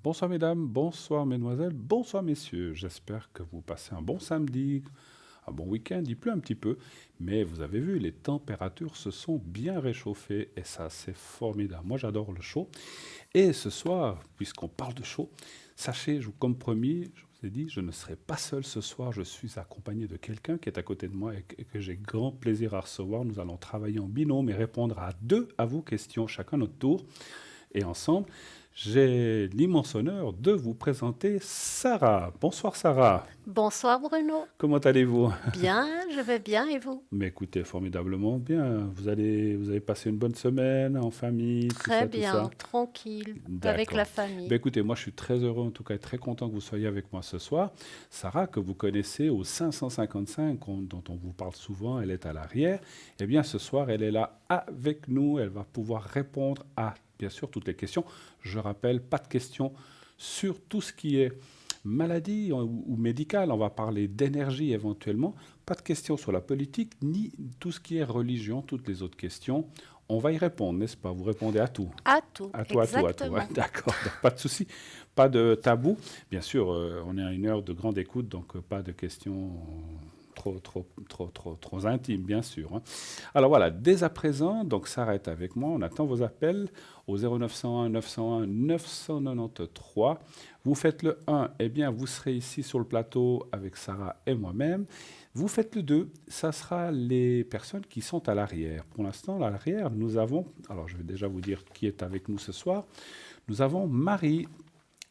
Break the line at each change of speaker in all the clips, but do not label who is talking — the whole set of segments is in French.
Bonsoir mesdames, bonsoir mesdemoiselles, bonsoir messieurs. J'espère que vous passez un bon samedi, un bon week-end. Il pleut un petit peu, mais vous avez vu, les températures se sont bien réchauffées et ça, c'est formidable. Moi, j'adore le chaud. Et ce soir, puisqu'on parle de chaud, sachez, comme promis, je vous ai dit, je ne serai pas seul ce soir. Je suis accompagné de quelqu'un qui est à côté de moi et que j'ai grand plaisir à recevoir. Nous allons travailler en binôme et répondre à deux à vos questions, chacun notre tour. Et ensemble, j'ai l'immense honneur de vous présenter Sarah. Bonsoir Sarah,
Bonsoir Bruno.
comment allez-vous?
Bien, je vais bien et vous?
Mais écoutez, formidablement bien. Vous avez passé une bonne semaine en famille, tout
Très
ça, tout
bien,
ça?
tranquille, avec la
D'accord. Ben
famille.
écoutez, moi je suis très heureux, en tout cas très content que vous soyez avec moi ce soir. Sarah, que vous connaissez au 555, dont on vous parle souvent, elle est à l'arrière. Eh bien ce soir, elle est là avec nous, elle va pouvoir répondre à, bien sûr, toutes les questions. Je rappelle, pas de questions sur tout ce qui est maladie ou médicale, on va parler d'énergie éventuellement, pas de questions sur la politique, ni tout ce qui est religion, toutes les autres questions. On va y répondre, n'est-ce pas? Vous répondez à tout.
À tout,
À tout, à tout, à tout. Ouais,
exactement.
d'accord, donc pas de souci, pas de tabou. Bien sûr, on est à une heure de grande écoute, donc pas de questions trop intimes, bien sûr, hein. Alors voilà, dès à présent, donc Sarah est avec moi. On attend vos appels au 0901 901 993. Vous faites le 1, eh bien, vous serez ici sur le plateau avec Sarah et moi-même. Vous faites le 2, ça sera les personnes qui sont à l'arrière. Pour l'instant, à l'arrière, nous avons, alors je vais déjà vous dire qui est avec nous ce soir. Nous avons Marie.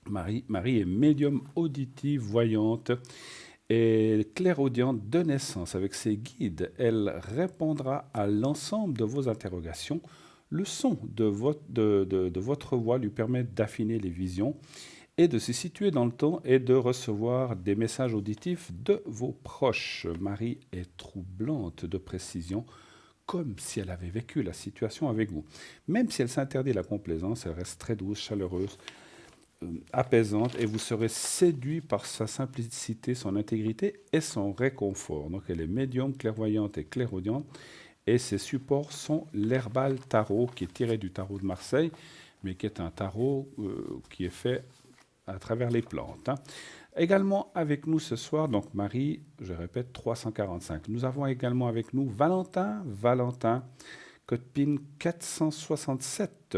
Marie est médium auditive voyante et clairaudiente de naissance. Avec ses guides, elle répondra à l'ensemble de vos interrogations. Le son de votre voix lui permet d'affiner les visions et de se situer dans le temps et de recevoir des messages auditifs de vos proches. Marie est troublante de précision, comme si elle avait vécu la situation avec vous. Même si elle s'interdit la complaisance, elle reste très douce, chaleureuse, apaisante, et vous serez séduit par sa simplicité, son intégrité et son réconfort. Donc elle est médium, clairvoyante et clairaudiente, et ses supports sont l'Herbal Tarot, qui est tiré du tarot de Marseille, mais qui est un tarot qui est fait à travers les plantes, hein. Également avec nous ce soir, donc Marie, je répète, 345. Nous avons également avec nous Valentin, code PIN 467.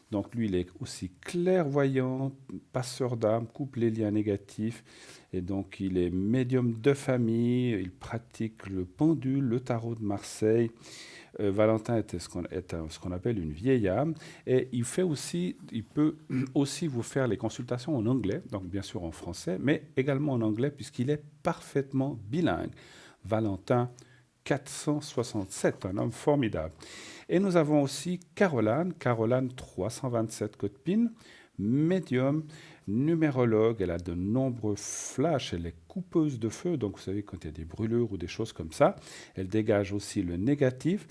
Donc lui, il est aussi clairvoyant, passeur d'âme, coupe les liens négatifs, et donc il est médium de famille, il pratique le pendule, le tarot de Marseille. Valentin est ce qu'on appelle une vieille âme, et il peut aussi vous faire les consultations en anglais, donc bien sûr en français, mais également en anglais puisqu'il est parfaitement bilingue. Valentin 467, un homme formidable. Et nous avons aussi Caroline 327 code PIN, médium, numérologue. Elle a de nombreux flashs, elle est coupeuse de feu, donc vous savez, quand il y a des brûlures ou des choses comme ça, elle dégage aussi le négatif.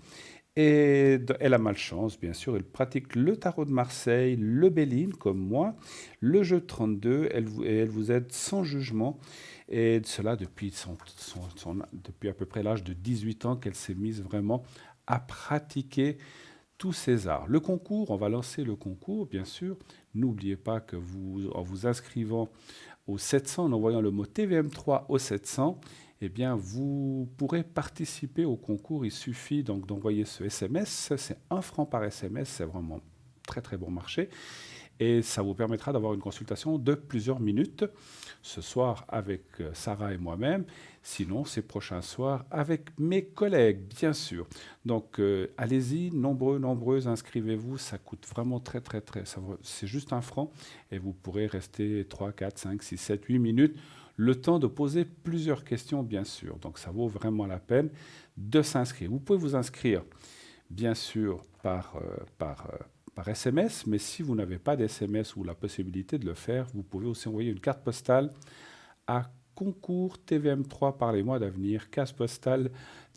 Et elle a malchance, bien sûr. Elle pratique le tarot de Marseille, le Béline, comme moi, le jeu 32. Elle vous aide sans jugement. Et cela depuis, depuis à peu près l'âge de 18 ans qu'elle s'est mise vraiment à pratiquer tous ces arts. Le concours, on va lancer le concours, bien sûr. N'oubliez pas que en vous inscrivant au 700, en envoyant le mot TVM3 au 700, eh bien, vous pourrez participer au concours. Il suffit donc d'envoyer ce SMS. C'est 1 franc par SMS. C'est vraiment très très bon marché. Et ça vous permettra d'avoir une consultation de plusieurs minutes ce soir avec Sarah et moi-même, sinon ces prochains soirs avec mes collègues, bien sûr. Donc allez-y, nombreux, inscrivez-vous, ça coûte vraiment très, c'est juste 1 franc et vous pourrez rester 3, 4, 5, 6, 7, 8 minutes, le temps de poser plusieurs questions, bien sûr. Donc ça vaut vraiment la peine de s'inscrire. Vous pouvez vous inscrire, bien sûr, par SMS, mais si vous n'avez pas d'SMS ou la possibilité de le faire, vous pouvez aussi envoyer une carte postale à concours TVM3 par les mois d'avenir, case postale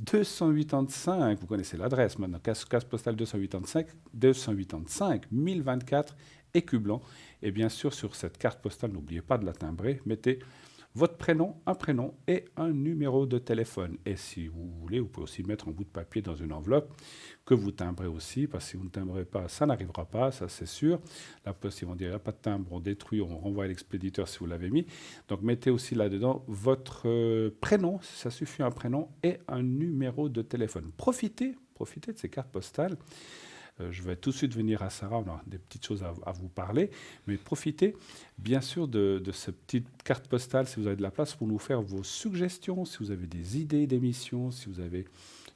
285, vous connaissez l'adresse maintenant, case postale 285 1024 écu blanc. Et bien sûr, sur cette carte postale, n'oubliez pas de la timbrer, mettez votre prénom, un prénom et un numéro de téléphone. Et si vous voulez, vous pouvez aussi mettre un bout de papier dans une enveloppe que vous timbrez aussi, parce que si vous ne timbrez pas, ça n'arrivera pas, ça c'est sûr. La poste, ils vont dire, il n'y a pas de timbre, on détruit, on renvoie à l'expéditeur si vous l'avez mis. Donc mettez aussi là-dedans votre prénom, ça suffit un prénom, et un numéro de téléphone. Profitez de ces cartes postales. Je vais tout de suite venir à Sarah, on a des petites choses à vous parler, mais profitez bien sûr de ces petites cartes postales si vous avez de la place pour nous faire vos suggestions, si vous avez des idées d'émissions, si vous avez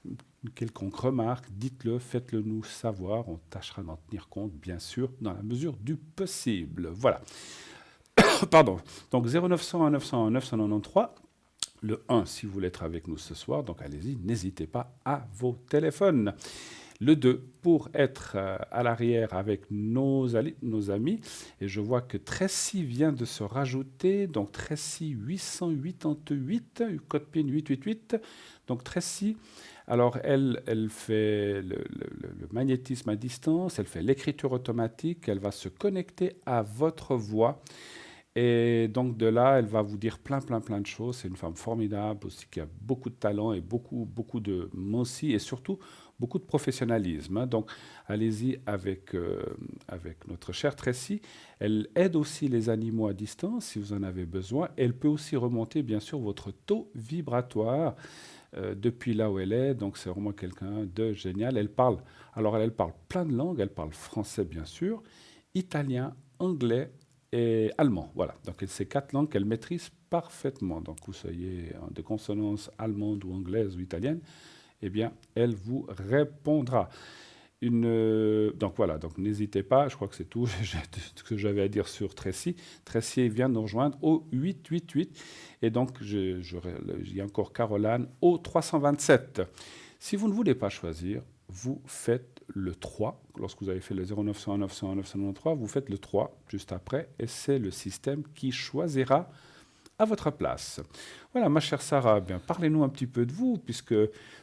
une quelconque remarque, dites-le, faites-le nous savoir, on tâchera d'en tenir compte bien sûr dans la mesure du possible. Voilà. Pardon. Donc 0901 901 993. Le 1 si vous voulez être avec nous ce soir, donc allez-y, n'hésitez pas à vos téléphones. Le 2, pour être à l'arrière avec nos amis. Et je vois que Tracy vient de se rajouter. Donc Tracy 888, code PIN 888. Donc Tracy, alors elle fait le magnétisme à distance, elle fait l'écriture automatique, elle va se connecter à votre voix. Et donc de là, elle va vous dire plein de choses. C'est une femme formidable aussi qui a beaucoup de talent et beaucoup de aussi et surtout beaucoup de professionnalisme. Donc allez-y avec notre chère Tracy. Elle aide aussi les animaux à distance si vous en avez besoin. Elle peut aussi remonter bien sûr votre taux vibratoire depuis là où elle est. Donc c'est vraiment quelqu'un de génial. Elle parle plein de langues. Elle parle français bien sûr, italien, anglais et allemand. Voilà, donc ces 4 langues qu'elle maîtrise parfaitement. Donc vous soyez de consonance allemande ou anglaise ou italienne, eh bien, elle vous répondra. Donc voilà, donc n'hésitez pas, je crois que c'est tout ce que j'avais à dire sur Tracy. Tracy vient nous rejoindre au 888 et donc il y a encore Caroline au 327. Si vous ne voulez pas choisir, vous faites le 3. Lorsque vous avez fait le 0901 901 993, vous faites le 3 juste après et c'est le système qui choisira à votre place. Voilà, ma chère Sarah, bien, parlez-nous un petit peu de vous, puisque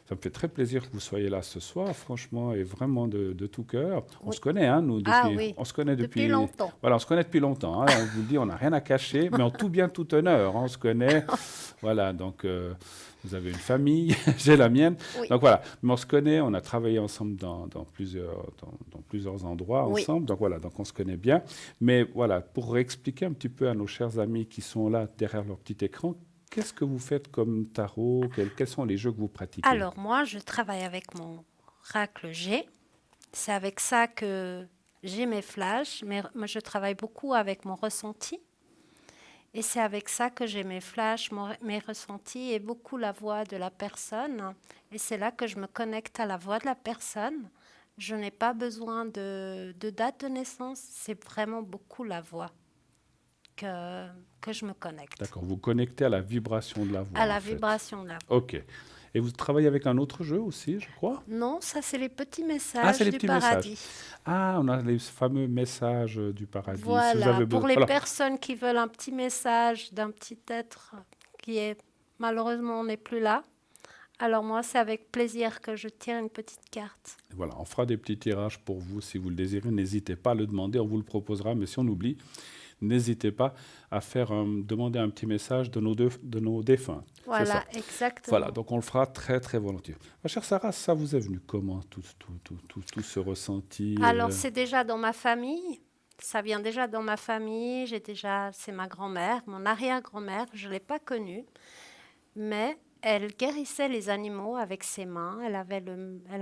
ça me fait très plaisir que vous soyez là ce soir, franchement, et vraiment de tout cœur. On
Oui.
se connaît, hein, nous,
Ah
depuis,
oui,
on se connaît
depuis
depuis,
longtemps.
voilà, on se connaît depuis longtemps. Hein, on vous le dit, on n'a rien à cacher, mais en tout bien, tout honneur, hein, on se connaît. Voilà, donc vous avez une famille, j'ai la mienne.
Oui,
Donc voilà, mais on se connaît, on a travaillé ensemble dans plusieurs endroits
oui.
ensemble. Donc voilà, donc on se connaît bien. Mais voilà, pour expliquer un petit peu à nos chers amis qui sont là derrière leur petit écran, qu'est-ce que vous faites comme tarot? Quels sont les jeux que vous pratiquez?
Alors moi, je travaille avec mon Oracle G. C'est avec ça que j'ai mes flashs, mais moi, je travaille beaucoup avec mon ressenti. Et c'est avec ça que j'ai mes flashs, mes ressentis et beaucoup la voix de la personne. Et c'est là que je me connecte à la voix de la personne. Je n'ai pas besoin de date de naissance, c'est vraiment beaucoup la voix que je me connecte.
D'accord, vous connectez à la vibration de la voix,
À
en
la
fait.
vibration de la voix.
Ok. Et vous travaillez avec un autre jeu aussi, je crois?
Non, ça c'est les petits
Ah, c'est
messages
les
du
petits messages.
paradis.
Ah, on a les fameux messages du paradis. Si vous
Voilà,
avez
pour
besoin.
les
Alors,
personnes qui veulent un petit message d'un petit être qui est malheureusement n'est plus là. Alors moi, c'est avec plaisir que je tire une petite carte.
voilà, on fera des petits tirages pour vous si vous le désirez. N'hésitez pas à le demander, on vous le proposera. Mais si on oublie, n'hésitez pas à demander un petit message de nos défunts. C'est ça.
Voilà, exactement.
Voilà, donc on le fera très volontiers. Ma chère Sarah, ça vous est venu comment, tout ce ressenti
Alors c'est déjà dans ma famille. Ça vient déjà dans ma famille. C'est ma grand-mère, mon arrière-grand-mère. Je ne l'ai pas connue, mais elle guérissait les animaux avec ses mains. Elle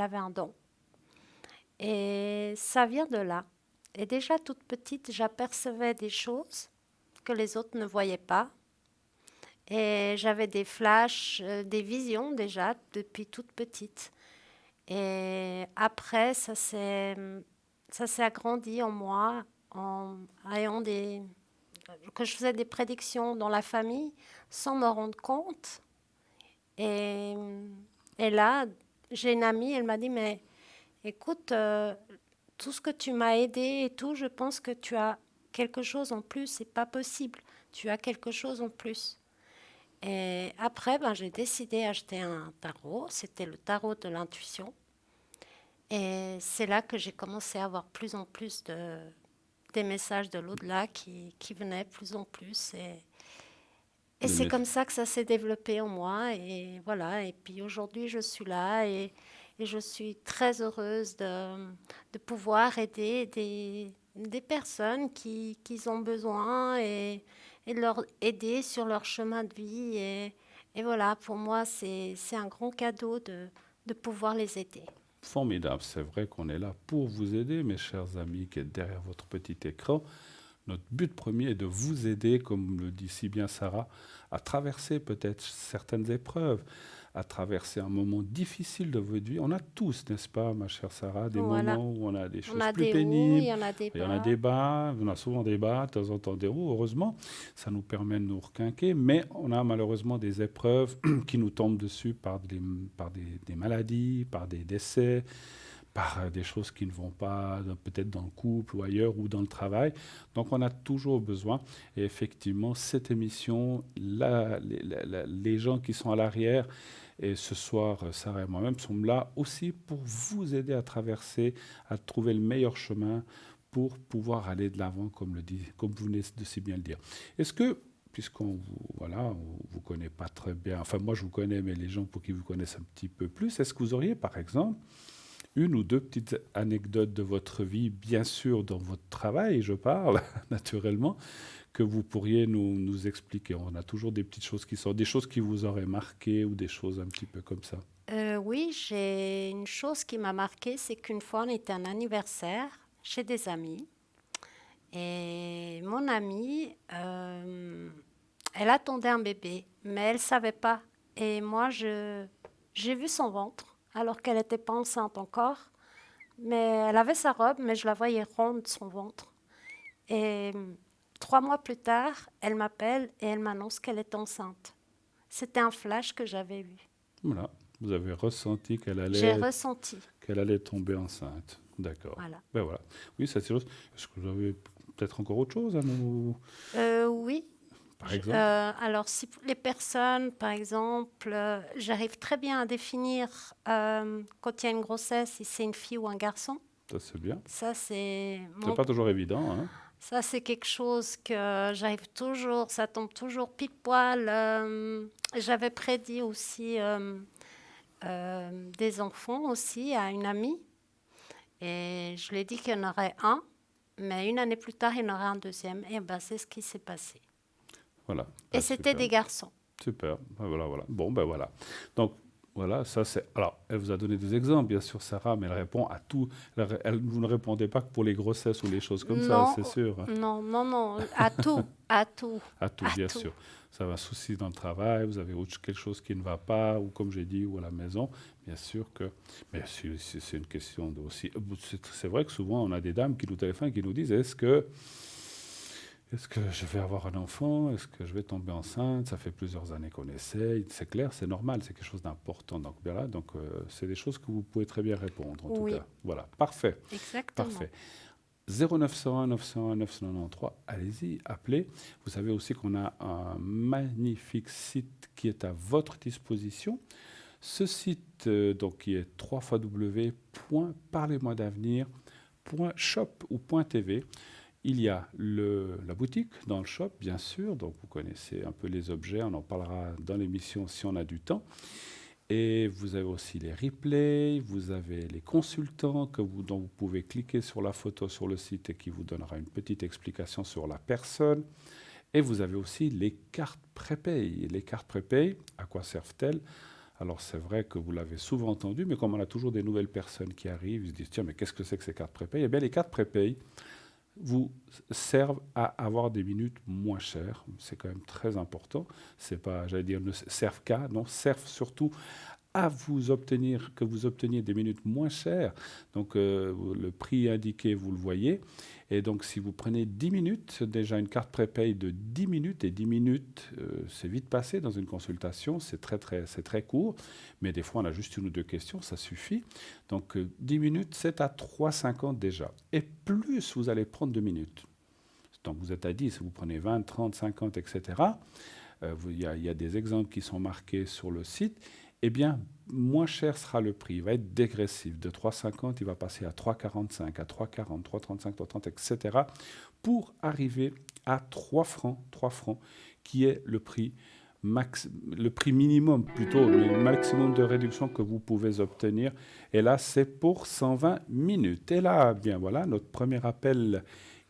avait un don. Et ça vient de là. Et déjà toute petite, j'apercevais des choses que les autres ne voyaient pas. Et j'avais des flashs, des visions déjà depuis toute petite. Et après, ça s'est agrandi en moi en ayant que je faisais des prédictions dans la famille sans me rendre compte. Et, et là, j'ai une amie, elle m'a dit, mais écoute, tout ce que tu m'as aidé et tout, je pense que tu as quelque chose en plus, c'est pas possible. Tu as quelque chose en plus. Et après, j'ai décidé d'acheter un tarot. C'était le tarot de l'intuition. Et c'est là que j'ai commencé à avoir plus en plus des messages de l'au-delà qui venaient plus en plus. Et
Le
c'est
mess-
comme ça que ça s'est développé en moi. Et voilà. Et puis aujourd'hui, je suis là et je suis très heureuse de pouvoir aider des personnes qui ont besoin et leur aider sur leur chemin de vie. Et voilà, pour moi, c'est un grand cadeau de pouvoir les aider.
Formidable, c'est vrai qu'on est là pour vous aider, mes chers amis qui êtes derrière votre petit écran. Notre but premier est de vous aider, comme le dit si bien Sarah, à traverser peut-être certaines épreuves, à traverser un moment difficile de votre vie. On a tous, n'est-ce pas, ma chère Sarah, des
Voilà.
moments où on a des
On
choses
a
plus
des hauts, il
pénibles,
y en a des
il y en a des
bas.
bas, on a souvent des bas, de temps en temps des hauts, heureusement. Ça nous permet de nous requinquer, mais on a malheureusement des épreuves qui nous tombent dessus par des maladies, par des décès, par des choses qui ne vont pas, peut-être dans le couple ou ailleurs ou dans le travail. Donc on a toujours besoin. Et effectivement, cette émission, les gens qui sont à l'arrière, et ce soir, Sarah et moi-même sommes là aussi pour vous aider à traverser, à trouver le meilleur chemin pour pouvoir aller de l'avant, comme vous venez de si bien le dire. Est-ce que, puisqu'on on vous connaît pas très bien, enfin moi je vous connais, mais les gens pour qui vous connaissent un petit peu plus, est-ce que vous auriez par exemple une ou deux petites anecdotes de votre vie, bien sûr dans votre travail, je parle, naturellement, que vous pourriez nous expliquer. On a toujours des petites choses qui sont, des choses qui vous auraient marqué ou des choses un petit peu comme ça.
Oui, j'ai une chose qui m'a marquée, c'est qu'une fois on était à un anniversaire chez des amis et mon amie, elle attendait un bébé, mais elle savait pas. Et moi, j'ai vu son ventre alors qu'elle n'était pas enceinte encore, mais elle avait sa robe, mais je la voyais ronde son ventre. Et 3 mois plus tard, elle m'appelle et elle m'annonce qu'elle est enceinte. C'était un flash que j'avais eu.
Voilà. Vous avez ressenti
J'ai ressenti.
qu'elle allait tomber enceinte. D'accord.
Voilà.
Ben voilà. Oui, ça c'est chose. Est-ce que vous avez peut-être encore autre chose à nous,
Oui.
par exemple?
Alors, si pour les personnes, par exemple, j'arrive très bien à définir quand il y a une grossesse, si c'est une fille ou un garçon.
Ça c'est bien.
Ça, c'est
C'est pas toujours évident, hein?
ça, c'est quelque chose que j'arrive toujours, ça tombe toujours pile poil. J'avais prédit aussi des enfants aussi à une amie et je lui ai dit qu'il y en aurait un, mais une année plus tard, il y en aurait un deuxième. Et ben, c'est ce qui s'est passé.
Voilà.
Et
Ah,
c'était
super.
des garçons.
Super. Ben voilà, voilà. Bon, ben voilà. Donc, voilà, ça c'est. Alors, elle vous a donné des exemples, bien sûr, Sarah, mais elle répond à tout. Vous ne répondez pas que pour les grossesses ou les choses comme ça,
Non,
c'est sûr, hein.
non, non, non, à tout, à tout,
À tout,
à
bien
tout.
sûr. Ça va un souci dans le travail, vous avez quelque chose qui ne va pas, ou comme j'ai dit, ou à la maison, bien sûr que. Mais c'est une question de aussi. C'est vrai que souvent, on a des dames qui nous téléphonent, qui nous disent est-ce que je vais avoir un enfant? Est-ce que je vais tomber enceinte? Ça fait plusieurs années qu'on essaye. C'est clair, c'est normal, c'est quelque chose d'important. Donc, voilà, c'est des choses que vous pouvez très bien répondre, en tout
Oui,
cas. Voilà, parfait,
exactement.
parfait. 0901 901 993, allez-y, appelez. Vous savez aussi qu'on a un magnifique site qui est à votre disposition. Ce site, donc, qui est www.parlez-moi-d'avenir.shop ou .tv. Il y a la boutique dans le shop, bien sûr, donc vous connaissez un peu les objets, on en parlera dans l'émission si on a du temps. Et vous avez aussi les replays, vous avez les consultants dont vous pouvez cliquer sur la photo sur le site et qui vous donnera une petite explication sur la personne. Et vous avez aussi les cartes prépay. Les cartes prépay, à quoi servent-elles? Alors c'est vrai que vous l'avez souvent entendu, mais comme on a toujours des nouvelles personnes qui arrivent, ils se disent tiens, mais qu'est-ce que c'est que ces cartes prépay? Eh bien les cartes prépay vous servent à avoir des minutes moins chères. C'est quand même très important. C'est pas, j'allais dire, ne servent qu'à, non, servent surtout à que vous obteniez des minutes moins chères. Donc le prix indiqué, vous le voyez. Et donc si vous prenez 10 minutes, déjà une carte prépay de 10 minutes, et 10 minutes, c'est vite passé dans une consultation, c'est très court, mais des fois on a juste une ou deux questions, ça suffit. Donc 10 minutes, c'est à 3,50 déjà. Et plus vous allez prendre 2 minutes. Donc vous êtes à 10, vous prenez 20, 30, 50, etc. Il y a des exemples qui sont marqués sur le site. Eh bien, moins cher sera le prix. Il va être dégressif. De 3,50, il va passer à 3,45, à 3,40, 3,35, 3,30, etc. pour arriver à 3 francs, qui est le prix minimum plutôt, mais le maximum de réduction que vous pouvez obtenir. Et là, c'est pour 120 minutes. Et là, bien voilà, notre premier appel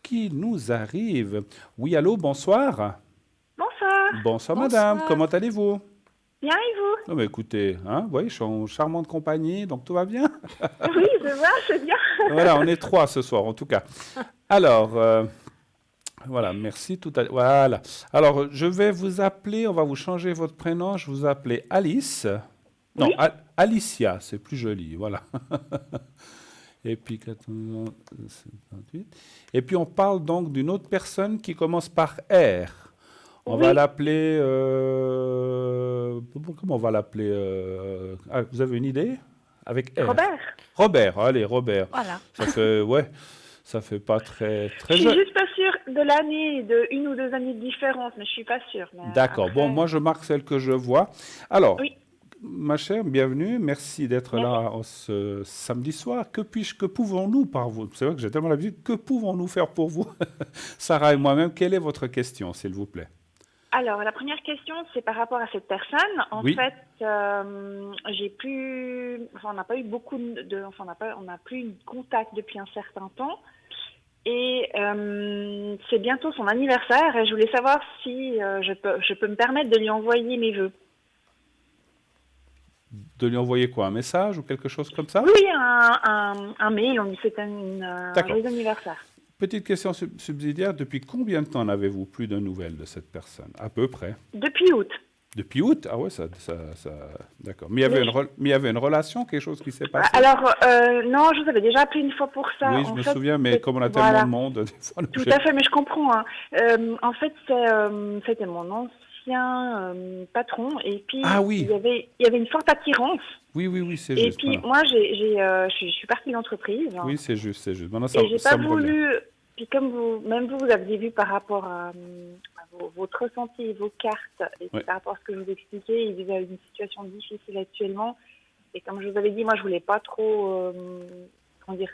qui nous arrive. Oui, allô, bonsoir.
Bonsoir.
Bonsoir, madame.
Bonsoir.
Comment allez-vous?
Bien et vous?
Non, mais écoutez, hein, oui, je suis en charmante compagnie, donc tout va bien.
Oui, je vois, c'est bien.
Voilà, on est 3 ce soir, en tout cas. Alors, voilà, merci. Voilà. Alors, je vais vous appeler, on va vous changer votre prénom. Je vous appeler Alice. Non,
Oui.
Alicia, c'est plus joli, voilà. Et puis, 1478. Et puis, on parle donc d'une autre personne qui commence par R. On va
Oui.
l'appeler... comment on va l'appeler vous avez une idée? Avec R.
Robert.
Robert, allez, Robert.
Voilà.
Ça fait, ouais, ça fait pas très
Je suis
jeune.
juste pas sûre de l'année, de 1 ou 2 années de différence, mais je suis pas sûre. Mais
D'accord.
après-
Bon, moi, je marque celle que je vois. Alors,
Oui.
ma chère, bienvenue. Merci d'être là ce samedi soir. Que pouvons-nous par vous? C'est vrai que j'ai tellement l'habitude. Que pouvons-nous faire pour vous? Sarah et moi-même, quelle est votre question, s'il vous plaît?
Alors, la première question, c'est par rapport à cette personne. En
Oui.
fait, j'ai plus, enfin, on n'a pas eu beaucoup enfin, on n'a plus eu de contact depuis un certain temps. Et c'est bientôt son anniversaire et je voulais savoir si je peux me permettre de lui envoyer mes vœux.
De lui envoyer quoi? Un message ou quelque chose comme ça?
Oui, un mail, on dit que c'était un
D'accord.
joyeux anniversaire.
Petite question subsidiaire. Depuis combien de temps n'avez-vous plus de nouvelles de cette personne? À peu près.
Depuis août.
Depuis août? Ah ouais, d'accord. Mais il y avait une relation, quelque chose qui s'est passé?
Alors, non, je vous avais déjà appelé une fois pour ça.
Oui, je
En
me
fait,
souviens, mais
c'est-
comme on a
voilà.
tellement de monde, des fois,
Tout à fait, mais je comprends. Hein. En fait, c'était mon ancien patron, et puis
Ah oui.
il y avait une forte attirance.
Oui, c'est
Et
juste.
puis
voilà.
moi, je suis partie de l'entreprise.
Oui, c'est juste. Maintenant,
Et j'ai
ça
pas
me revient.
voulu. Puis comme vous aviez vu par rapport à votre ressenti et vos cartes, et
Ouais.
par rapport à ce que je vous expliquais, il vivait une situation difficile actuellement. Et comme je vous avais dit, moi, je voulais pas trop, comment dire,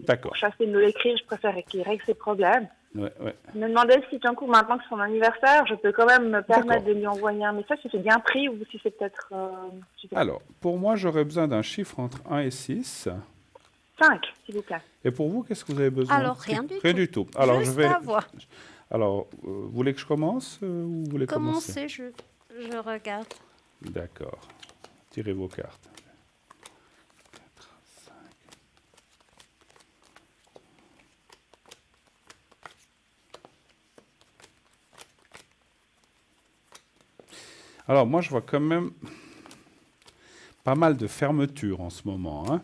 D'accord.
pour chasser de l'écrire, je préfère qu'il règle ses problèmes.
Ouais.
Je me demandais si d'un coup, maintenant que c'est son anniversaire, je peux quand même me permettre
D'accord.
de lui envoyer un message, si c'est bien pris ou si c'est peut-être
Alors, pour moi, j'aurais besoin d'un chiffre entre 1 et 6.
5, s'il vous plaît.
Et pour vous, qu'est-ce que vous avez besoin?
Alors, rien du
Rien
tout.
du tout. Alors,
Juste
je vais.
la voix.
Alors, vous voulez que je commence ou vous voulez commencer?
Commencez, je regarde.
D'accord. Tirez vos cartes. 4, 5. Alors, moi, je vois quand même pas mal de fermeture en ce moment, hein.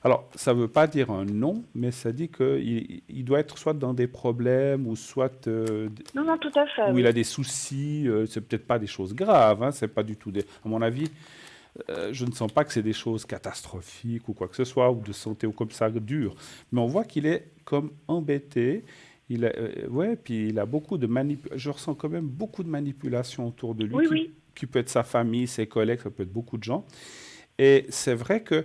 Alors, ça ne veut pas dire un non, mais ça dit qu'il doit être soit dans des problèmes ou soit
Non, tout à fait.
où
Oui.
il a des soucis. C'est peut-être pas des choses graves, hein, c'est pas du tout à mon avis, je ne sens pas que c'est des choses catastrophiques ou quoi que ce soit, ou de santé ou comme ça, dur. Mais on voit qu'il est comme embêté. Ouais, puis il a beaucoup de manipulation. Je ressens quand même beaucoup de manipulation autour de lui,
Oui.
qui peut être sa famille, ses collègues, ça peut être beaucoup de gens. Et c'est vrai que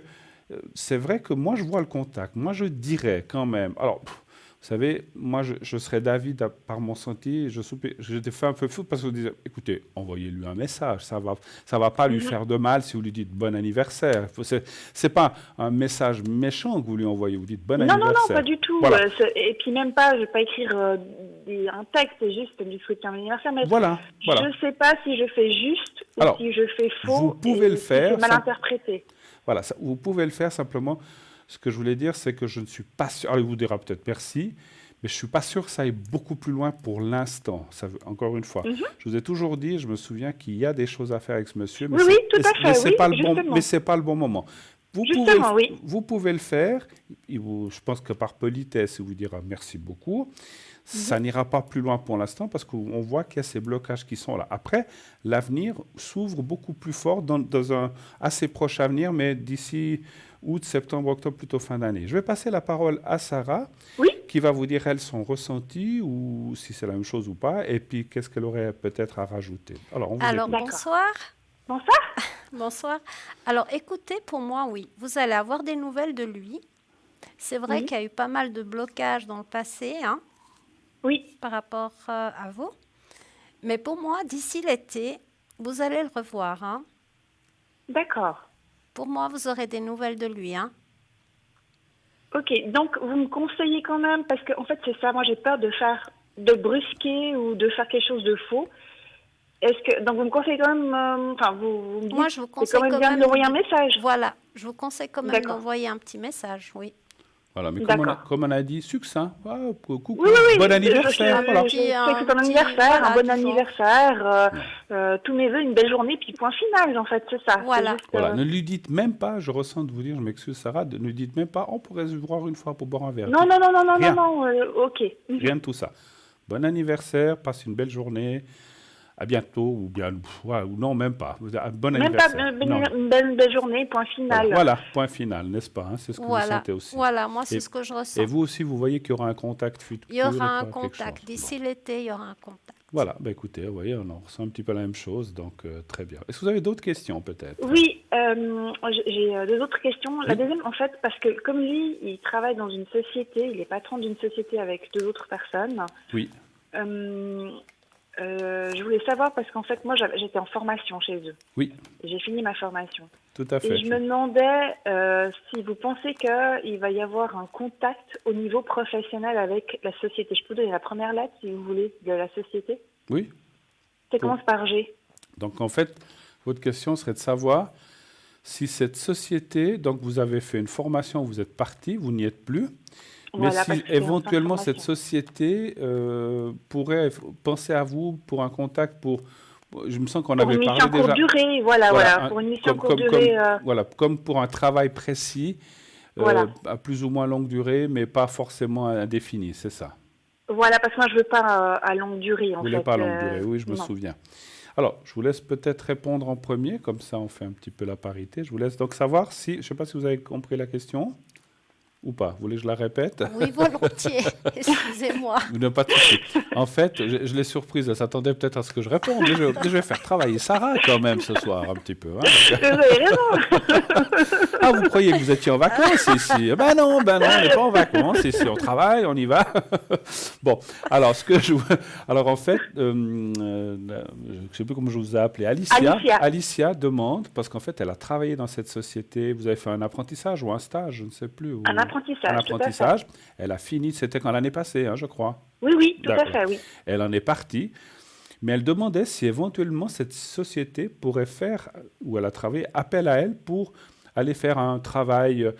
moi, je vois le contact. Moi, je dirais quand même. Alors, vous savez, moi, je serais d'avis, par mon senti, j'étais fait un peu fou parce que je disais, écoutez, envoyez-lui un message. Ça va pas lui faire de mal si vous lui dites bon anniversaire. C'est pas un message méchant que vous lui envoyez. Vous dites bon anniversaire.
Non, pas du tout.
Voilà.
Et puis même pas, je vais pas écrire un texte, c'est juste lui souhaiter un anniversaire. Mais
Voilà.
je sais pas si je fais juste ou
Alors,
si je fais faux.
vous pouvez
et
le
si
faire,
c'est mal
ça-
interprété.
Voilà, vous pouvez le faire simplement. Ce que je voulais dire, c'est que je ne suis pas sûr. Alors, il vous dira peut-être merci, mais je ne suis pas sûr que ça aille beaucoup plus loin pour l'instant. Encore une fois, je vous ai toujours dit, je me souviens qu'il y a des choses à faire avec ce monsieur, mais
Oui, tout à fait,
mais c'est
oui,
pas le bon,
justement.
mais c'est pas le bon moment.
Justement, oui.
Vous pouvez le faire. Je pense que par politesse, il vous dira merci beaucoup. Ça n'ira pas plus loin pour l'instant parce qu'on voit qu'il y a ces blocages qui sont là. Après, l'avenir s'ouvre beaucoup plus fort dans un assez proche avenir, mais d'ici août, septembre, octobre, plutôt fin d'année. Je vais passer la parole à Sarah,
Oui.
qui va vous dire, elle, son ressenti, ou si c'est la même chose ou pas, et puis qu'est-ce qu'elle aurait peut-être à rajouter. Alors, on vous
Alors,
écoute.
D'accord.
bonsoir.
Bonsoir.
Bonsoir. Alors, écoutez, pour moi, oui, vous allez avoir des nouvelles de lui. C'est vrai
Oui.
qu'il y a eu pas mal de blocages dans le passé, hein,
Oui,
par rapport à vous. Mais pour moi, d'ici l'été, vous allez le revoir, hein.
d'accord.
Pour moi, vous aurez des nouvelles de lui, hein.
Ok, donc vous me conseillez quand même, parce que en fait c'est ça, moi j'ai peur de brusquer ou de faire quelque chose de faux. Donc vous me conseillez quand même, enfin vous me
Moi,
dites,
je vous
c'est quand
conseille
même
quand
bien de
même
lui envoyer un message.
Voilà, je vous conseille quand même
D'accord,
d'envoyer un petit message, oui.
Voilà, mais
d'accord.
comme on a dit, succinct. Ah, coucou,
Oui, oui,
bon
oui,
anniversaire, voilà.
je sais que c'est ton anniversaire, un
Voilà,
bon
du genre.
anniversaire,
Ouais.
tous mes vœux, une belle journée, puis point final en fait, c'est ça. C'est
Voilà.
juste.
Voilà, ne lui dites même pas, je ressens de vous dire, je m'excuse Sarah, ne lui dites même pas, on pourrait se voir une fois pour boire un verre.
Non, non, non, non, non, non,
Rien,
non, ok.
rien de tout ça. Bon anniversaire, passe une belle journée, à bientôt, ou bien, ouais, ou non, même pas. Bon
Même pas
anniversaire. Non, non.
une belle journée, point
Voilà,
final.
voilà, point final, n'est-ce pas, hein, c'est ce que vous
Voilà,
sentez aussi.
voilà, moi, c'est
Et,
ce que je
et
ressens.
vous aussi, vous voyez qu'il y aura un contact futur,
Il y aura
il y
un
aura quelque chose.
contact.
Bon.
D'ici l'été, il y aura un contact.
Voilà, bah écoutez, vous voyez, on en ressent un petit peu la même chose, donc très bien. Est-ce que vous avez d'autres questions peut-être?
Oui, j'ai deux autres questions. La
Oui,
deuxième, en fait, parce que comme lui, il travaille dans une société, il est patron d'une société avec deux autres personnes.
oui,
euh, je voulais savoir parce qu'en fait, moi, j'étais en formation chez eux.
oui,
J'ai fini ma formation.
tout à
Et
fait.
je me demandais si vous pensez qu'il va y avoir un contact au niveau professionnel avec la société. Je peux vous donner la première lettre, si vous voulez, de la société.
Oui,
Ça
pour-
commence par G.
donc en fait, votre question serait de savoir si cette société, donc vous avez fait une formation, vous êtes parti, vous n'y êtes plus, mais
Voilà, parce
si
que c'est en fin de
éventuellement cette
formation.
société pourrait penser à vous pour un contact, je me sens qu'on
Pour
avait
une mission
parlé
courte
déjà,
durée, voilà,
voilà,
voilà. Pour une mission courte durée,
voilà, comme pour un travail précis,
voilà.
à plus ou moins longue durée, mais pas forcément indéfini, c'est ça.
Voilà, parce que moi, je veux pas à longue durée,
Vous
en
voulez
fait.
pas à longue durée, oui, je me
Non.
souviens. Alors, je vous laisse peut-être répondre en premier, comme ça on fait un petit peu la parité. Je vous laisse donc savoir si, je ne sais pas si vous avez compris la question ou pas. Vous voulez que je la répète?
Oui, volontiers. Excusez-moi.
Ou ne pas de souci. En fait, je l'ai surprise, elle s'attendait peut-être à ce que je réponde, mais je vais faire travailler Sarah quand même ce soir un petit peu, hein.
Vous avez raison.
Ah, vous croyez que vous étiez en vacances ici? Ben non, on n'est pas en vacances ici, on travaille, on y va. Bon, alors alors en fait, je ne sais plus comment je vous ai appelé,
Alicia.
Alicia demande, parce qu'en fait, elle a travaillé dans cette société, vous avez fait un apprentissage ou un stage, je ne sais plus.
Un
un
apprentissage, tout à fait.
apprentissage. Elle a fini, c'était quand l'année passée, hein, je crois.
Oui, oui, tout à
D'accord.
fait, oui.
Elle en est partie, mais elle demandait si éventuellement cette société pourrait faire, où elle a travaillé, appel à elle pour aller faire un travail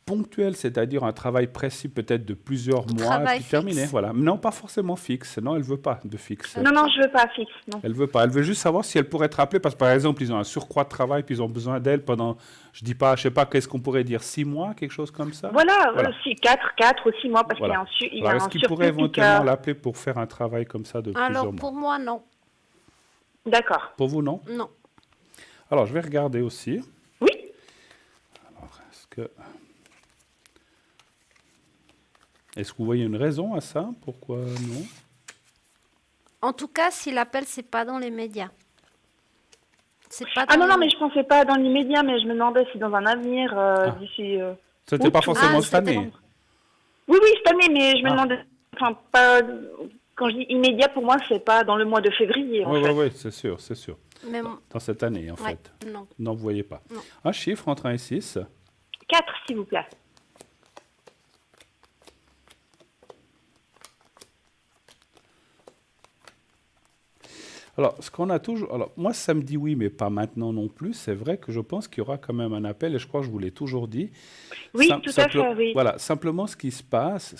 ponctuel, c'est-à-dire un travail précis peut-être de plusieurs mois,
Travail
puis terminé.
fixe.
Voilà. Non, pas forcément fixe. Non, elle veut pas de fixe.
Non, non, je veux pas fixe, non.
Elle veut pas. Elle veut juste savoir si elle pourrait être rappelée parce que par exemple, ils ont un surcroît de travail, puis ils ont besoin d'elle pendant, je dis pas, je sais pas, qu'est-ce qu'on pourrait dire, 6 mois, quelque chose comme ça.
Voilà,
Voilà.
4 ou 6 mois, parce
Voilà.
qu'il y
Alors,
a
est-ce
un
qu'il
surplus.
pourrait
puis
éventuellement
que-
l'appeler pour faire un travail comme ça de plusieurs
Alors,
mois?
pour moi, non.
D'accord.
Pour vous, non?
Non.
Alors, je vais regarder aussi.
Oui,
Alors, est-ce que vous voyez une raison à ça? Pourquoi non?
En tout cas, si l'appel, c'est pas dans les médias. C'est pas
ah
dans
non, non,
les-
mais je pensais pas dans l'immédiat, mais je me demandais si dans un avenir, d'ici...
C'était
août
pas
ou
forcément cette
septembre.
année.
Oui, oui, cette année, mais je me
Ah.
demandais... Enfin, pas... Quand je dis immédiat, pour moi, c'est pas dans le mois de février, en
Oui,
fait.
oui, oui, c'est sûr, c'est sûr.
Mais
Dans cette année, en
ouais,
fait.
non.
Non, vous voyez pas.
Non.
Un chiffre entre 1 et 6.
4, s'il vous plaît.
Alors, ce qu'on a toujours. Alors, moi, ça me dit oui, mais pas maintenant non plus. C'est vrai que je pense qu'il y aura quand même un appel, et je crois que je vous l'ai toujours dit.
Oui, tout à fait, oui.
Voilà, simplement, ce qui se passe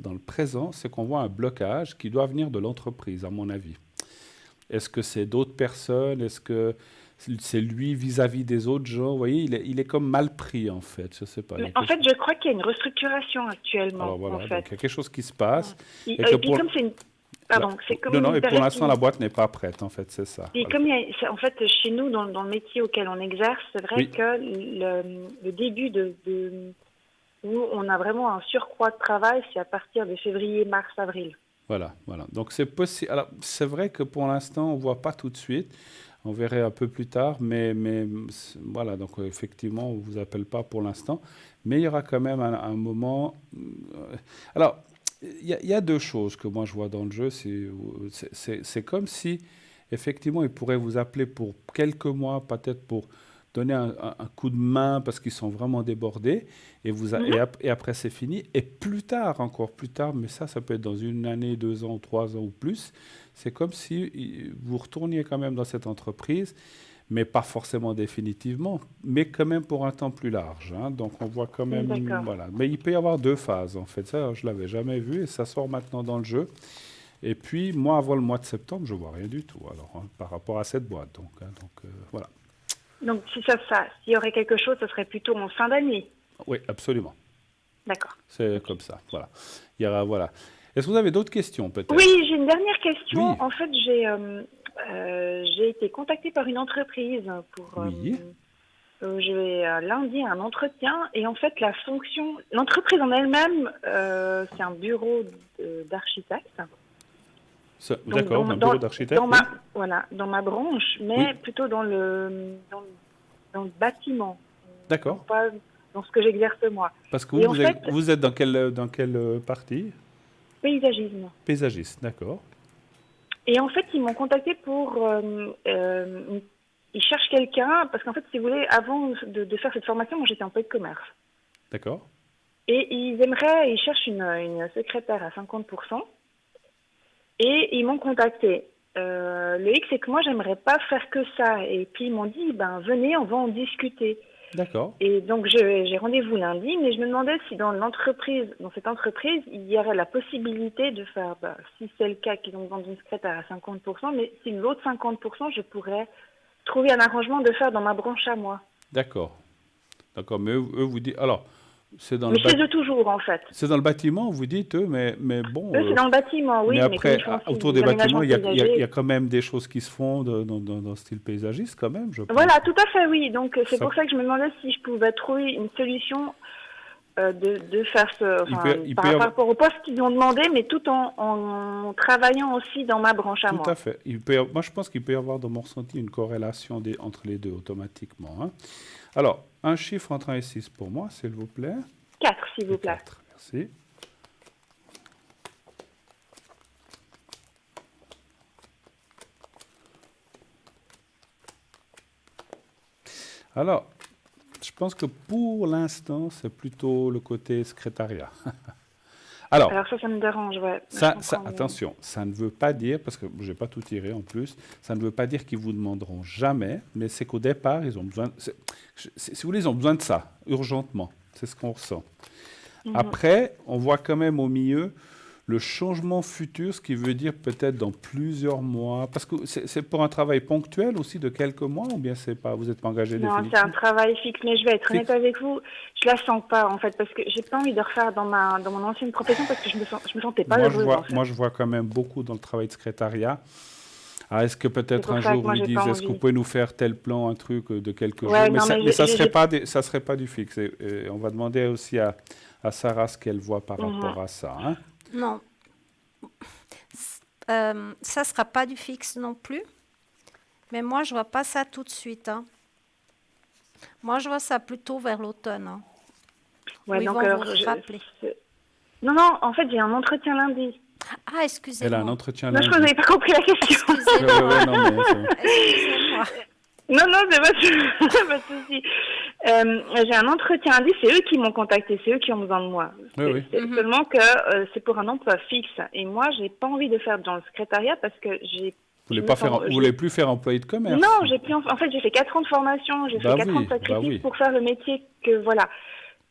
dans le présent, c'est qu'on voit un blocage qui doit venir de l'entreprise, à mon avis. Est-ce que c'est d'autres personnes? Est-ce que c'est lui vis-à-vis des autres gens? Vous voyez, il est comme mal pris, en fait. Je sais pas.
Mais en fait, je crois qu'il y a une restructuration actuellement,
Alors voilà,
en
donc
fait.
il y a quelque chose qui se passe.
Et,
et que
puis
pour-
comme c'est une... Pardon, c'est comme
Non, non,
une
et pour
période
l'instant,
qui-
la boîte n'est pas prête, en fait, c'est ça.
Et
Voilà.
comme en fait, chez nous, dans le métier auquel on exerce, c'est vrai
Oui.
que le début où on a vraiment un surcroît de travail, c'est à partir de février, mars, avril.
Voilà, voilà. Donc c'est possible. Alors c'est vrai que pour l'instant on voit pas tout de suite. On verrait un peu plus tard, mais voilà, donc effectivement, on ne vous appelle pas pour l'instant, mais il y aura quand même un moment. Alors, il y a deux choses que moi je vois dans le jeu. C'est comme si, effectivement, ils pourraient vous appeler pour quelques mois, peut-être pour donner un coup de main parce qu'ils sont vraiment débordés,
Mhm.
et après c'est fini. Et plus tard, encore plus tard, mais ça peut être dans une année, 2 ans, 3 ans ou plus, c'est comme si vous retourniez quand même dans cette entreprise, mais pas forcément définitivement, mais quand même pour un temps plus large, hein. Donc on voit quand même,
D'accord.
voilà. Mais il peut y avoir deux phases, en fait. Ça, je l'avais jamais vu et ça sort maintenant dans le jeu. Et puis, moi, avant le mois de septembre, je vois rien du tout, alors, hein, par rapport à cette boîte. Donc, voilà.
Donc, si s'il y aurait quelque chose, ce serait plutôt en fin d'année.
Oui, absolument.
D'accord.
C'est
Ok.
comme ça. Voilà. Il y aura, voilà. Est-ce que vous avez d'autres questions,
Oui,
peut-être?
j'ai une dernière question.
Oui,
En fait, j'ai été contactée par une entreprise pour.
oui.
Je vais lundi à un entretien et en fait, l'entreprise en elle-même, c'est un bureau d'architecte. Donc,
D'accord, un bureau d'architecte, oui.
dans ma branche,
Oui,
mais plutôt dans le bâtiment, non
d'accord.
pas dans ce que j'exerce moi.
Parce que
Et en fait,
vous êtes dans quelle partie?
paysagisme.
Paysagiste, d'accord.
Et en fait, ils m'ont contacté ils cherchent quelqu'un, parce qu'en fait, si vous voulez, avant de faire cette formation, moi j'étais employée de commerce.
D'accord.
Et ils cherchent une secrétaire à 50%. Et ils m'ont contacté. Le X, c'est que moi, j'aimerais pas faire que ça. Et puis, ils m'ont dit, ben, venez, on va en discuter.
D'accord.
Et donc, j'ai rendez-vous lundi, mais je me demandais si dans cette entreprise, il y aurait la possibilité de faire, bah, si c'est le cas qu'ils ont besoin d'une secrétaire à 50%, mais si l'autre 50%, je pourrais trouver un arrangement de faire dans ma branche à moi.
D'accord. D'accord. Mais eux vous disent. Alors, c'est dans le
Mais
bat-
c'est eux toujours, en fait.
c'est dans le bâtiment, vous dites, eux, mais bon.
Eux, c'est dans le bâtiment,
Mais
oui, mais comme
après,
ils font aussi
autour
des
des bâtiments,
aménagements
il y a
paysagers.
quand même des choses qui se font dans le style paysagiste, quand même, je pense.
Voilà, tout à fait, oui. Donc, c'est
Ça,
pour ça que je me demandais si je pouvais trouver une solution de faire
il peut, il peut y
par
avoir.
rapport au poste qu'ils ont demandé, mais tout en travaillant aussi dans ma branche à
Tout à
moi.
fait. Moi, je pense qu'il peut y avoir, dans mon ressenti, une corrélation entre les deux automatiquement, hein. Alors, un chiffre entre 1 et 6 pour moi, s'il vous plaît.
4, s'il
Et
vous plaît.
4, merci. Alors, je pense que pour l'instant, c'est plutôt le côté secrétariat. Alors,
Alors ça me dérange, ouais. Je comprends.
attention, ça ne veut pas dire, parce que je n'ai pas tout tiré en plus, ça ne veut pas dire qu'ils vous demanderont jamais, mais c'est qu'au départ, ils ont besoin, si vous voulez, ils ont besoin de ça, urgentement. C'est ce qu'on ressent.
Mhm.
Après, on voit quand même au milieu le changement futur, ce qui veut dire peut-être dans plusieurs mois, parce que c'est pour un travail ponctuel aussi de quelques mois, ou bien c'est pas, vous n'êtes pas engagé
Non, c'est un
définitivement?
travail fixe, mais je vais être honnête
Fixe.
avec vous, je la sens pas en fait, parce que j'ai pas envie de refaire dans mon ancienne profession parce que je me sentais pas heureuse en fait.
Moi, je vois quand même beaucoup dans le travail de secrétariat. Ah, est-ce que
C'est
peut-être
pour
un
ça
jour
que moi
vous
j'ai pas
disent, est-ce que vous
envie.
pouvez nous faire tel plan, un truc de quelques jours,
Ouais, non, mais
mais ça serait pas du fixe. Et on va demander aussi à Sarah ce qu'elle voit par
Mhm.
rapport à ça, hein.
Non, ça sera pas du fixe non plus. Mais moi, je vois pas ça tout de suite, hein. Moi, je vois ça plutôt vers l'automne, hein, où
Ouais,
ils
donc
vont vous
alors
rappeler.
non, non, en fait j'ai un entretien lundi.
Ah,
Elle a un
excusez-moi.
entretien
Non, je crois que vous
lundi.
n'avez pas compris la question.
Ouais,
Excusez-moi.
non, mais
Excusez-moi.
Non, non, c'est pas de souci. J'ai un entretien lundi, c'est eux qui m'ont contacté, c'est eux qui ont besoin de moi.
oui, oui.
Mhm.
Seulement que c'est pour un emploi fixe. Et moi, j'ai pas envie de faire dans le secrétariat parce que
Vous
je
voulez
me
pas faire,
sens,
vous voulez plus faire employé de commerce?
non, en fait, j'ai fait 4 ans de formation, j'ai fait
Bah
4 ans de
oui, bah
sacrifice
oui.
pour faire le métier que, voilà.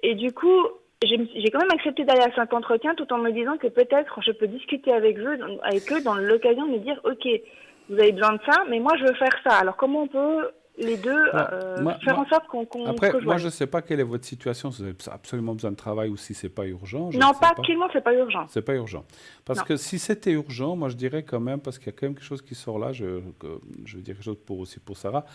Et du coup, j'ai quand même accepté d'aller à cet entretien tout en me disant que peut-être je peux discuter avec eux dans l'occasion de me dire, OK, vous avez besoin de ça, mais moi je veux faire ça. Alors comment on peut les deux
Alors,
faire en sorte qu'on se
après, moi, je
rejoigne?
ne sais pas quelle est votre situation, si vous avez absolument besoin de travail ou si c'est pas urgent, je ne
Non,
sais
pas
pas.
actuellement, c'est pas urgent.
C'est pas urgent. Parce
Non.
que si c'était urgent, moi je dirais quand même, parce qu'il y a quand même quelque chose qui sort là, je veux dire quelque chose aussi pour Sarah.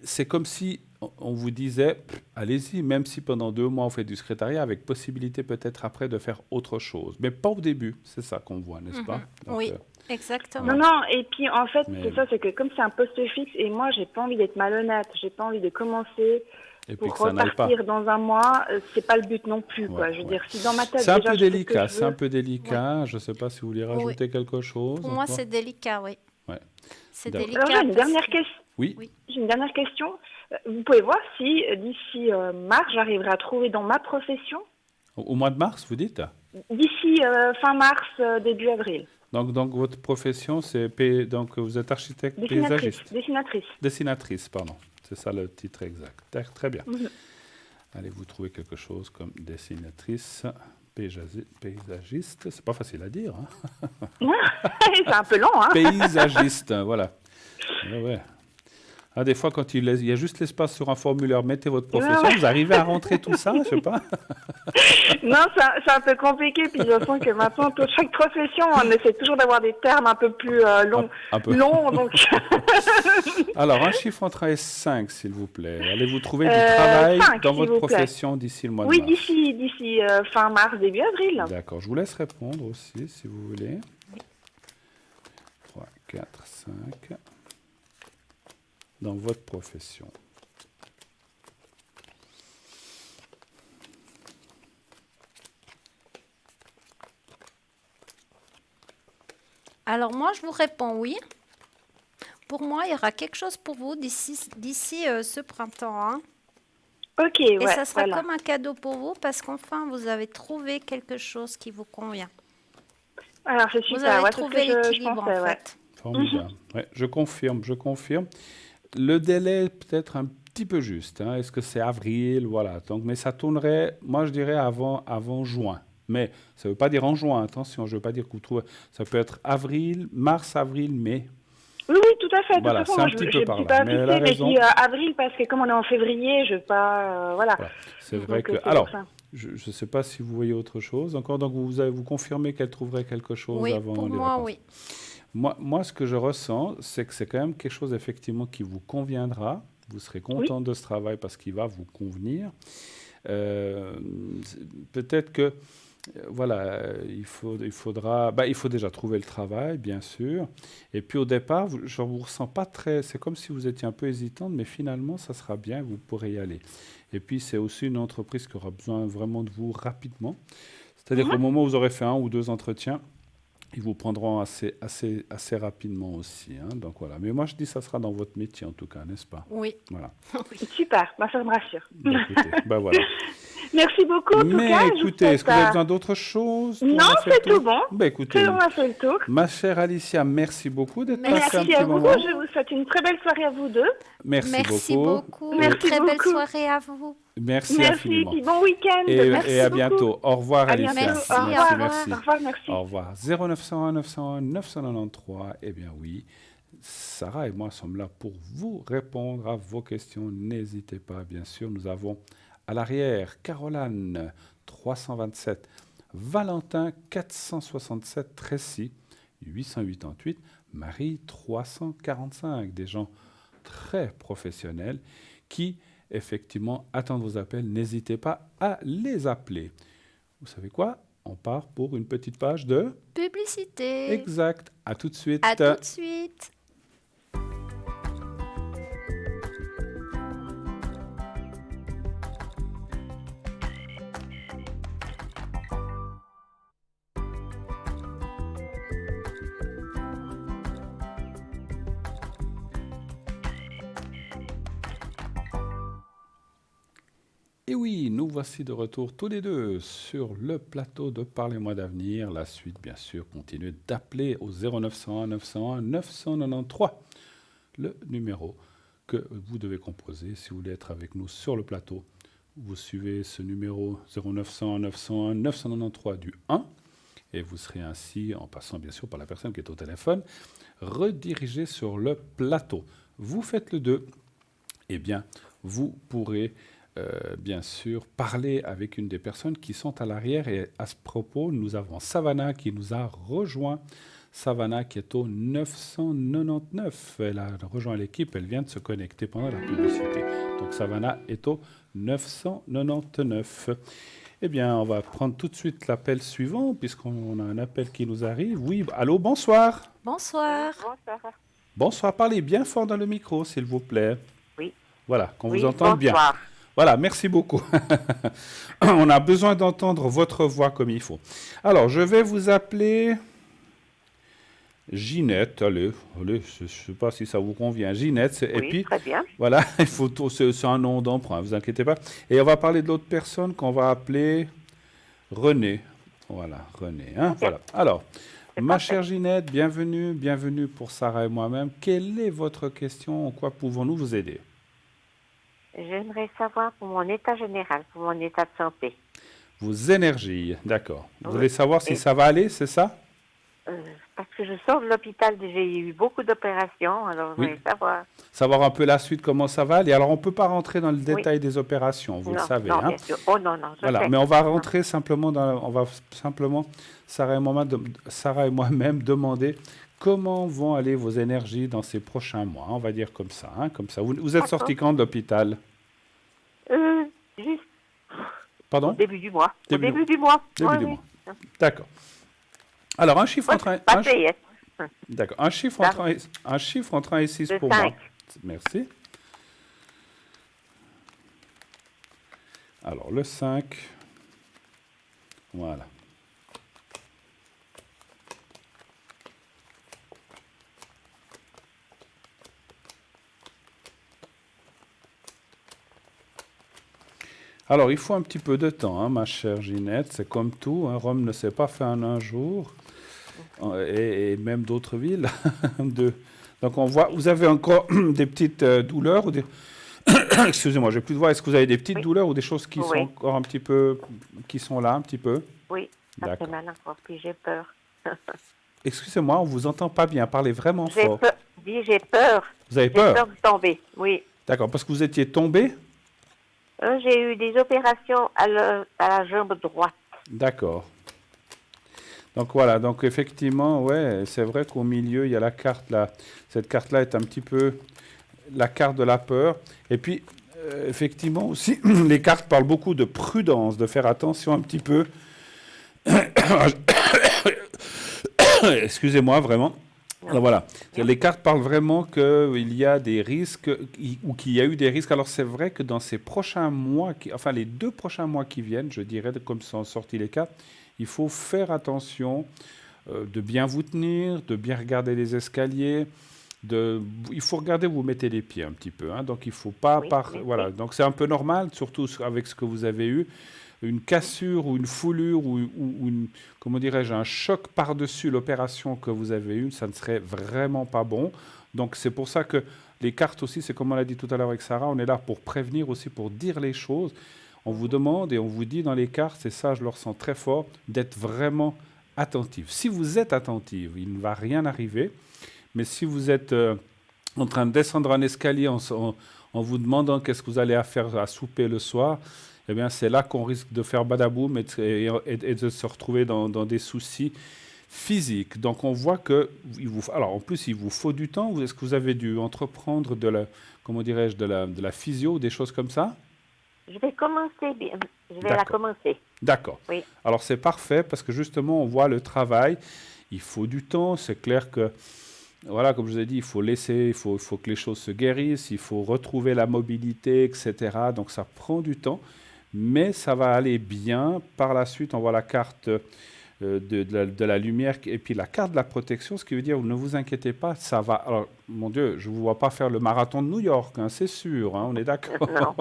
c'est comme si on vous disait, allez-y, même si pendant 2 mois on fait du secrétariat, avec possibilité peut-être après de faire autre chose. Mais pas au début, c'est ça qu'on voit, n'est-ce pas? Donc,
Oui,
Non,
exactement.
non, et puis en fait,
Mais-
c'est ça, c'est que comme c'est un poste fixe, et moi, j'ai pas envie d'être malhonnête, j'ai pas envie de commencer
et puis
pour
que ça n'aille pas.
repartir dans un mois, c'est pas le but non plus, quoi.
Ouais,
Je veux
ouais.
dire, si dans ma tête,
C'est un
déjà,
peu
je sais ce que
délicat,
je
c'est un
veux,
peu délicat. Je ne sais pas si vous voulez rajouter quelque chose
Pour moi,
encore.
c'est délicat, oui.
Ouais.
C'est
D'accord.
délicat.
Alors j'ai une
parce
dernière
que-
question.
Oui,
Oui.
J'ai une dernière question. Vous pouvez voir si d'ici mars, j'arriverai à trouver dans ma profession,
au mois de mars, vous dites?
d'ici fin mars, début avril.
Donc votre profession, c'est donc vous êtes architecte
Dessinatrice.
paysagiste.
Dessinatrice.
Dessinatrice, pardon. C'est ça le titre exact. Très bien.
Mhm.
Allez, vous trouvez quelque chose comme dessinatrice paysagiste. C'est pas facile à dire. Hein?
C'est un peu long, hein.
Paysagiste, voilà. Ouais. Ah, des fois, quand il y a juste l'espace sur un formulaire, mettez votre profession,
Ouais.
vous arrivez à rentrer tout ça, je sais pas.
Non, c'est un peu compliqué. Puis je sens que maintenant, pour chaque profession, on essaie toujours d'avoir des termes un peu plus longs.
Un peu.
Longs, donc.
Alors, un chiffre entre 1 et 5, s'il vous plaît. Allez-vous trouver du travail
5,
dans
s'il
votre
vous plaît.
profession d'ici le mois
Oui,
de mars?
d'ici fin mars, début avril.
D'accord, je vous laisse répondre aussi, si vous voulez. 3, 4, 5. Dans votre profession.
Alors moi, je vous réponds oui. Pour moi, il y aura quelque chose pour vous d'ici ce printemps, hein.
Ok,
Et
ouais,
ça sera
voilà.
comme un cadeau pour vous parce qu'enfin, vous avez trouvé quelque chose qui vous convient.
Alors, c'est
Vous
super.
avez
Ouais, c'est ce
trouvé
que je
l'équilibre,
pensais,
en
ouais.
fait.
Formidable. Ouais, je confirme. Le délai est peut-être un petit peu juste. Hein. Est-ce que c'est avril? Voilà. Donc, mais ça tournerait, moi je dirais avant juin. Mais ça ne veut pas dire en juin, attention, je ne veux pas dire que vous trouvez. Ça peut être avril, mars, avril, mai.
Oui, oui, tout à fait.
Voilà,
de toute façon,
c'est un
moi,
petit
je
peu par
suis
là.
pas
Mais elle a
fixée, mais
raison.
je dis avril parce que comme on est en février, je veux pas. Voilà.
Voilà. C'est vrai
Donc,
que.
c'est pour
Alors,
ça.
je ne sais pas si vous voyez autre chose encore. Donc, vous confirmez qu'elle trouverait quelque chose
Oui,
avant
pour
les
moi,
vacances.
oui.
Moi, ce que je ressens, c'est que c'est quand même quelque chose effectivement qui vous conviendra. Vous serez content de ce travail parce qu'il va vous convenir. Peut-être que, voilà, il faut déjà trouver le travail, bien sûr. Et puis au départ, je ne vous ressens pas très. C'est comme si vous étiez un peu hésitante, mais finalement, ça sera bien, vous pourrez y aller. Et puis, c'est aussi une entreprise qui aura besoin vraiment de vous rapidement. C'est-à-dire qu'au moment où vous aurez fait 1 ou 2 entretiens, ils vous prendront assez rapidement aussi. Hein. Donc voilà. Mais moi, je dis que ça sera dans votre métier, en tout cas, n'est-ce pas?
Oui.
Voilà.
Super, bah, ça me rassure.
Bah, écoutez, bah voilà.
Merci beaucoup, en tout
Mais
cas. je vous
écoutez, est-ce que vous avez
souhaite,
besoin d'autre chose?
Non,
On a fait le
c'est tout
tour
bon.
Bah écoutez,
on a fait le tour.
ma chère Alicia, merci beaucoup d'être passée un
Merci
petit
à vous.
moment.
Je vous souhaite une très belle soirée à vous deux.
Merci beaucoup.
Une
Merci
très belle
beaucoup.
soirée à vous.
Merci
Merci,
infiniment.
puis bon week-end.
Et
Merci
à
beaucoup.
bientôt. Au revoir,
À
Alicia.
bientôt.
Merci,
Au
au
revoir.
merci.
Au revoir, merci.
Au revoir. 0901 901 993. Eh bien oui, Sarah et moi sommes là pour vous répondre à vos questions. N'hésitez pas, bien sûr. Nous avons à l'arrière Caroline 327, Valentin 467, Tracy 888, Marie 345. Des gens très professionnels qui, effectivement, attendent vos appels. N'hésitez pas à les appeler. Vous savez quoi? On part pour une petite page de...
Publicité.
Exact. À tout de suite.
À tout de suite.
Et oui, nous voici de retour tous les deux sur le plateau de Parlez-moi d'avenir. La suite, bien sûr, continuez d'appeler au 0901 901 993, le numéro que vous devez composer si vous voulez être avec nous sur le plateau. Vous suivez ce numéro 0901 901 993 du 1 et vous serez ainsi, en passant bien sûr par la personne qui est au téléphone, redirigé sur le plateau. Vous faites le 2, eh bien, vous pourrez bien sûr parler avec une des personnes qui sont à l'arrière. Et à ce propos, nous avons Savannah qui nous a rejoint. Savannah qui est au 999. Elle a rejoint l'équipe, elle vient de se connecter pendant la publicité. Donc Savannah est au 999. Eh bien, on va prendre tout de suite l'appel suivant, puisqu'on a un appel qui nous arrive. Oui, allô, bonsoir.
Bonsoir.
Bonsoir.
Bonsoir, parlez bien fort dans le micro, s'il vous plaît.
Oui.
Voilà, qu'on
Oui,
vous entende bien.
bonsoir.
Voilà, merci beaucoup. On a besoin d'entendre votre voix comme il faut. Alors, je vais vous appeler Ginette. Allez, je ne sais pas si ça vous convient. Ginette, et
Oui,
puis,
très bien.
voilà, c'est un nom d'emprunt, ne vous inquiétez pas. Et on va parler de l'autre personne qu'on va appeler René. Voilà, René. Hein, voilà. Alors,
C'est
ma
parfait.
chère Ginette, bienvenue pour Sarah et moi-même. Quelle est votre question? En quoi pouvons-nous vous aider?
J'aimerais savoir pour mon état général, pour mon état de santé.
Vos énergies, d'accord. Vous
Oui.
voulez savoir si
Et-
ça va aller, c'est ça?
Parce que je sors de l'hôpital, j'ai eu beaucoup d'opérations, alors je
Oui.
voudrais savoir.
Savoir un peu la suite, comment ça va aller. Alors, on ne peut pas rentrer dans le
Oui.
détail des opérations, vous le
Non,
savez.
non,
Hein?
bien sûr. Oh non, non, je
Voilà,
sais.
mais on va rentrer simplement Sarah et moi-même demander comment vont aller vos énergies dans ces prochains mois. On va dire comme ça. Hein, comme ça. Vous êtes
D'accord.
sorti quand de l'hôpital?
Juste au
Pardon?
début du mois.
Début
Au début du mois.
Début
Oui,
du
oui.
mois. D'accord. Alors, un chiffre
Ouais,
entre
pas payé.
d'accord. Un chiffre entre 1 et 6
Le
pour moi.
5.
Merci. Alors, le 5. Voilà. Alors, il faut un petit peu de temps, hein, ma chère Ginette. C'est comme tout. Hein, Rome ne s'est pas fait en un jour. Et même d'autres villes. Donc, on voit. Vous avez encore des petites douleurs ou des. Excusez-moi, j'ai plus de voix. Est-ce que vous avez des petites
Oui.
douleurs ou des choses qui sont
Oui.
encore un petit peu. Qui sont là, un petit peu?
Oui, ça fait
D'accord.
mal encore, puis j'ai peur.
Excusez-moi, on ne vous entend pas bien. Parlez vraiment
J'ai
fort.
peur. J'ai peur.
Vous avez
J'ai
peur?
peur de tomber, oui.
D'accord, parce que vous étiez tombé?
J'ai eu des opérations à la jambe droite.
D'accord. Donc voilà, donc effectivement, ouais, c'est vrai qu'au milieu, il y a la carte là. Cette carte-là est un petit peu la carte de la peur. Et puis, effectivement aussi, les cartes parlent beaucoup de prudence, de faire attention un petit peu. Excusez-moi, vraiment. Alors voilà, les cartes parlent vraiment qu'il y a des risques ou qu'il y a eu des risques. Alors c'est vrai que dans ces prochains mois, enfin les 2 prochains mois qui viennent, je dirais, comme sont sorties les cartes, il faut faire attention de bien vous tenir, de bien regarder les escaliers. Il faut regarder où vous mettez les pieds un petit peu. Hein, donc il ne faut pas...
Oui, oui,
voilà,
oui.
donc c'est un peu normal, surtout avec ce que vous avez eu. Une cassure ou une foulure ou une, comment dirais-je, un choc par-dessus l'opération que vous avez eue, ça ne serait vraiment pas bon. Donc c'est pour ça que les cartes aussi, c'est comme on l'a dit tout à l'heure avec Sarah, on est là pour prévenir aussi, pour dire les choses. On vous demande et on vous dit dans les cartes, et ça je le ressens très fort, d'être vraiment attentif. Si vous êtes attentive, il ne va rien arriver. Mais si vous êtes en train de descendre un escalier en vous demandant qu'est-ce que vous allez faire à souper le soir, eh bien, c'est là qu'on risque de faire badaboum et de se retrouver dans des soucis physiques. Donc, on voit que, alors en plus, il vous faut du temps. Est-ce que vous avez dû entreprendre comment dirais-je, de la physio ou des choses comme ça?
Je vais commencer bien. Je vais la
D'accord.
commencer.
D'accord.
Oui.
Alors, c'est parfait parce que justement, on voit le travail. Il faut du temps. C'est clair que, voilà, comme je vous ai dit, il faut laisser, il faut que les choses se guérissent, il faut retrouver la mobilité, etc. Donc, ça prend du temps. Mais ça va aller bien. Par la suite, on voit la carte de la lumière et puis la carte de la protection, ce qui veut dire, ne vous inquiétez pas, ça va. Alors, mon Dieu, je ne vous vois pas faire le marathon de New York, hein, c'est sûr, hein, on est d'accord.
Non.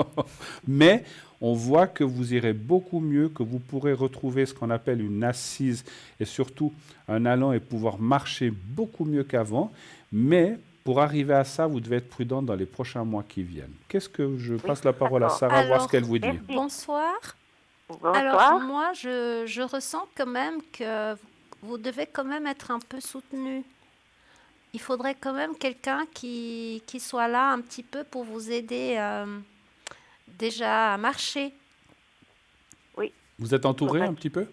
Mais on voit que vous irez beaucoup mieux, que vous pourrez retrouver ce qu'on appelle une assise et surtout un allant et pouvoir marcher beaucoup mieux qu'avant. Mais pour arriver à ça, vous devez être prudent dans les prochains mois qui viennent. Qu'est-ce que je passe la parole à
d'accord.
Sarah, voir ce
Alors,
qu'elle vous dit.
merci.
Bonsoir.
Bonsoir.
Alors, moi, je ressens quand même que vous devez quand même être un peu soutenu. Il faudrait quand même quelqu'un qui soit là un petit peu pour vous aider déjà à marcher.
Vous êtes entouré
Ouais.
un petit peu?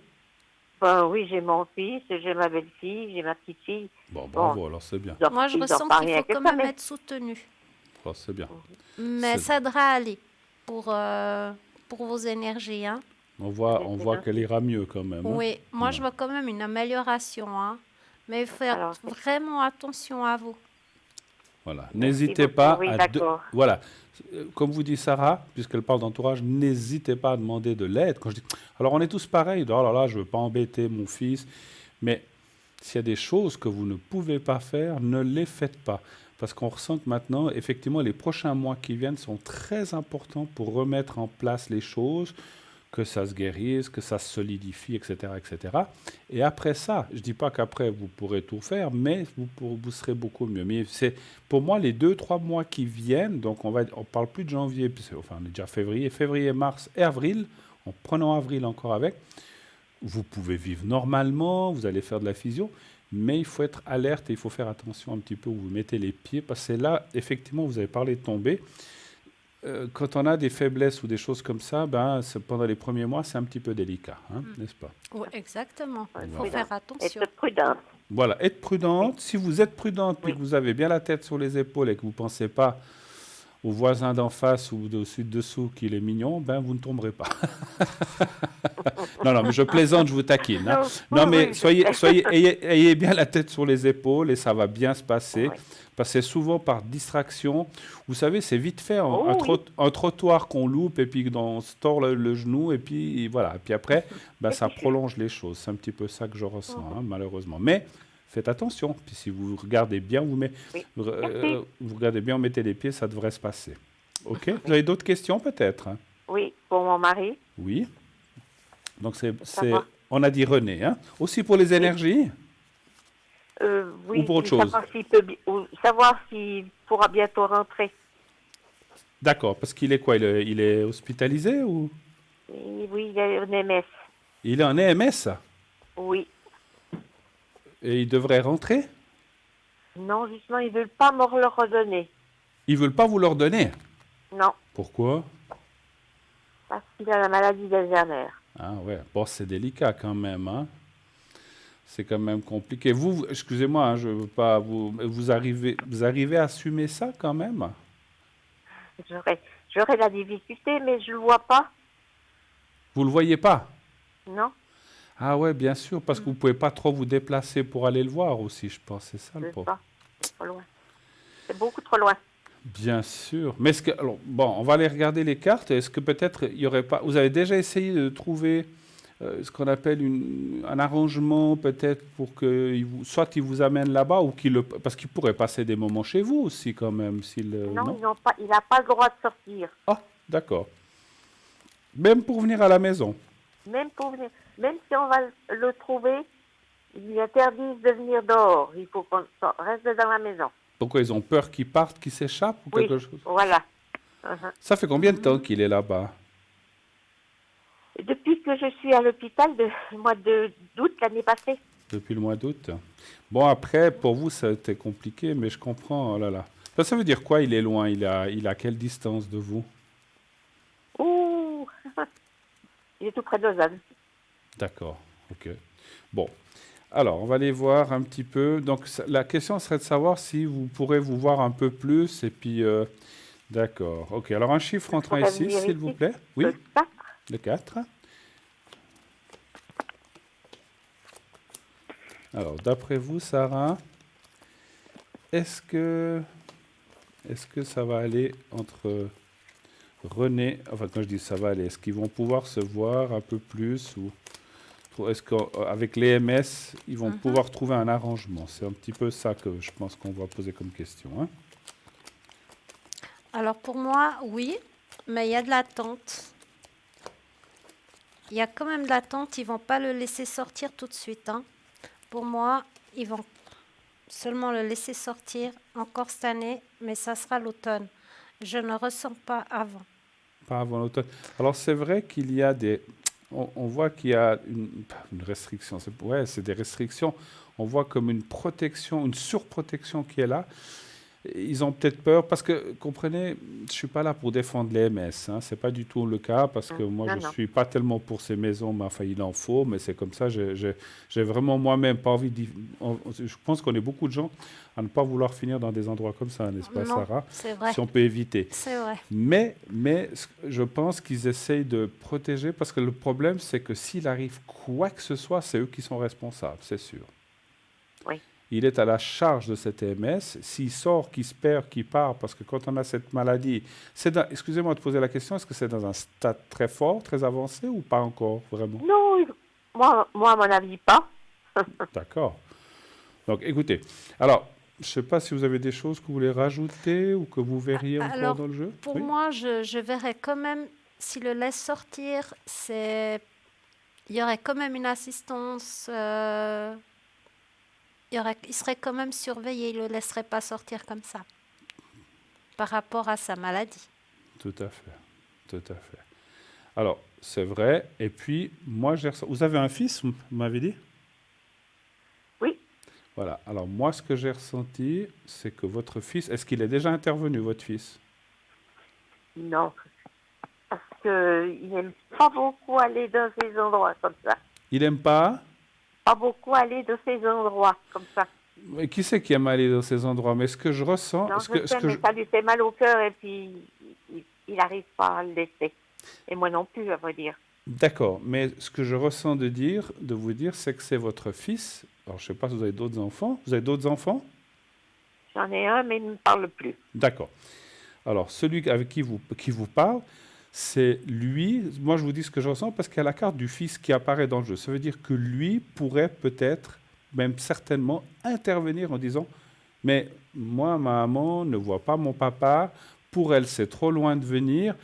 Ben oui, j'ai mon fils, j'ai ma belle-fille, j'ai ma petite-fille.
Bon,
Bon,
bravo, alors c'est bien.
Moi, je
ils
ressens
dorment pas
qu'il
rien
faut
que
quand
ça,
même
mais
être soutenu.
Alors c'est bien.
Mais
C'est-
ça devrait aller pour vos énergies, hein.
On
c'est
voit qu'elle
gentil.
ira mieux quand même, hein.
Oui, moi,
Ouais.
je vois quand même une amélioration, hein. Mais il faut faire
Alors,
vraiment attention à vous.
Voilà.
merci
N'hésitez
beaucoup.
pas
Oui,
à...
d'accord.
Voilà. Comme vous dit Sarah, puisqu'elle parle d'entourage, n'hésitez pas à demander de l'aide. Quand je dis... Alors on est tous pareils. Oh là là, je ne veux pas embêter mon fils. Mais s'il y a des choses que vous ne pouvez pas faire, ne les faites pas. Parce qu'on ressent que maintenant, effectivement, les prochains mois qui viennent sont très importants pour remettre en place les choses, que ça se guérisse, que ça se solidifie, etc., etc. Et après ça, je ne dis pas qu'après vous pourrez tout faire, mais vous serez beaucoup mieux. Mais c'est pour moi les 2, 3 mois qui viennent, donc on parle plus de janvier, enfin on est déjà février, mars et avril, en prenant avril encore avec, vous pouvez vivre normalement, vous allez faire de la physio, mais il faut être alerte et il faut faire attention un petit peu où vous mettez les pieds, parce que c'est là, effectivement, vous avez parlé de tomber. Quand on a des faiblesses ou des choses comme ça, pendant les premiers mois, c'est un petit peu délicat, hein, n'est-ce pas?
Oui, exactement.
Ouais,
Il faut
Voilà.
faire attention.
Être prudente.
Voilà, être prudente. Si vous êtes prudente puis
Oui.
que vous avez bien la tête sur les épaules et que vous ne pensez pas au voisin d'en face ou au-dessus de dessous qu'il est mignon, vous ne tomberez pas. Non, mais je plaisante, je vous taquine, hein.
Non,
Non, mais
oui, je sais.
ayez bien la tête sur les épaules et ça va bien se passer.
Oui.
Parce que c'est souvent par distraction. Vous savez, c'est vite fait,
Oh oui.
un trottoir qu'on loupe et puis on se tord le genou et puis voilà. Et puis après, ça prolonge les choses. C'est un petit peu ça que je ressens, hein, malheureusement. Mais faites attention. Puis si vous regardez bien,
Oui.
vous regardez bien, vous mettez les pieds, ça devrait se passer. OK? Vous avez d'autres questions peut-être, hein?
Oui, pour mon mari.
Oui. Donc
Savoir.
on a dit René, hein? Aussi pour les énergies?
Oui,
Ou pour autre
et
chose?
savoir s'il pourra bientôt rentrer.
D'accord. Parce qu'il est quoi? Il est hospitalisé ou?
Oui, il est en MS.
Il est en EMS
Oui.
et il devrait rentrer?
Non, justement, ils ne veulent pas me le redonner.
Ils veulent pas vous leur donner.
Non,
Pourquoi?
parce qu'il a la maladie d'Alzheimer.
Ah ouais, bon, c'est délicat quand même, hein. C'est quand même compliqué. Vous, excusez-moi, hein, je veux pas vous arrivez à assumer ça quand même?
J'aurais la difficulté, mais je ne le vois pas.
Vous le voyez pas?
Non,
Ah ouais, bien sûr, parce que vous pouvez pas trop vous déplacer pour aller le voir aussi, je pense. C'est ça
je
le
ne sais
problème.
pas. C'est trop loin. C'est beaucoup trop loin.
Bien sûr. Mais alors, bon, on va aller regarder les cartes. Est-ce que peut-être il y aurait pas. Vous avez déjà essayé de trouver ce qu'on appelle un arrangement, peut-être pour que soit il vous amène là-bas ou parce qu'il pourrait passer des moments chez vous aussi quand même,
Non,
non?
il n'a pas le droit de sortir.
Ah, d'accord. Même pour venir à la maison.
Même si on va le trouver, ils interdisent de venir dehors. Il faut qu'on reste dans la maison.
Pourquoi ils ont peur qu'il parte, qu'il s'échappe ou
Oui,
quelque chose?
voilà. Uh-huh.
Ça fait combien de temps qu'il est là-bas?
Depuis que je suis à l'hôpital, le mois d'août l'année passée.
Depuis le mois d'août. Bon, après, pour vous, ça a été compliqué, mais je comprends. Oh là là. Ça veut dire quoi, il est loin? Il a quelle distance de vous?
Ouh, il est tout près de Lausanne.
D'accord, ok. Bon, alors, on va aller voir un petit peu. Donc, la question serait de savoir si vous pourrez vous voir un peu plus. Et puis, d'accord. Ok, alors un chiffre entrant
pourrais
ici,
venir
s'il vous
ici.
plaît. Oui,
Le 4,
le 4. Alors, d'après vous, Sarah, est-ce que ça va aller entre René, enfin quand je dis ça va aller, est-ce qu'ils vont pouvoir se voir un peu plus ou est-ce qu'avec l'EMS, ils vont pouvoir trouver un arrangement? C'est un petit peu ça que je pense qu'on va poser comme question, hein.
Alors pour moi, oui, mais il y a de l'attente. Il y a quand même de l'attente. Ils vont pas le laisser sortir tout de suite, hein. Pour moi, ils vont seulement le laisser sortir encore cette année, mais ça sera l'automne. Je ne ressens pas avant.
Pas avant l'automne. Alors c'est vrai qu'il y a on voit qu'il y a une restriction. C'est des restrictions. On voit comme une protection, une surprotection qui est là. ils ont peut-être peur parce que, comprenez, je ne suis pas là pour défendre les MS. Hein, c'est pas du tout le cas parce que moi,
Non,
je ne
non.
suis pas tellement pour ces maisons, mais enfin, il en faut, mais c'est comme ça. J'ai vraiment moi-même pas envie je pense qu'on est beaucoup de gens à ne pas vouloir finir dans des endroits comme ça, n'est-ce pas,
Non,
Sarah?
c'est vrai.
Si on peut éviter.
C'est vrai.
Mais je pense qu'ils essayent de protéger parce que le problème, c'est que s'il arrive quoi que ce soit, c'est eux qui sont responsables, c'est sûr.
Oui.
Il est à la charge de cet MS. S'il sort, qu'il se perd, qu'il part, parce que quand on a cette maladie, excusez-moi de poser la question, est-ce que c'est dans un stade très fort, très avancé ou pas encore vraiment?
Non, moi, à mon avis, pas.
D'accord. Donc écoutez, alors, je ne sais pas si vous avez des choses que vous voulez rajouter ou que vous verriez encore
Alors,
dans le jeu.
pour
Oui.
moi, je verrais quand même, s'il le laisse sortir, il y aurait quand même une assistance, il serait quand même surveillé, il ne le laisserait pas sortir comme ça, par rapport à sa maladie.
Tout à fait. Tout à fait. Alors, c'est vrai. Et puis, moi, vous avez un fils, vous m'avez dit?
Oui.
Voilà. Alors, moi, ce que j'ai ressenti, c'est que votre fils, est-ce qu'il est déjà intervenu, votre fils?
Non. Parce qu'il n'aime pas beaucoup aller dans ces endroits comme ça.
Il n'aime pas?
Pas beaucoup aller dans ces endroits comme ça.
Mais qui c'est qui aime aller dans ces endroits? Mais ce que je ressens...
Non, je sais, mais ça lui fait mal au cœur et puis il n'arrive pas à le laisser. Et moi non plus, à vrai dire.
D'accord, mais ce que je ressens de vous dire, c'est que c'est votre fils. Alors, je ne sais pas si vous avez d'autres enfants. Vous avez d'autres enfants?
J'en ai un, mais il ne me parle plus.
D'accord. Alors, celui avec qui vous parle, c'est lui. Moi, je vous dis ce que je ressens parce qu'il y a la carte du fils qui apparaît dans le jeu. Ça veut dire que lui pourrait peut-être, même certainement, intervenir en disant « Mais moi, ma maman ne voit pas mon papa. Pour elle, c'est trop loin de venir.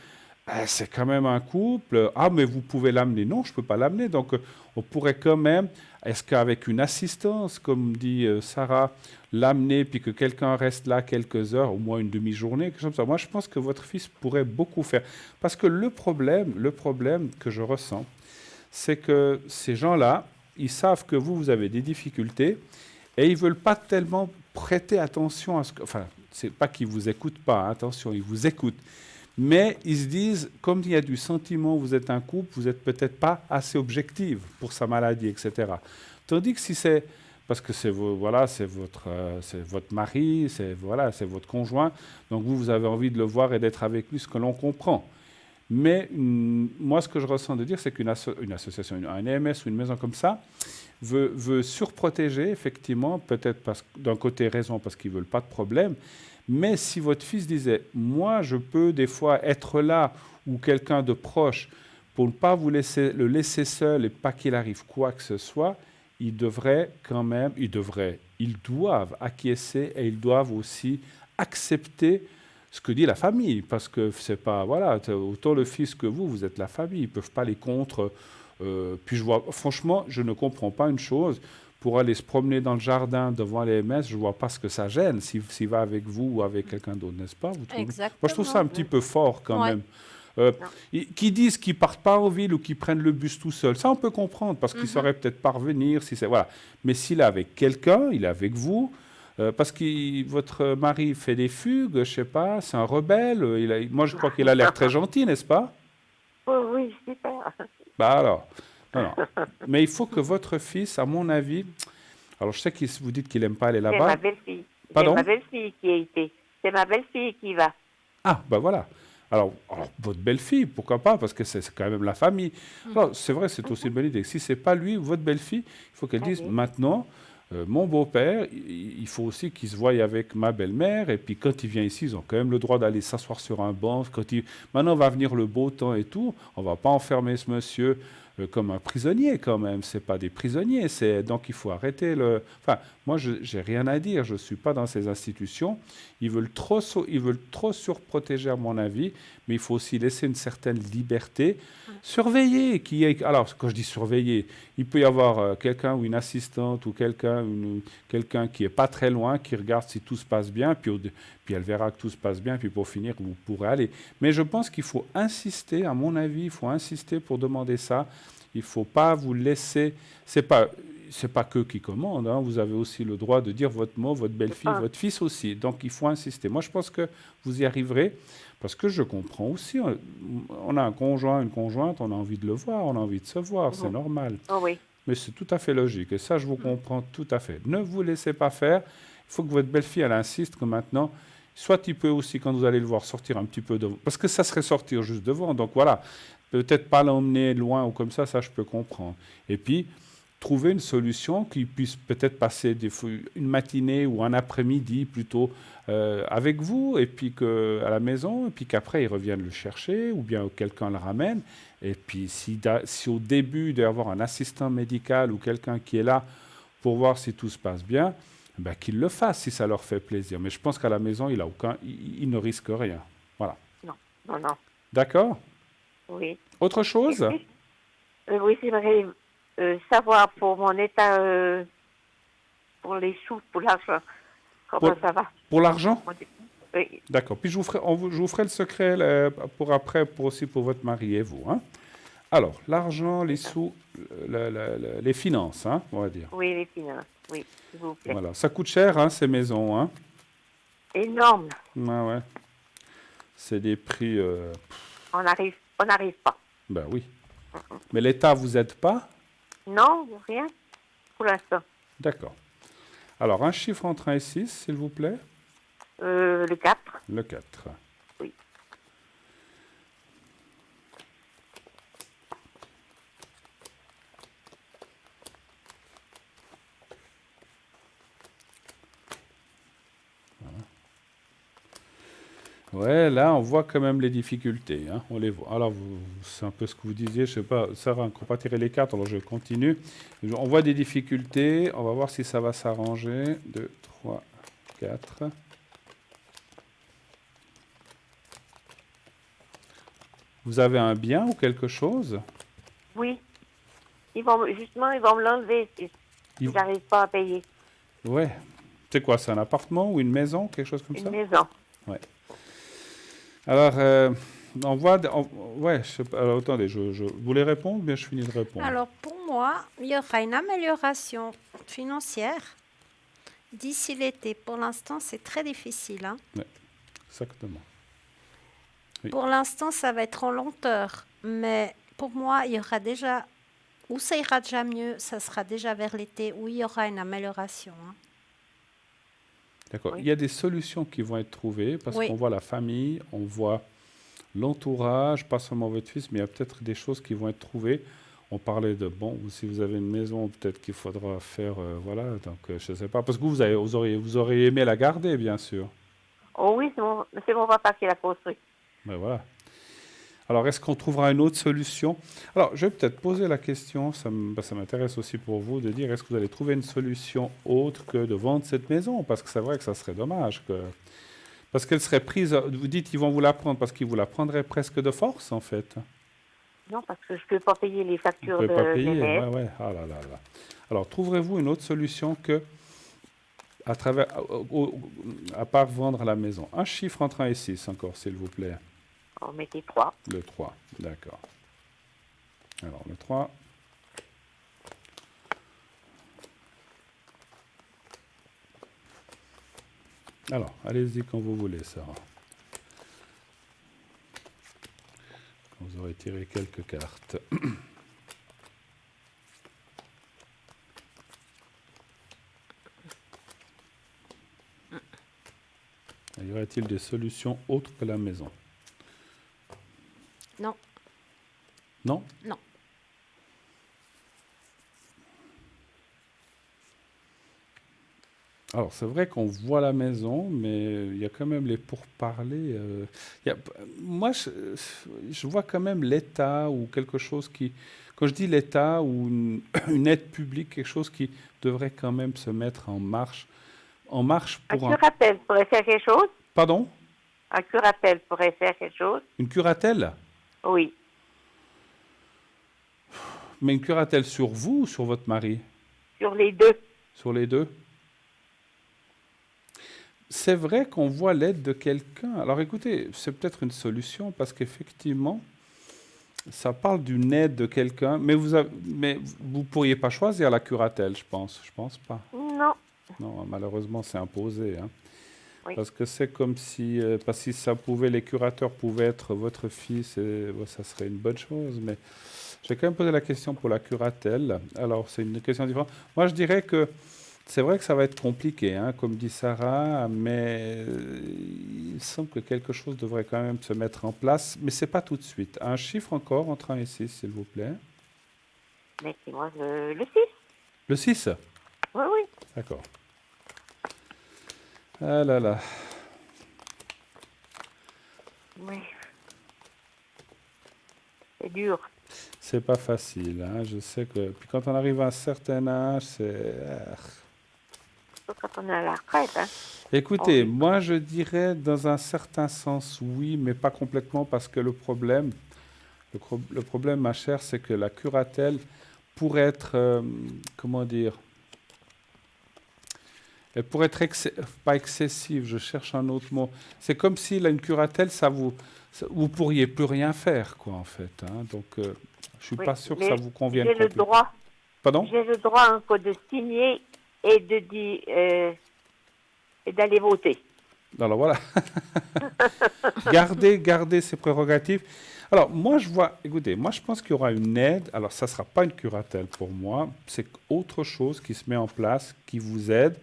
C'est quand même un couple. Ah, mais vous pouvez l'amener. » Non, je ne peux pas l'amener. Donc, on pourrait quand même, est-ce qu'avec une assistance, comme dit Sarah, l'amener, puis que quelqu'un reste là quelques heures, au moins une demi-journée, quelque chose comme ça. Moi, je pense que votre fils pourrait beaucoup faire. Parce que le problème que je ressens, c'est que ces gens-là, ils savent que vous avez des difficultés et ils ne veulent pas tellement prêter attention à ce que... Enfin, c'est pas qu'ils ne vous écoutent pas, hein, attention, ils vous écoutent. Mais ils se disent, comme il y a du sentiment, vous êtes un couple, vous n'êtes peut-être pas assez objective pour sa maladie, etc. Tandis que si c'est... Parce que c'est votre mari, c'est votre conjoint, donc vous avez envie de le voir et d'être avec lui, ce que l'on comprend. Mais moi, ce que je ressens de dire, c'est qu'une association, un EMS ou une maison comme ça, veut surprotéger, effectivement, peut-être d'un côté raison parce qu'ils ne veulent pas de problème, mais si votre fils disait « moi, je peux des fois être là » ou quelqu'un de proche pour ne pas le laisser seul et pas qu'il arrive quoi que ce soit, ils doivent acquiescer et ils doivent aussi accepter ce que dit la famille, parce que c'est pas, voilà, autant le fils que vous êtes la famille, ils ne peuvent pas les contre. Puis franchement, je ne comprends pas une chose, pour aller se promener dans le jardin devant les messes, je ne vois pas ce que ça gêne, s'il va avec vous ou avec quelqu'un d'autre, n'est-ce pas?
Exactement.
Moi, je trouve ça un petit peu fort quand
Ouais.
même. Qui disent qu'ils ne partent pas en ville ou qu'ils prennent le bus tout seul, ça on peut comprendre, parce qu'ils sauraient peut-être pas revenir. Voilà. Mais s'il est avec quelqu'un, il est avec vous, parce que votre mari fait des fugues, je ne sais pas, c'est un rebelle. Moi, je crois qu'il a l'air très gentil, n'est-ce pas?
Oh, oui, super.
Bah alors, non. Mais il faut que votre fils, à mon avis, alors je sais que vous dites qu'il n'aime pas aller
C'est
là-bas.
ma belle-fille.
Pardon?
C'est ma belle-fille qui a été. C'est ma belle-fille qui va.
Ah, ben voilà. Alors, votre belle-fille, pourquoi pas, parce que c'est quand même la famille. Alors, c'est vrai, c'est aussi une bonne idée. Si ce n'est pas lui, votre belle-fille, il faut qu'elle dise, maintenant, mon beau-père, il faut aussi qu'il se voie avec ma belle-mère, et puis quand il vient ici, ils ont quand même le droit d'aller s'asseoir sur un banc. Maintenant, va venir le beau temps et tout, on ne va pas enfermer ce monsieur comme un prisonnier quand même. Ce n'est pas des prisonniers, donc il faut arrêter le... Enfin, moi, je n'ai rien à dire, je ne suis pas dans ces institutions. Ils veulent trop surprotéger, à mon avis, mais il faut aussi laisser une certaine liberté. Surveiller. Alors, quand je dis surveiller, il peut y avoir quelqu'un ou une assistante ou quelqu'un qui n'est pas très loin, qui regarde si tout se passe bien, puis elle verra que tout se passe bien, puis pour finir, vous pourrez aller. Mais je pense qu'il faut insister, à mon avis, il faut insister pour demander ça. Il ne faut pas vous laisser... c'est pas qu'eux qui commandent, hein. Vous avez aussi le droit de dire votre mot, votre belle-fille,
Ah,
votre fils aussi. Donc il faut insister. Moi, je pense que vous y arriverez parce que je comprends aussi. On a un conjoint, une conjointe, on a envie de le voir, on a envie de se voir, c'est
mhm.
normal.
Oh oui.
Mais c'est tout à fait logique. Et ça, je vous comprends tout à fait. Ne vous laissez pas faire. Il faut que votre belle-fille, elle insiste que maintenant, soit il peut aussi, quand vous allez le voir, sortir un petit peu devant. Parce que ça serait sortir juste devant. Donc voilà, peut-être pas l'emmener loin ou comme ça je peux comprendre. Et puis, trouver une solution qui puisse peut-être passer une matinée ou un après-midi plutôt avec vous, et puis à la maison, et puis qu'après, ils reviennent le chercher, ou bien quelqu'un le ramène. Et puis, si au début, il doit y avoir un assistant médical ou quelqu'un qui est là pour voir si tout se passe bien, ben, qu'il le fasse si ça leur fait plaisir. Mais je pense qu'à la maison, il ne risque rien. Voilà.
Non, non, non.
D'accord?
Oui.
Autre
Et
chose?
puis, oui, j'aimerais savoir pour mon état, pour les sous, pour l'argent, comment
Pour,
ça va.
pour l'argent?
Oui,
D'accord. Puis je vous ferai le secret pour après, aussi pour votre mari et vous, hein. Alors, l'argent, les sous, les finances, hein, on va dire.
oui, les finances, oui, s'il vous plaît.
Voilà. Ça coûte cher, hein, ces maisons, hein.
Énorme.
Ouais, ouais. C'est des prix.
On n'arrive pas.
Ben oui. Mais l'État vous aide pas?
Non, rien pour l'instant.
D'accord. Alors, un chiffre entre 1 et 6, s'il vous plaît.
Le 4.
Le 4.
Oui.
Ouais, là, on voit quand même les difficultés, hein. On les voit. Alors, c'est un peu ce que vous disiez, je sais pas, Sarah, on ne peut pas tirer les cartes, alors je continue. On voit des difficultés, on va voir si ça va s'arranger. 2, 3, 4. Vous avez un bien ou quelque chose?
Oui. Ils vont me l'enlever si
Ils-
j'arrive pas à payer.
Ouais. C'est quoi, c'est un appartement ou une maison, quelque chose comme ça?
Une maison.
Ouais. Alors, on voit... ouais, je sais pas, alors, attendez, je voulais répondre, mais je finis de répondre.
Alors pour moi, il y aura une amélioration financière d'ici l'été. Pour l'instant, c'est très difficile, hein.
Exactement. Oui.
Pour l'instant, ça va être en lenteur. Mais pour moi, il y aura déjà, où ça ira déjà mieux, ça sera déjà vers l'été, où il y aura une amélioration, hein.
D'accord.
Oui.
Il y a des solutions qui vont être trouvées parce
Oui.
qu'on voit la famille, on voit l'entourage, pas seulement votre fils, mais il y a peut-être des choses qui vont être trouvées. On parlait de, bon, si vous avez une maison, peut-être qu'il faudra faire, voilà, donc je ne sais pas, parce que vous auriez aimé la garder, bien sûr.
Oh oui, c'est mon papa qui l'a construit.
Ben voilà. Alors, est-ce qu'on trouvera une autre solution? Alors, je vais peut-être poser la question, ça m'intéresse aussi pour vous, de dire, est-ce que vous allez trouver une solution autre que de vendre cette maison? Parce que c'est vrai que ça serait dommage. Parce qu'elle serait prise, vous dites qu'ils vont vous la prendre, parce qu'ils vous la prendraient presque de force, en fait.
Non, parce que je ne peux pas payer les
Vous ne
factures
pouvez pas payer,
d'élèves.
ouais. Ah là là là. Alors, trouverez-vous une autre solution que, à part vendre la maison? Un chiffre entre 1 et 6 encore, s'il vous plaît.
On mettait 3.
Le 3, d'accord. Alors, le 3. Alors, allez-y quand vous voulez, Sarah. Vous aurez tiré quelques cartes. Y aurait-il des solutions autres que la maison?
Non,
Non?
non.
Alors, c'est vrai qu'on voit la maison, mais il y a quand même les pourparlers. Moi, je vois quand même l'État ou quelque chose qui... Quand je dis l'État ou une aide publique, quelque chose qui devrait quand même se mettre en marche. En marche
Un
pour un...
curatelle pourrait faire quelque chose?
Pardon?
Un curatelle pourrait faire quelque chose?
Une curatelle?
Oui.
Mais une curatelle sur vous ou sur votre mari?
Sur les deux.
Sur les deux? C'est vrai qu'on voit l'aide de quelqu'un. Alors écoutez, c'est peut-être une solution parce qu'effectivement, Ça parle d'une aide de quelqu'un, mais vous pourriez pas choisir la curatelle, je pense. Je pense pas.
Non,
Non, malheureusement, c'est imposé, hein.
oui.
Parce que c'est comme si, parce que si ça pouvait, les curateurs pouvaient être votre fils, et, ouais, ça serait une bonne chose. Mais j'ai quand même posé la question pour la curatelle. Alors, c'est une question différente. Moi, je dirais que c'est vrai que ça va être compliqué, hein, comme dit Sarah, mais il semble que quelque chose devrait quand même se mettre en place, mais c'est pas tout de suite. Un chiffre encore entre 1 et 6, s'il vous plaît.
Mettez-moi le 6.
Le 6.
Oui, oui.
D'accord. Ah là là.
Oui. C'est dur.
C'est pas facile, hein. Je sais que. Puis quand on arrive à un certain âge, c'est.
Surtout quand on est à la retraite. Hein.
Écoutez,
Oui.
moi je dirais dans un certain sens oui, mais pas complètement parce que le problème, ma chère, c'est que la curatelle pourrait être, comment dire, elle pourrait être pas excessive, je cherche un autre mot. C'est comme si là, une curatelle, vous pourriez plus rien faire, quoi, en fait, hein. Donc, je suis
Oui,
pas sûr que
mais
ça vous convienne
j'ai le
complètement.
droit.
Pardon?
J'ai le droit encore de signer et de dire et d'aller voter.
Alors voilà. Gardez ces prérogatives. Alors, moi, écoutez, moi, je pense qu'il y aura une aide. Alors, ça ne sera pas une curatelle pour moi. C'est autre chose qui se met en place, qui vous aide.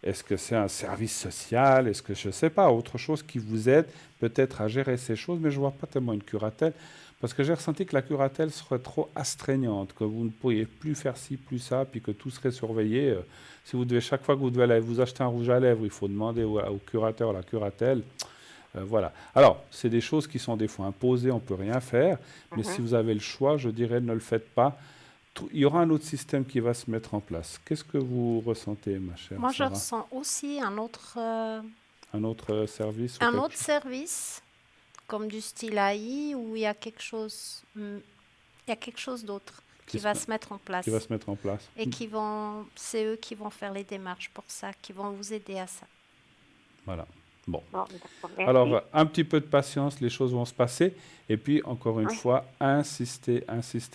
Est-ce que c'est un service social? Est-ce que, je ne sais pas, autre chose qui vous aide peut-être à gérer ces choses? Mais je ne vois pas tellement une curatelle. Parce que j'ai ressenti que la curatelle serait trop astreignante, que vous ne pourriez plus faire ci, plus ça, puis que tout serait surveillé. Si vous devez, chaque fois que vous devez aller vous acheter un rouge à lèvres, il faut demander au curateur, à la curatelle. Voilà. Alors, c'est des choses qui sont des fois imposées, on ne peut rien faire. Mais si vous avez le choix, je dirais ne le faites pas. Il y aura un autre système qui va se mettre en place. Qu'est-ce que vous ressentez, ma chère
Moi, je
Sarah?
ressens aussi un autre
Un autre service ou
Un
quelque
autre
chose
service, comme du style AI, où il y a quelque chose d'autre
qui
qui
se
va
met-
se mettre en
qui va
place.
se mettre en place?
Et c'est eux qui vont faire les démarches pour ça, qui vont vous aider à ça.
Voilà. Bon.
Bon, d'accord. Merci.
Alors, un petit peu de patience, les choses vont se passer. Et puis, encore une
Oui.
fois, insistez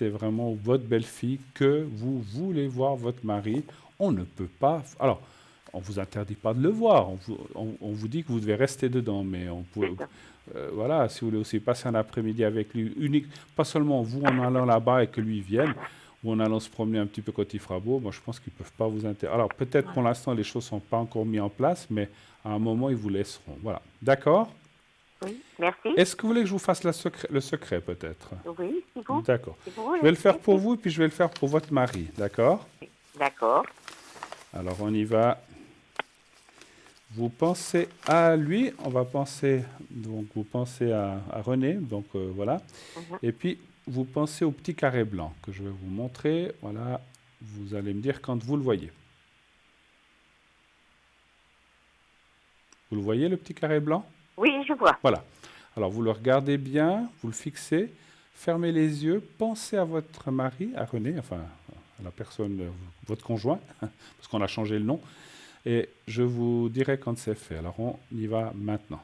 vraiment, votre belle-fille, que vous voulez voir votre mari. On ne peut pas. Alors, on ne vous interdit pas de le voir. On vous dit que vous devez rester dedans. Mais on peut.
C'est ça.
Voilà, si vous voulez aussi passer un après-midi avec lui, pas seulement vous en allant là-bas et que lui vienne, ou en allant se promener un petit peu quand il fera beau, moi je pense qu'ils ne peuvent pas vous intéresser. Alors peut-être pour l'instant les choses ne sont pas encore mises en place, mais à un moment ils vous laisseront. Voilà. D'accord?
Oui, merci.
Est-ce que vous voulez que je vous fasse le secret peut-être?
Oui, si vous,
D'accord.
si vous voulez.
Je vais le faire pour
Merci.
vous et puis je vais le faire pour votre mari. D'accord?
D'accord.
Alors on y va. Vous pensez à lui, on va penser, donc vous pensez à René, donc voilà.
Mhm.
Et puis vous pensez au petit carré blanc que je vais vous montrer. Voilà, vous allez me dire quand vous le voyez. Vous le voyez le petit carré blanc?
Oui, je vois.
Voilà. Alors vous le regardez bien, vous le fixez, fermez les yeux, pensez à votre mari, à René, enfin à la personne, votre conjoint, parce qu'on a changé le nom. Et je vous dirai quand c'est fait. Alors on y va maintenant.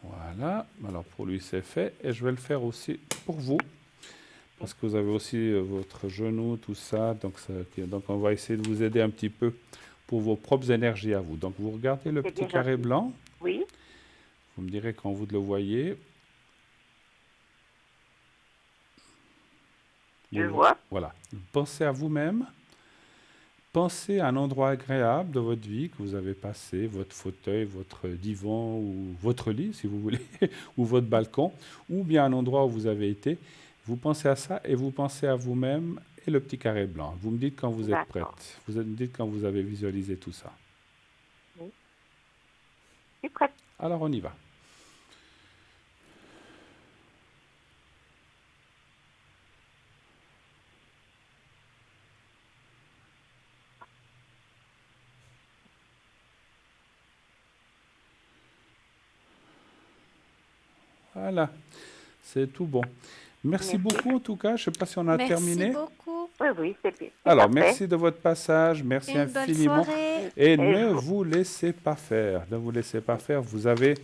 Voilà. Alors pour lui c'est fait. Et je vais le faire aussi pour vous. Parce que vous avez aussi votre genou, tout ça. Donc on va essayer de vous aider un petit peu pour vos propres énergies à vous. Donc vous regardez le
C'est
petit
bien
carré
gentil.
blanc.
Oui,
Vous me direz quand vous le voyez.
je le vois.
Voilà. Pensez à vous-même. Pensez à un endroit agréable de votre vie que vous avez passé, votre fauteuil, votre divan ou votre lit, si vous voulez, ou votre balcon, ou bien un endroit où vous avez été. Vous pensez à ça et vous pensez à vous-même et le petit carré blanc. Vous me dites quand vous êtes
D'accord.
prête. Vous me dites quand vous avez visualisé tout ça.
Je suis prête.
Alors on y va. Voilà, c'est tout bon. Merci beaucoup en tout cas. Je ne sais pas si on a terminé.
Merci beaucoup.
Oui, c'est bien.
Alors,
Parfait.
merci de votre passage. Merci
Une bonne
infiniment.
soirée.
Et ne vous laissez pas faire. Ne vous laissez pas faire. Vous avez,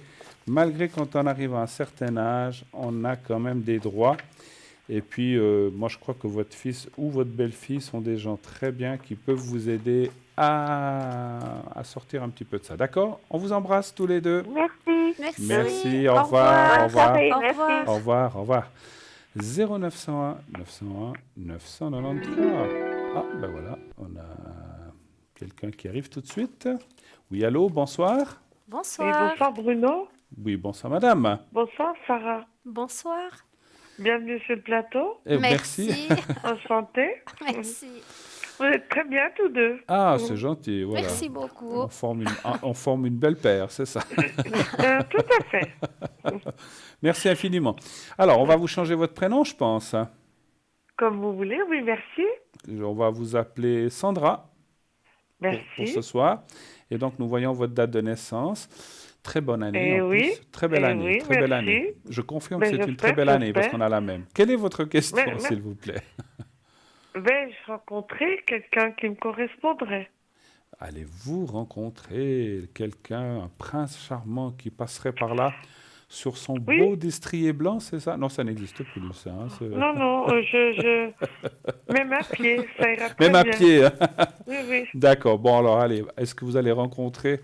malgré quand on arrive à un certain âge, on a quand même des droits. Et puis, moi, je crois que votre fils ou votre belle-fille sont des gens très bien qui peuvent vous aider à sortir un petit peu de ça. D'accord? On vous embrasse tous les deux.
Merci.
Merci.
Merci, au revoir, au
Bonne
revoir.
soirée,
Au
merci.
revoir.
Au revoir, au revoir. 0901 901 993. Ah, ben voilà, on a quelqu'un qui arrive tout de suite. Oui, allô, bonsoir.
Oui,
Bonsoir.
bonsoir Bruno.
Oui, bonsoir madame.
Bonsoir Sarah.
Bonsoir.
Bienvenue sur le plateau.
Merci.
Enchantée.
Merci.
Vous êtes très bien tous deux.
Ah, c'est gentil, voilà.
Merci beaucoup.
On forme une belle paire, c'est ça.
Tout à fait.
Merci infiniment. Alors, on va vous changer votre prénom, je pense.
Comme vous voulez, oui, merci.
On va vous appeler Sandra pour
Merci.
ce soir. Et donc, nous voyons votre date de naissance. Très bonne année.
Eh
en
oui.
plus. Très belle
Eh
année.
oui,
très belle
merci.
année. Je confirme
Ben,
que c'est une
j'espère,
très belle année parce
j'espère.
qu'on a la même. Quelle est votre question,
Mais-
s'il vous plaît?
Vais-je rencontrer quelqu'un qui me correspondrait?
Allez-vous rencontrer quelqu'un, un prince charmant qui passerait par là sur son
Oui.
beau destrier blanc, c'est ça? Non, ça n'existe plus, ça. Hein,
Non, non, même à pied, ça ira très
Même à
bien.
pied. Hein.
Oui, oui.
D'accord. Bon, alors, allez, est-ce que vous allez rencontrer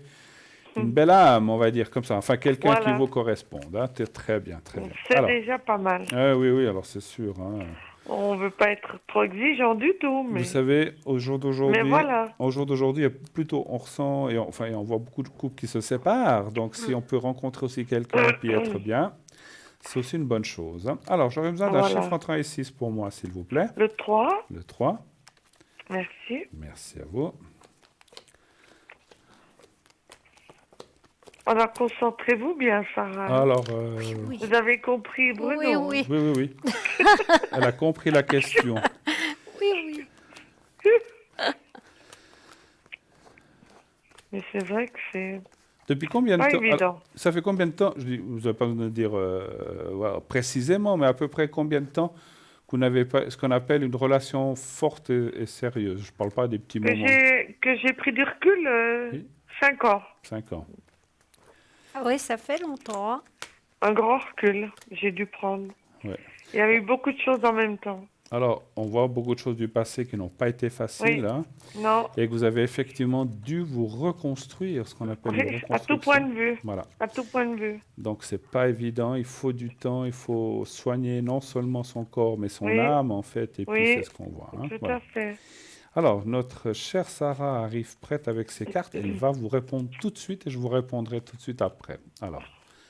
une belle âme, on va dire, comme ça? Enfin, quelqu'un qui
Voilà.
vous corresponde. Hein? Très bien, très bien.
C'est
Alors,
déjà pas mal.
oui, oui, alors c'est sûr. Hein.
On ne veut pas être trop exigeant du tout, mais...
Vous savez, au jour d'aujourd'hui,
Mais voilà.
il y a plutôt, on ressent, et on voit beaucoup de couples qui se séparent. Donc, si on peut rencontrer aussi quelqu'un et puis être bien, c'est aussi une bonne chose. Hein. Alors, j'aurais besoin d'un
Voilà.
chiffre entre 1 et 6 pour moi, s'il vous plaît.
Le 3,
Le 3.
merci.
Merci à vous.
Alors, concentrez-vous bien, Sarah.
Alors,
Oui.
Vous avez compris, Bruno?
Oui, oui.
oui, oui, oui. Elle a compris la question.
Oui, oui.
Mais c'est vrai que c'est
Depuis combien de
pas
temps? Alors,
évident.
ça fait combien de temps? Vous n'allez pas me dire voilà, précisément, mais à peu près combien de temps que vous n'avez pas ce qu'on appelle une relation forte et sérieuse? Je ne parle pas des petits moments.
Que j'ai pris du recul,
Oui.
5 ans.
5 ans.
Ah oui, ça fait longtemps. Hein.
Un grand recul, j'ai dû prendre.
Ouais.
Il y avait eu beaucoup de choses en même temps.
Alors, on voit beaucoup de choses du passé qui n'ont pas été faciles,
Oui.
hein,
Non,
et que vous avez effectivement dû vous reconstruire, ce qu'on appelle une
oui,
reconstruction.
à tout point de vue.
Voilà.
À tout point de vue.
Donc, c'est pas évident. Il faut du temps. Il faut soigner non seulement son corps, mais son
Oui.
âme, en fait. Et puis,
Oui.
c'est ce qu'on voit. Hein,
Tout
voilà.
à fait.
Alors, notre chère Sarah arrive prête avec ses cartes. Elle va vous répondre tout de suite et je vous répondrai tout de suite après. Alors,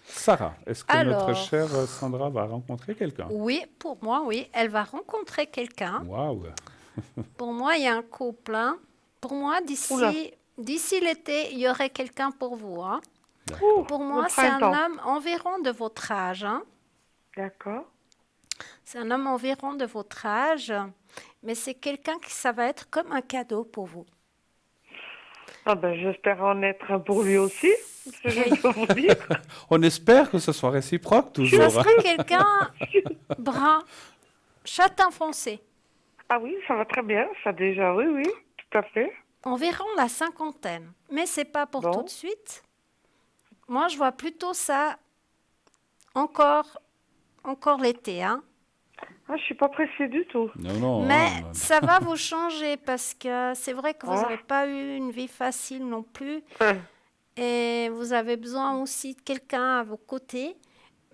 Sarah, est-ce que notre
Alors.
chère Sandra va rencontrer quelqu'un?
Oui, pour moi, oui. Elle va rencontrer quelqu'un.
Waouh!
Pour moi, il y a un couple. Hein. Pour moi,
Oula.
d'ici l'été, il y aurait quelqu'un pour vous. Hein.
Ouh,
Pour moi,
le
c'est un
printemps.
homme environ de votre âge. Hein.
D'accord.
C'est un homme environ de votre âge, mais c'est quelqu'un qui ça va être comme un cadeau pour vous.
Ah ben, j'espère en être un pour lui aussi. Je peux vous dire.
On espère que ce soit réciproque toujours.
Ça
hein.
serait quelqu'un brun, châtain foncé,
Ah oui, ça va très bien, ça déjà, oui, oui, tout à fait.
environ la cinquantaine. Mais c'est pas pour
Bon.
tout de suite. Moi, je vois plutôt ça encore l'été. Hein.
Ah, je suis pas pressée du tout.
Non, non.
Mais
non.
ça va vous changer parce que c'est vrai que vous
Ah.
n'avez pas eu une vie facile non plus. Et vous avez besoin aussi de quelqu'un à vos côtés.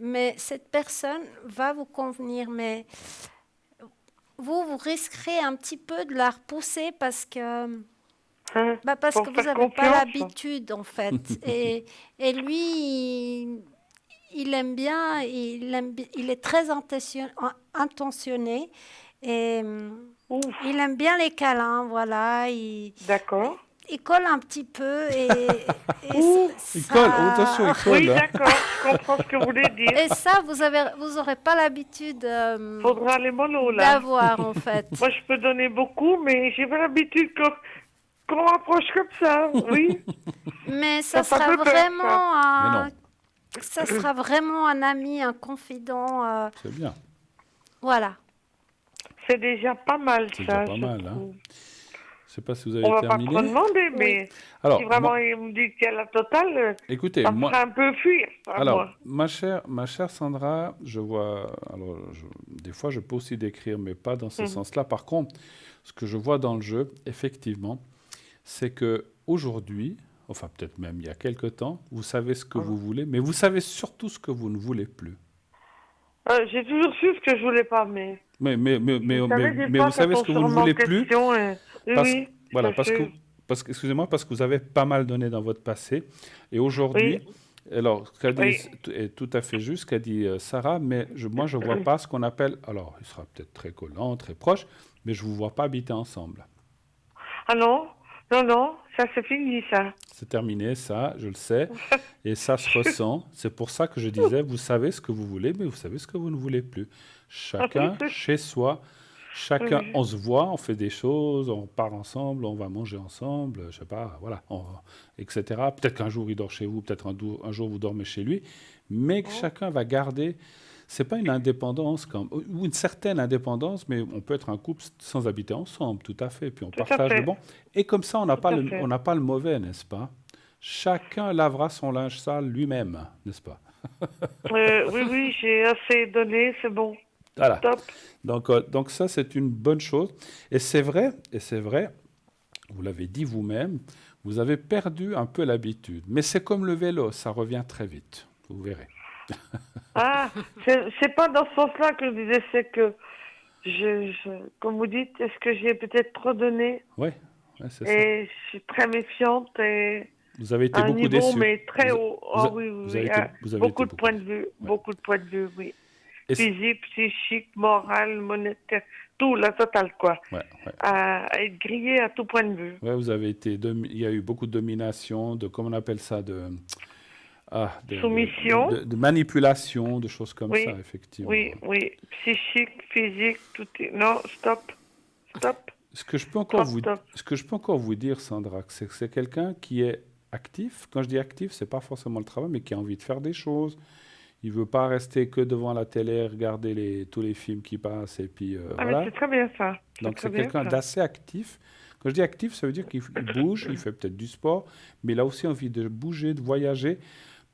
Mais cette personne va vous convenir. Mais vous risquerez un petit peu de la repousser parce que,
Hein,
parce
pour
que vous
faire
n'avez pas
confiance.
l'habitude, en fait. Et lui, il aime bien, il est très intentionné. Et
Ouf,
il aime bien les câlins, voilà.
d'accord.
Il colle un petit peu et
Ouh,
Il
ça-
colle, oh, attention, il colle.
Oui,
hein.
d'accord, je comprends ce que vous voulez dire.
Et ça, vous aurez pas l'habitude
Faudra les monos, là.
d'avoir, en fait.
Moi, je peux donner beaucoup, mais j'ai pas l'habitude qu'on rapproche comme ça, oui.
Mais ça
Ça fait
sera
un peu peur,
vraiment
Mais
un,
non.
Ça sera vraiment un ami, un confident.
C'est bien.
Voilà.
C'est déjà pas mal,
C'est
ça,
déjà pas
je
mal, hein.
trouve.
Je sais pas si vous
On
avez
va pas trop
terminé.
demander,
Oui.
mais
Alors,
si vraiment il me dit qu'il y a la totale,
écoutez,
ça me
moi,
fera un peu fuir, à
alors,
moi.
ma chère Sandra, je vois, alors, des fois, je peux aussi décrire, mais pas dans ce
Mhm.
sens-là. Par contre, ce que je vois dans le jeu, effectivement, c'est que aujourd'hui, enfin peut-être même il y a quelque temps, vous savez ce que vous voulez, mais vous savez surtout ce que vous ne voulez plus.
J'ai toujours su ce que je voulais pas, mais vous savez, des
Mais vous
fois, quand
savez ce
on
que
se
vous ne
remet en
voulez plus
question, oui,
parce,
oui,
voilà,
ça c'est...
excusez-moi, parce que vous avez pas mal donné dans votre passé. Et aujourd'hui,
Oui,
alors, ce qu'a dit
oui.
est tout à fait juste, ce qu'a dit Sarah, mais moi, je ne vois pas ce qu'on appelle, alors, il sera peut-être très collant, très proche, mais je ne vous vois pas habiter ensemble.
Ah non, non, non, ça c'est fini, ça.
C'est terminé, ça, je le sais, et ça se ressent. C'est pour ça que je disais, vous savez ce que vous voulez, mais vous savez ce que vous ne voulez plus. Chacun chez soi, chacun,
Oui.
on se voit, on fait des choses, on part ensemble, on va manger ensemble, je sais pas, voilà, etc. Peut-être qu'un jour il dort chez vous, peut-être un jour vous dormez chez lui, mais que chacun va garder. C'est pas une indépendance, ou une certaine indépendance, mais on peut être un couple sans habiter ensemble, tout à fait. Puis on
Tout à
partage le
fait,
bon. Et comme ça,
tout à
on
fait.
n'a pas le mauvais, n'est-ce pas? Chacun lavera son linge sale lui-même, n'est-ce pas?
Oui, oui, j'ai assez donné, c'est bon.
Voilà.
Top.
Donc ça, c'est une bonne chose. Et c'est vrai, vous l'avez dit vous-même, vous avez perdu un peu l'habitude. Mais c'est comme le vélo, ça revient très vite. Vous verrez.
Ah, c'est pas dans ce sens-là que je disais, c'est que comme vous dites, est-ce que j'ai peut-être trop donné
Ouais, ouais, c'est ça.
et je suis très méfiante et
Vous avez
à
été
un
beaucoup
niveau
déçu.
mais très
Vous,
haut.
vous,
Ah oui, oui, oui,
vous avez été
beaucoup de
beaucoup
points de
déçu.
vue,
Ouais.
beaucoup de points de vue, oui.
Et
Physique, psychique, moral, monétaire, tout, la totale, quoi.
ouais, ouais.
À être grillé à tout point de vue.
Ouais, vous avez été. Il y a eu beaucoup de domination, comment on appelle ça,
Soumission,
de manipulation, de choses comme ça,
oui,
effectivement.
oui, oui. Psychique, physique, tout est... Non, stop, stop,
Ce que je peux encore
trop
vous,
stop.
ce que je peux encore vous dire, Sandra, c'est que c'est quelqu'un qui est actif. Quand je dis actif, c'est pas forcément le travail, mais qui a envie de faire des choses. Il veut pas rester que devant la télé, regarder tous les films qui passent, et puis
Ah, mais
voilà.
c'est très bien ça. C'est
Donc
très
c'est
bien
quelqu'un
ça.
d'assez actif. Quand je dis actif, ça veut dire qu'il bouge, il fait peut-être du sport, mais il a aussi envie de bouger, de voyager.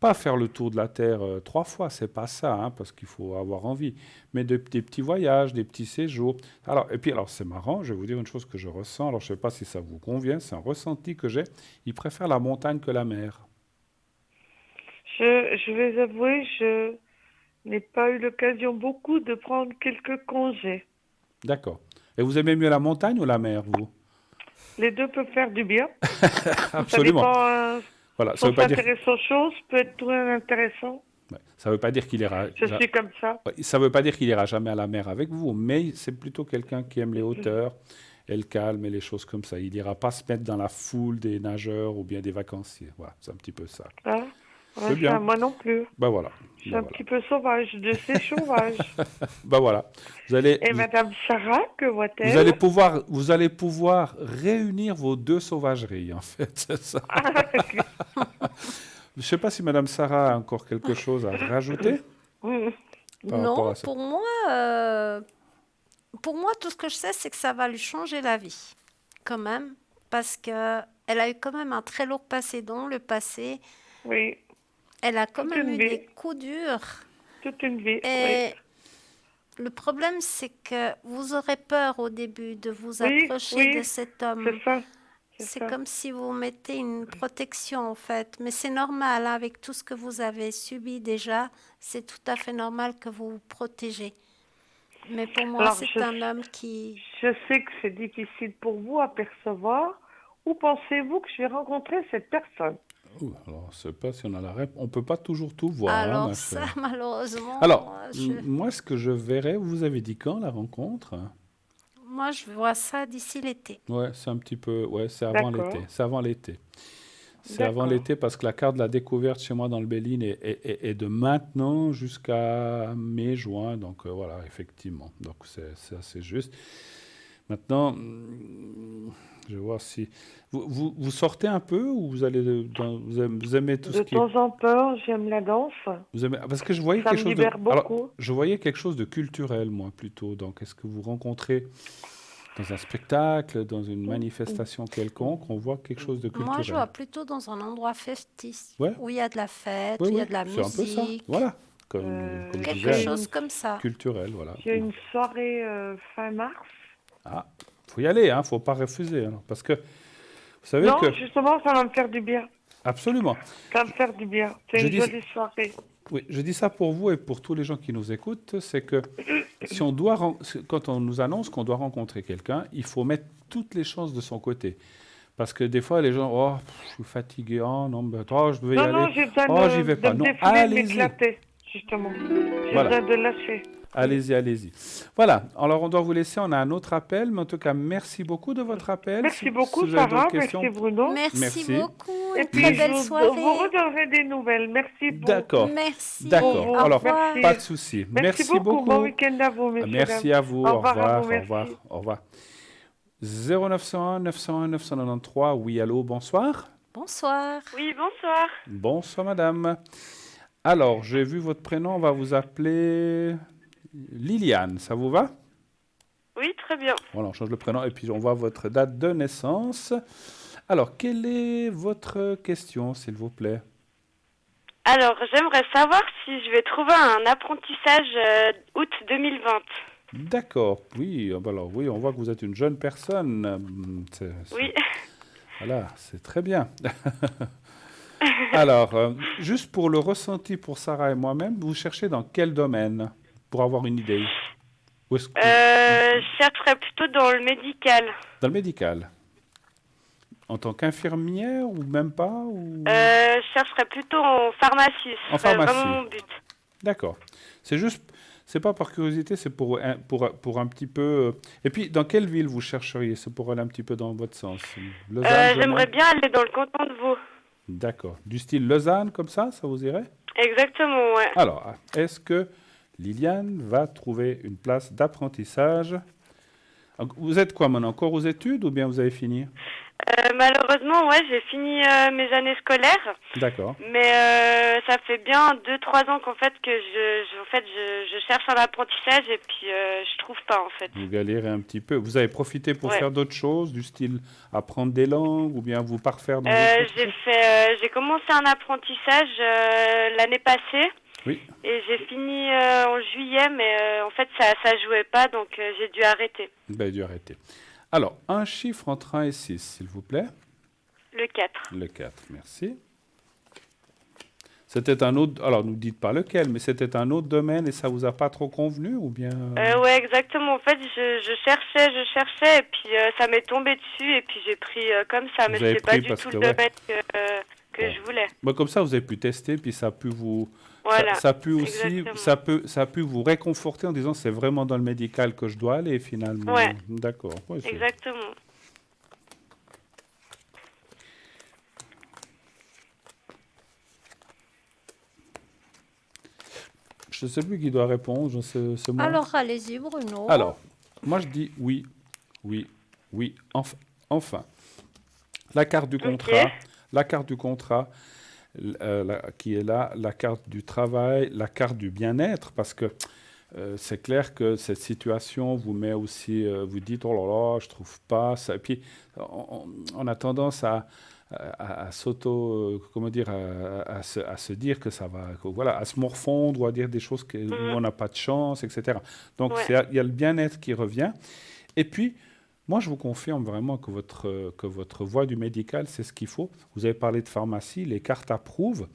Pas faire le tour de la Terre 3 fois, c'est pas ça, hein, parce qu'il faut avoir envie. Mais des petits voyages, des petits séjours. Alors, et puis, alors c'est marrant, je vais vous dire une chose que je ressens. Alors, je sais pas si ça vous convient, c'est un ressenti que j'ai. Il préfère la montagne que la mer.
Je vais avouer, je n'ai pas eu l'occasion beaucoup de prendre quelques congés.
D'accord. Et vous aimez mieux la montagne ou la mer, vous?
Les deux peuvent faire du bien. Ça
Absolument.
dépend.
Voilà,
Si on s'intéresse aux choses, peut être tout intéressant.
ouais, ça veut pas dire qu'il ira,
Je suis comme ça.
ouais, ça veut pas dire qu'il ira jamais à la mer avec vous, mais c'est plutôt quelqu'un qui aime les hauteurs et le calme et les choses comme ça. Il ira pas se mettre dans la foule des nageurs ou bien des vacanciers. Voilà, c'est un petit peu ça.
Hein.
C'est bien.
Moi non plus.
Ben voilà.
Je suis
Ben
un
voilà.
petit peu sauvage, de ces sauvages.
Ben voilà.
Et Madame Sarah, que
Vous
voit-elle?
vous allez pouvoir réunir vos deux sauvageries, en fait, c'est ça. Je ne sais pas si Madame Sarah a encore quelque chose à rajouter par rapport
Non,
à ça.
pour moi, tout ce que je sais, c'est que ça va lui changer la vie, quand même, parce que elle a eu quand même un très lourd passé dans le passé.
Oui,
Elle a quand
toute
même
une
eu
vie.
des coups durs.
Toute une vie, oui.
Et le problème, c'est que vous aurez peur au début de vous
Oui,
approcher
oui,
de cet homme.
c'est ça.
C'est
ça.
comme si vous mettez une protection, en fait. Mais c'est normal, hein, avec tout ce que vous avez subi déjà, c'est tout à fait normal que vous vous protégez. Mais pour moi,
Alors,
c'est un homme qui...
je sais que c'est difficile pour vous à percevoir. Où pensez-vous que je vais rencontrer cette personne?
Ouh, alors, je ne sais pas si on a la réponse. On ne peut pas toujours tout voir, hein,
Alors
ma
ça,
chère.
malheureusement,
Alors, moi, ce que je verrais, vous avez dit quand la rencontre?
moi, je vois ça d'ici l'été.
Ouais, c'est un petit peu. Ouais, c'est avant
D'accord.
l'été. C'est avant l'été. C'est avant
D'accord.
l'été parce que la carte de la découverte chez moi dans le Béline est de maintenant jusqu'à mai-juin. Donc voilà, effectivement. Donc c'est assez juste. Maintenant, je vais voir si... Vous sortez un peu ou vous allez vous aimez tout ce
De
qui est...
temps en temps, j'aime la danse.
Vous aimez... Parce que je voyais
Ça
quelque
me
chose de...
libère
Alors,
beaucoup.
je voyais quelque chose de culturel, moi, plutôt. Donc, est-ce que vous rencontrez dans un spectacle, dans une manifestation quelconque, on voit quelque chose de
Moi, je vois
culturel?
plutôt dans un endroit festif,
Ouais,
où il y a de la fête,
oui,
où il y
oui,
a de la
c'est un peu ça.
musique,
Voilà, comme je
J'ai
quelque
disais,
chose comme ça.
culturel, voilà.
une soirée fin mars.
Ah, faut y aller, hein, faut pas refuser, hein, parce que vous savez
Non,
que...
justement, ça va me faire du bien.
Absolument.
Ça va me faire du bien. C'est
Je
une
dis-
jolie soirée.
Oui, je dis ça pour vous et pour tous les gens qui nous écoutent, c'est que si on doit, quand on nous annonce qu'on doit rencontrer quelqu'un, il faut mettre toutes les chances de son côté. Parce que des fois, les gens, oh, je suis fatigué, oh non, ben, oh, je veux y
Non,
aller,
non, j'ai besoin
oh, j'y vais
de
pas.
me
Non,
défouler, de
allez-y,
m'éclater, justement. J'ai
Voilà.
besoin de lâcher.
allez-y, allez-y. Voilà, alors on doit vous laisser, on a un autre appel, mais en tout cas, merci beaucoup de votre appel.
Merci
Si
beaucoup,
vous avez d'autres
Sarah.
questions,
Merci, Bruno.
Merci
Merci.
beaucoup,
Et
une
puis,
très
je
belle
vous
soirée.
redonnerai des nouvelles. Merci pour...
d'accord,
Merci.
d'accord.
Au
Au
Alors,
revoir.
merci.
pas de souci.
Merci beaucoup. Bon week-end à vous, messieurs.
Merci à vous.
Au
Au
revoir à
revoir.
vous,
Au revoir.
merci.
Au revoir. 0901 901 993. Oui, allô, bonsoir.
Bonsoir.
Oui, bonsoir.
Bonsoir, madame. Alors, j'ai vu votre prénom. On va vous appeler Liliane. Ça vous va?
Oui, très bien.
Voilà, on change le prénom et puis on voit votre date de naissance. Alors, quelle est votre question, s'il vous plaît?
Alors, j'aimerais savoir si je vais trouver un apprentissage août 2020.
D'accord. Oui, alors oui, on voit que vous êtes une jeune personne.
Oui.
Voilà, c'est très bien. Alors, juste pour le ressenti pour Sarah et moi-même, vous cherchez dans quel domaine pour avoir une idée? Où est-ce que-
Je chercherais plutôt dans le médical.
Dans le médical. En tant qu'infirmière ou même pas ou...
Je chercherais plutôt en pharmacie. Ce
En
serait
pharmacie.
vraiment mon but.
D'accord. C'est juste, c'est pas par curiosité, c'est pour un petit peu... Et puis, dans quelle ville vous chercheriez? C'est pour aller un petit peu dans votre sens. Lausanne,
J'aimerais
Genève?
bien aller dans le canton de Vaud.
D'accord. Du style Lausanne, comme ça vous irait?
Exactement, ouais.
Alors, est-ce que Liliane va trouver une place d'apprentissage? Vous êtes quoi maintenant? Encore aux études ou bien vous avez fini?
Malheureusement, ouais, j'ai fini mes années scolaires.
D'accord.
Mais ça fait bien 2-3 ans qu'en fait que je cherche un apprentissage et puis je trouve pas en fait.
Vous galérez un petit peu. Vous avez profité pour
Ouais.
faire d'autres choses, du style apprendre des langues ou bien vous parfaire dans d'autres choses?
J'ai commencé un apprentissage l'année passée
Oui.
et j'ai fini en juillet, mais en fait ça jouait pas donc j'ai dû arrêter.
Ben, dû arrêter. Alors, un chiffre entre 1 et 6, s'il vous plaît.
Le 4.
Le 4, merci. C'était un autre... Alors, ne nous dites pas lequel, mais c'était un autre domaine et ça vous a pas trop convenu ou bien...
Ouais, exactement. En fait, je cherchais et puis ça m'est tombé dessus et puis j'ai pris comme ça,
Vous
mais
avez
c'est pas
pris
du
parce
tout
que,
le
ouais.
domaine que
Bon.
je voulais.
Bon, comme ça, vous avez pu tester, puis ça a pu vous...
Voilà.
Ça a pu aussi,
exactement.
ça a pu vous réconforter en disant c'est vraiment dans le médical que je dois aller finalement.
Ouais.
D'accord. Ouais, c'est-
Exactement.
Je ne sais plus qui doit répondre, c'est moi.
Alors, allez-y, Bruno.
Alors, moi je dis oui, oui, oui, enfin. La carte du contrat, la carte du contrat qui est là, la carte du travail, la carte du bien-être, parce que c'est clair que cette situation vous met aussi, vous dites, oh là là, je trouve pas ça. Et puis, on a tendance à comment dire, à se dire que ça va, voilà, à se morfondre ou à dire des choses où on n'a pas de chance, etc. Donc,
Ouais.
il y a le bien-être qui revient. Et puis, moi, je vous confirme vraiment que votre voie du médical, c'est ce qu'il faut. Vous avez parlé de pharmacie, les cartes approuvent.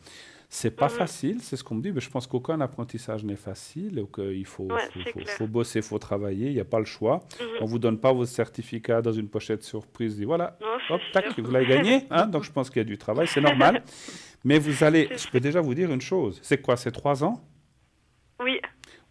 C'est pas facile, c'est ce qu'on me dit, mais je pense qu'aucun apprentissage n'est facile. Donc, il faut bosser, il faut travailler, il n'y a pas le choix. On ne vous donne pas vos certificats dans une pochette surprise. Et voilà,
Non,
hop,
c'est
tac,
sûr.
vous l'avez gagné. Hein, donc, je pense qu'il y a du travail, c'est normal. Mais vous allez, je peux déjà vous dire une chose. C'est quoi, c'est 3 ans?
Oui.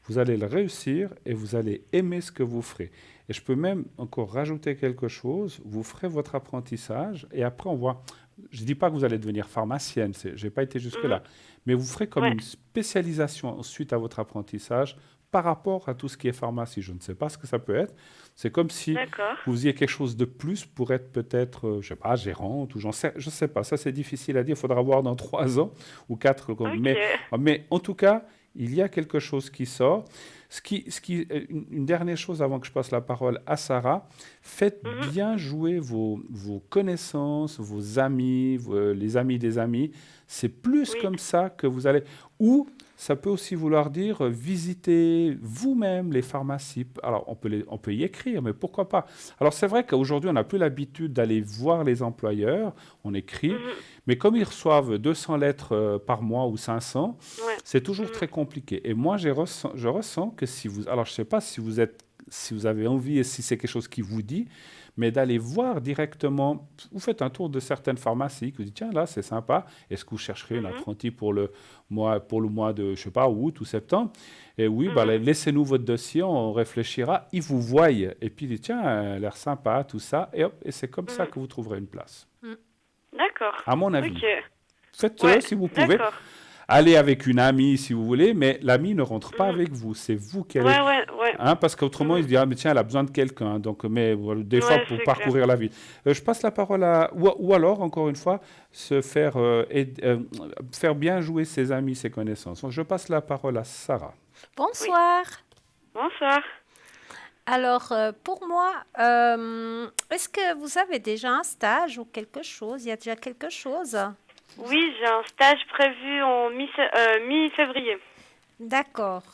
Vous allez le réussir et vous allez aimer ce que vous ferez. Et je peux même encore rajouter quelque chose. Vous ferez votre apprentissage et après on voit. Je ne dis pas que vous allez devenir pharmacienne, je n'ai pas été jusque-là. Mais vous ferez comme une spécialisation suite à votre apprentissage par rapport à tout ce qui est pharmacie. Je ne sais pas ce que ça peut être. C'est comme si
D'accord.
vous faisiez quelque chose de plus pour être peut-être, je sais pas, gérante ou je sais pas. Ça, c'est difficile à dire. Il faudra voir dans 3 ans ou 4.
Ok.
Mais en tout cas, il y a quelque chose qui sort. Une dernière chose avant que je passe la parole à Sarah, faites bien jouer vos connaissances, vos amis, les amis des amis. C'est plus
Oui.
comme ça que vous allez... Ou ça peut aussi vouloir dire visiter vous-même les pharmacies. Alors, on peut y écrire, mais pourquoi pas? Alors, c'est vrai qu'aujourd'hui, on n'a plus l'habitude d'aller voir les employeurs. On écrit. Mais comme ils reçoivent 200 lettres par mois ou 500,
Ouais.
c'est toujours très compliqué. Et moi, je ressens que si vous... Alors, je ne sais pas si vous avez envie et si c'est quelque chose qui vous dit, mais d'aller voir directement, vous faites un tour de certaines pharmacies, vous dites, tiens, là, c'est sympa, est-ce que vous chercherez une apprentie pour le mois de, je sais pas, août ou septembre? Et oui, bah, laissez-nous votre dossier, on réfléchira, ils vous voient, et puis ils disent, tiens, elle a l'air sympa, tout ça, et hop, et c'est comme ça que vous trouverez une place.
D'accord.
À mon avis.
Ok.
Faites-le
Ouais,
si vous pouvez.
D'accord.
Allez avec une amie si vous voulez, mais l'amie ne rentre pas avec vous. C'est vous qui allez.
Ouais.
Hein, parce qu'autrement, il se dit, ah, mais tiens, elle a besoin de quelqu'un. Donc, mais des fois,
Ouais,
pour
c'est
parcourir la ville. Je passe la parole à. Ou alors, encore une fois, faire bien jouer ses amis, ses connaissances. Je passe la parole à Sarah.
Bonsoir.
Bonsoir.
Alors, pour moi, est-ce que vous avez déjà un stage ou quelque chose? Il y a déjà quelque chose?
Oui, j'ai un stage prévu en mi-février.
D'accord.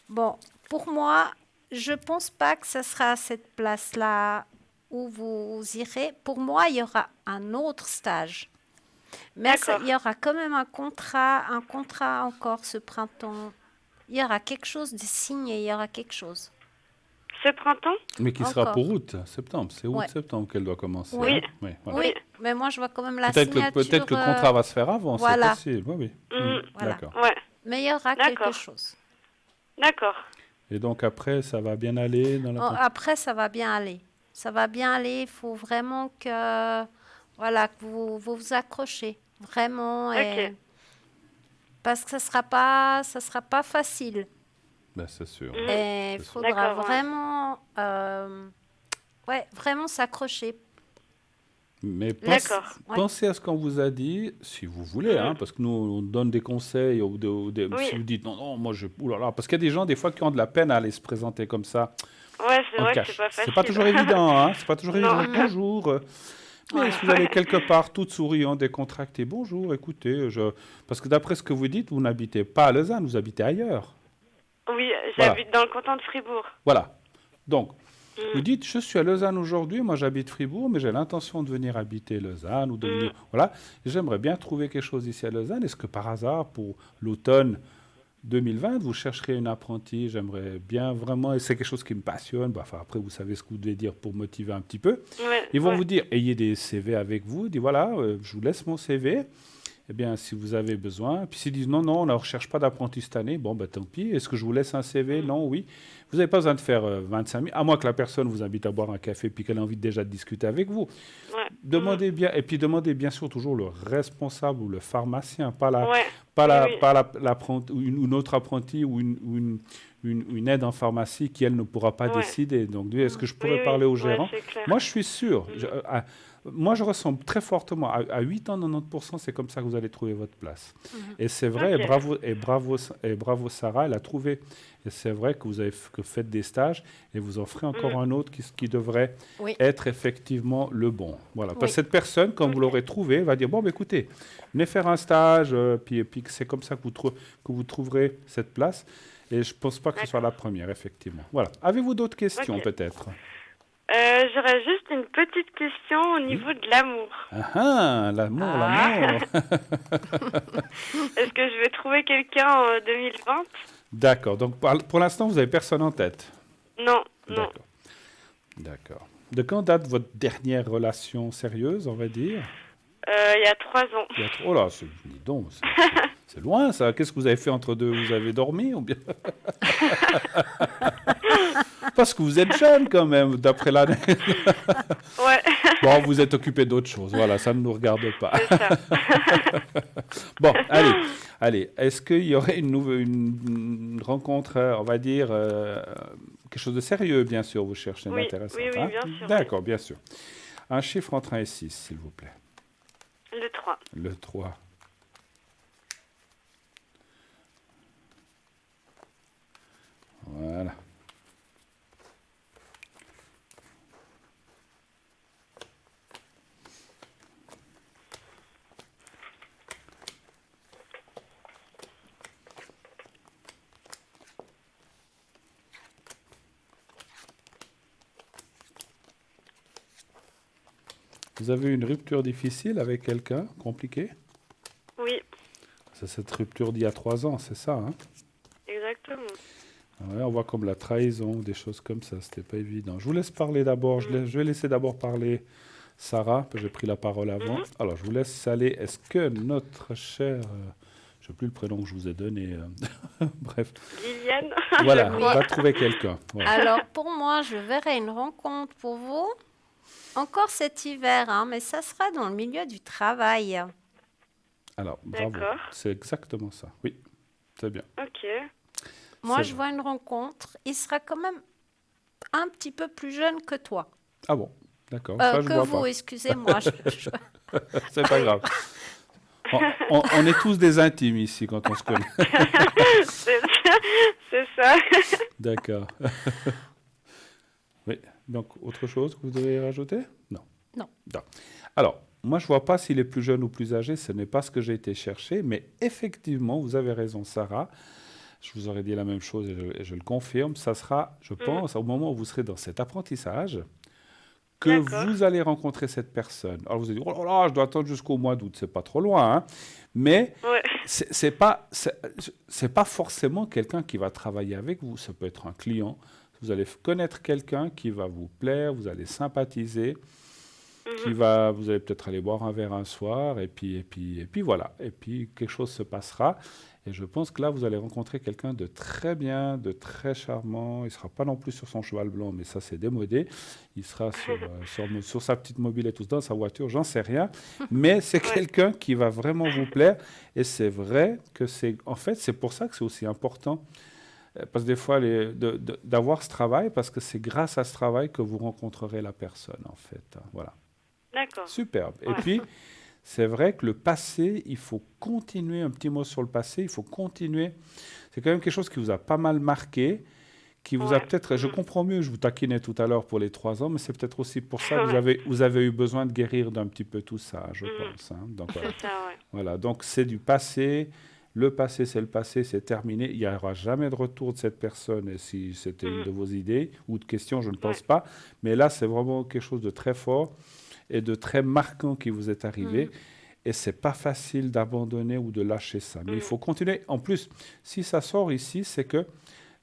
Bon, pour moi, je pense pas que ce sera à cette place-là où vous irez. Pour moi, il y aura un autre stage. Mais il y aura quand même un contrat encore ce printemps. Il y aura quelque chose de signé, il y aura quelque chose.
Ce printemps?
Mais qui sera
Encore.
pour septembre. C'est
Ouais.
septembre qu'elle doit commencer.
Oui.
Hein? Oui, voilà.
Oui, mais moi, je vois quand même la
Peut-être
signature.
que le contrat va se faire avant,
voilà.
c'est possible. Oui.
Voilà.
D'accord.
Ouais.
Mais il y aura quelque chose.
D'accord.
Et donc après, ça va bien aller dans la...
Après, ça va bien aller. Ça va bien aller. Il faut vraiment que vous accrochez. Vraiment.
Ok.
Parce que ça sera pas facile.
Ben, c'est sûr.
Et il faudra
D'accord,
vraiment s'accrocher.
Mais
D'accord.
pensez à ce qu'on vous a dit, si vous voulez, hein, parce que nous, on donne des conseils. Si vous dites, non, moi, oulala, parce qu'il y a des gens, des fois, qui ont de la peine à aller se présenter comme ça.
Ouais, c'est
en
vrai que
cash.
c'est pas facile.
C'est pas toujours évident, hein. C'est pas toujours
Non.
évident. Bonjour. Mais si vous allez quelque part, toute souriante, décontractée, bonjour, écoutez, parce que d'après ce que vous dites, vous n'habitez pas à Lausanne, vous habitez ailleurs.
Oui, j'habite dans le canton de Fribourg.
Voilà. Donc, vous dites, je suis à Lausanne aujourd'hui, moi j'habite Fribourg, mais j'ai l'intention de venir habiter Lausanne ou de venir... Voilà. J'aimerais bien trouver quelque chose ici à Lausanne. Est-ce que par hasard, pour l'automne 2020, vous chercherez une apprentie? J'aimerais bien vraiment, et c'est quelque chose qui me passionne. Bah, enfin, après, vous savez ce que vous devez dire pour motiver un petit peu.
Ouais,
Ils vont vous dire, ayez des CV avec vous. Dites, voilà, je vous laisse mon CV. Eh bien, si vous avez besoin. Puis s'ils disent, non, on ne recherche pas d'apprenti cette année, bon, ben tant pis. Est-ce que je vous laisse un CV? Non, oui. Vous n'avez pas besoin de faire 25 000, à moins que la personne vous invite à boire un café puis qu'elle a envie déjà de discuter avec vous.
Ouais.
Demandez bien, et puis demandez bien sûr toujours le responsable ou le pharmacien, pas une autre apprentie ou une aide en pharmacie qui, elle, ne pourra pas décider. Donc, est-ce que je pourrais parler au gérant? Moi, je suis sûr. Moi, je ressens très fortement, à 8 ans, 90%, c'est comme ça que vous allez trouver votre place. Et c'est vrai, et bravo Sarah, elle a trouvé. Et c'est vrai que que faites des stages et vous en ferez encore un autre qui devrait être effectivement le bon. Voilà. Parce que cette personne, quand vous l'aurez trouvé, va dire, bon, écoutez, venez faire un stage, puis c'est comme ça que vous trouverez cette place. Et je ne pense pas que ce soit la première, effectivement. Voilà. Avez-vous d'autres questions, peut-être?
J'aurais juste une petite question au niveau de l'amour.
L'amour.
Est-ce que je vais trouver quelqu'un en 2020?
D'accord. Donc, pour l'instant, vous n'avez personne en tête?
Non.
D'accord. De quand date votre dernière relation sérieuse, on va dire?
Il y a 3 ans.
Oh là, dis donc, c'est loin, ça. Qu'est-ce que vous avez fait entre deux? Vous avez dormi ou bien? Parce que vous êtes jeune quand même, d'après l'année.
Ouais.
Bon, vous êtes occupé d'autre chose. Voilà, ça ne nous regarde pas.
C'est ça.
Bon, allez. Est-ce qu'il y aurait une rencontre, on va dire, quelque chose de sérieux, bien sûr, vous cherchez,
Oui,
d'intéressant,
oui,
hein?
bien sûr.
D'accord, bien sûr. Un chiffre entre 1 et 6, s'il vous plaît.
Le 3.
Le 3. Voilà. Vous avez eu une rupture difficile avec quelqu'un, compliquée?
Oui,
C'est cette rupture d'il y a 3 ans, c'est ça, hein?
exactement.
Ouais, on voit comme la trahison, des choses comme ça, c'était pas évident. Je vous laisse parler d'abord, je vais laisser d'abord parler Sarah, parce que j'ai pris la parole avant. Alors, je vous laisse aller. Est-ce que notre chère, je sais plus le prénom que je vous ai donné, bref,
Liliane.
voilà,
Oui.
va trouver quelqu'un. Voilà.
Alors, pour moi, je verrai une rencontre pour vous. Encore cet hiver, hein, mais ça sera dans le milieu du travail.
Alors, bravo,
D'accord.
c'est exactement ça. Oui, c'est bien.
Ok.
Moi,
C'est
je
vrai.
vois une rencontre. Il sera quand même un petit peu plus jeune que toi.
Ah bon, d'accord, ça je
Que
vois
vous,
pas.
excusez-moi.
C'est pas grave. On est tous des intimes ici quand on se connaît.
C'est ça.
D'accord. Oui, donc autre chose que vous devez rajouter? Non.
Non.
Alors, moi je vois pas s'il est plus jeune ou plus âgé, ce n'est pas ce que j'ai été chercher, mais effectivement, vous avez raison, Sarah. Je vous aurais dit la même chose et je le confirme. Ça sera, je pense, au moment où vous serez dans cet apprentissage, que
D'accord.
vous allez rencontrer cette personne. Alors vous allez dire, oh là là, je dois attendre jusqu'au mois d'août, c'est pas trop loin, hein. Mais
Ouais.
c'est pas forcément quelqu'un qui va travailler avec vous. Ça peut être un client. Vous allez connaître quelqu'un qui va vous plaire, vous allez sympathiser, vous allez peut-être aller boire un verre un soir, et puis voilà. Et puis quelque chose se passera. Et je pense que là, vous allez rencontrer quelqu'un de très bien, de très charmant. Il ne sera pas non plus sur son cheval blanc, mais ça, c'est démodé. Il sera sur sa petite mobilette ou dans sa voiture, j'en sais rien. Mais c'est quelqu'un qui va vraiment vous plaire. Et c'est vrai que en fait, c'est pour ça que c'est aussi important. Parce que des fois, d'avoir ce travail, parce que c'est grâce à ce travail que vous rencontrerez la personne, en fait. Hein, voilà.
D'accord.
Superbe. Et
Ouais.
puis, c'est vrai que le passé, il faut continuer, un petit mot sur le passé, il faut continuer. C'est quand même quelque chose qui vous a pas mal marqué, qui vous a
Ouais.
peut-être, je comprends mieux, je vous taquinais tout à l'heure pour les 3 ans, mais c'est peut-être aussi pour ça que vous avez eu besoin de guérir d'un petit peu tout ça, je pense. Hein. Donc, voilà.
C'est ça, ouais.
Voilà, donc c'est du passé. Le passé, c'est terminé. Il n'y aura jamais de retour de cette personne, et si c'était une de vos idées ou de questions, je ne pense pas. Mais là, c'est vraiment quelque chose de très fort et de très marquant qui vous est arrivé. Et c'est pas facile d'abandonner ou de lâcher ça. Mais il faut continuer. En plus, si ça sort ici, c'est que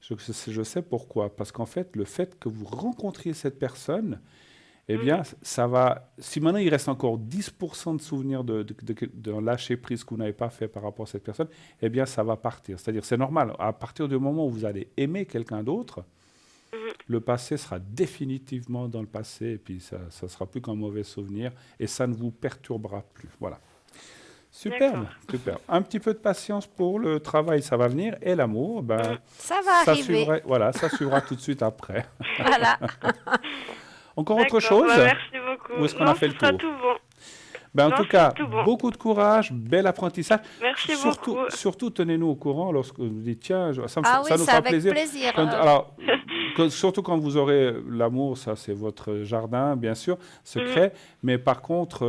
je sais pourquoi. Parce qu'en fait, le fait que vous rencontriez cette personne, eh bien, ça va. Si maintenant il reste encore 10% de souvenirs de lâcher prise que vous n'avez pas fait par rapport à cette personne, eh bien, ça va partir. C'est-à-dire, c'est normal. À partir du moment où vous allez aimer quelqu'un d'autre, le passé sera définitivement dans le passé, et puis ça ne sera plus qu'un mauvais souvenir, et ça ne vous perturbera plus. Voilà. Superbe, superbe. Un petit peu de patience pour le travail, ça va venir, et l'amour, ben,
Ça va arriver.
Ça suivra tout de suite après.
Voilà.
Encore autre
D'accord.
chose?
Bah, merci beaucoup.
Ou est-ce qu'on
Non,
a fait le
ce sera
tour?
tout bon.
Ben, en
Non,
tout cas,
c'est tout bon.
beaucoup de courage, bel apprentissage.
Merci
Surtout,
beaucoup.
surtout tenez-nous au courant lorsque vous dites tiens, ça
Ah oui,
nous
c'est
fera
avec
plaisir.
plaisir.
Alors, surtout quand vous aurez l'amour, ça c'est votre jardin, bien sûr, secret. Mais par contre,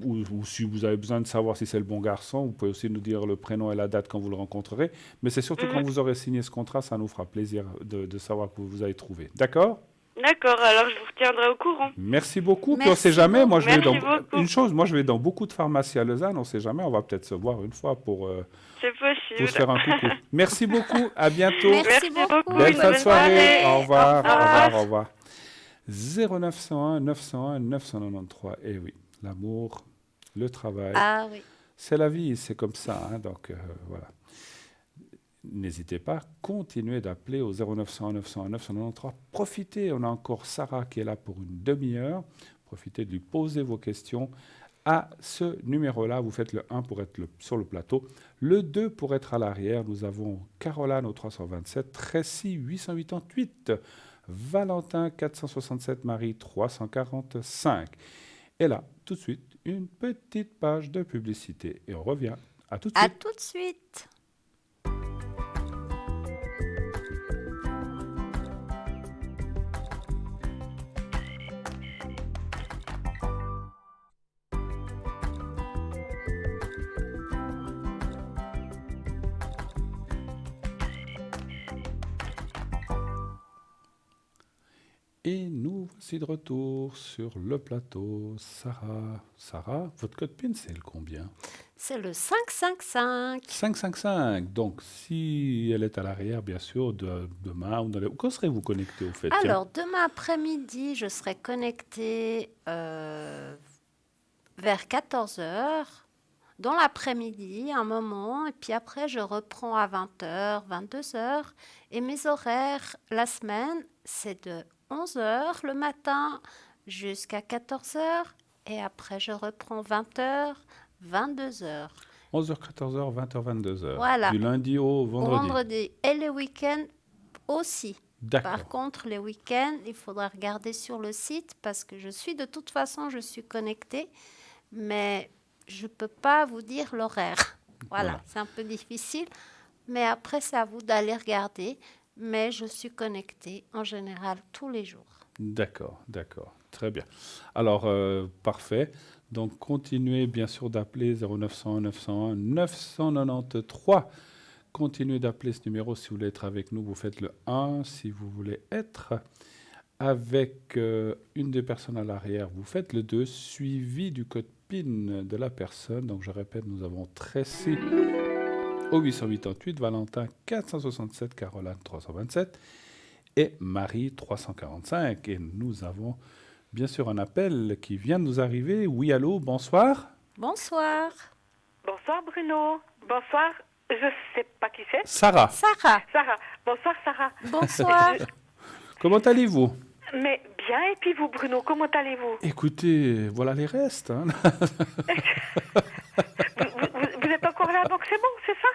ou si vous avez besoin de savoir si c'est le bon garçon, vous pouvez aussi nous dire le prénom et la date quand vous le rencontrerez. Mais c'est surtout quand vous aurez signé ce contrat, ça nous fera plaisir de savoir que vous avez trouvé. D'accord?
D'accord, alors je vous retiendrai au courant.
Merci beaucoup. Puis on ne
Merci
sait jamais. Moi,
Merci beaucoup.
une chose, moi, je vais dans beaucoup de pharmacies à Lausanne. On ne sait jamais. On va peut-être se voir une fois pour
C'est
se
possible.
faire un coucou. Merci beaucoup. À bientôt.
Merci beaucoup.
Belle
Une
fin de
bonne
soirée.
soirée.
Au revoir.
Au revoir.
Au revoir. 0901 901 993. Eh oui, l'amour, le travail.
Ah oui.
C'est la vie, c'est comme ça. Hein, donc, voilà. N'hésitez pas, continuez d'appeler au 0901 901 993. Profitez, on a encore Sarah qui est là pour une demi-heure. Profitez de lui poser vos questions. à ce numéro-là. Vous faites le 1 pour être sur le plateau, le 2 pour être à l'arrière. Nous avons Caroline au 327, Tracy 888, Valentin 467, Marie 345. Et là, tout de suite, une petite page de publicité. Et on revient. À tout de
À
suite.
tout de suite.
Et nous voici de retour sur le plateau. Sarah, votre code PIN, c'est le combien?
C'est le 555.
555. Donc, si elle est à l'arrière, bien sûr, demain, quand serez-vous connecté au fait? Tiens.
Alors, demain après-midi, je serai connectée vers 14 heures, dans l'après-midi, un moment, et puis après, je reprends à 20 heures, 22 heures. Et mes horaires, la semaine, c'est de 11 heures le matin jusqu'à 14 heures, et après, je reprends 20 heures, 22 heures.
11h, 14h, 20h, 22h.
Voilà.
Du lundi au vendredi.
Vendredi et les week-ends aussi.
D'accord.
Par contre, les week-ends, il faudra regarder sur le site parce que je suis connectée, mais je ne peux pas vous dire l'horaire. Voilà, c'est un peu difficile, mais après, c'est à vous d'aller regarder. Mais je suis connectée en général tous les jours.
D'accord. Très bien. Alors, parfait. Donc, continuez bien sûr d'appeler 0901 901 993. Continuez d'appeler ce numéro si vous voulez être avec nous. Vous faites le 1. Si vous voulez être avec une des personnes à l'arrière, vous faites le 2, suivi du code PIN de la personne. Donc, je répète, nous avons Tracy au 888, Valentin 467, Caroline 327 et Marie 345. Et nous avons bien sûr un appel qui vient de nous arriver. Oui, allô, bonsoir.
Bonsoir.
Bonsoir Bruno. Bonsoir. Je sais pas qui c'est.
Sarah.
Sarah.
Sarah. Bonsoir Sarah.
Bonsoir.
Comment allez-vous?
Mais bien, et puis vous Bruno, comment allez-vous?
Écoutez, voilà les restes. Hein.
Vous êtes encore là, donc c'est bon, c'est ça?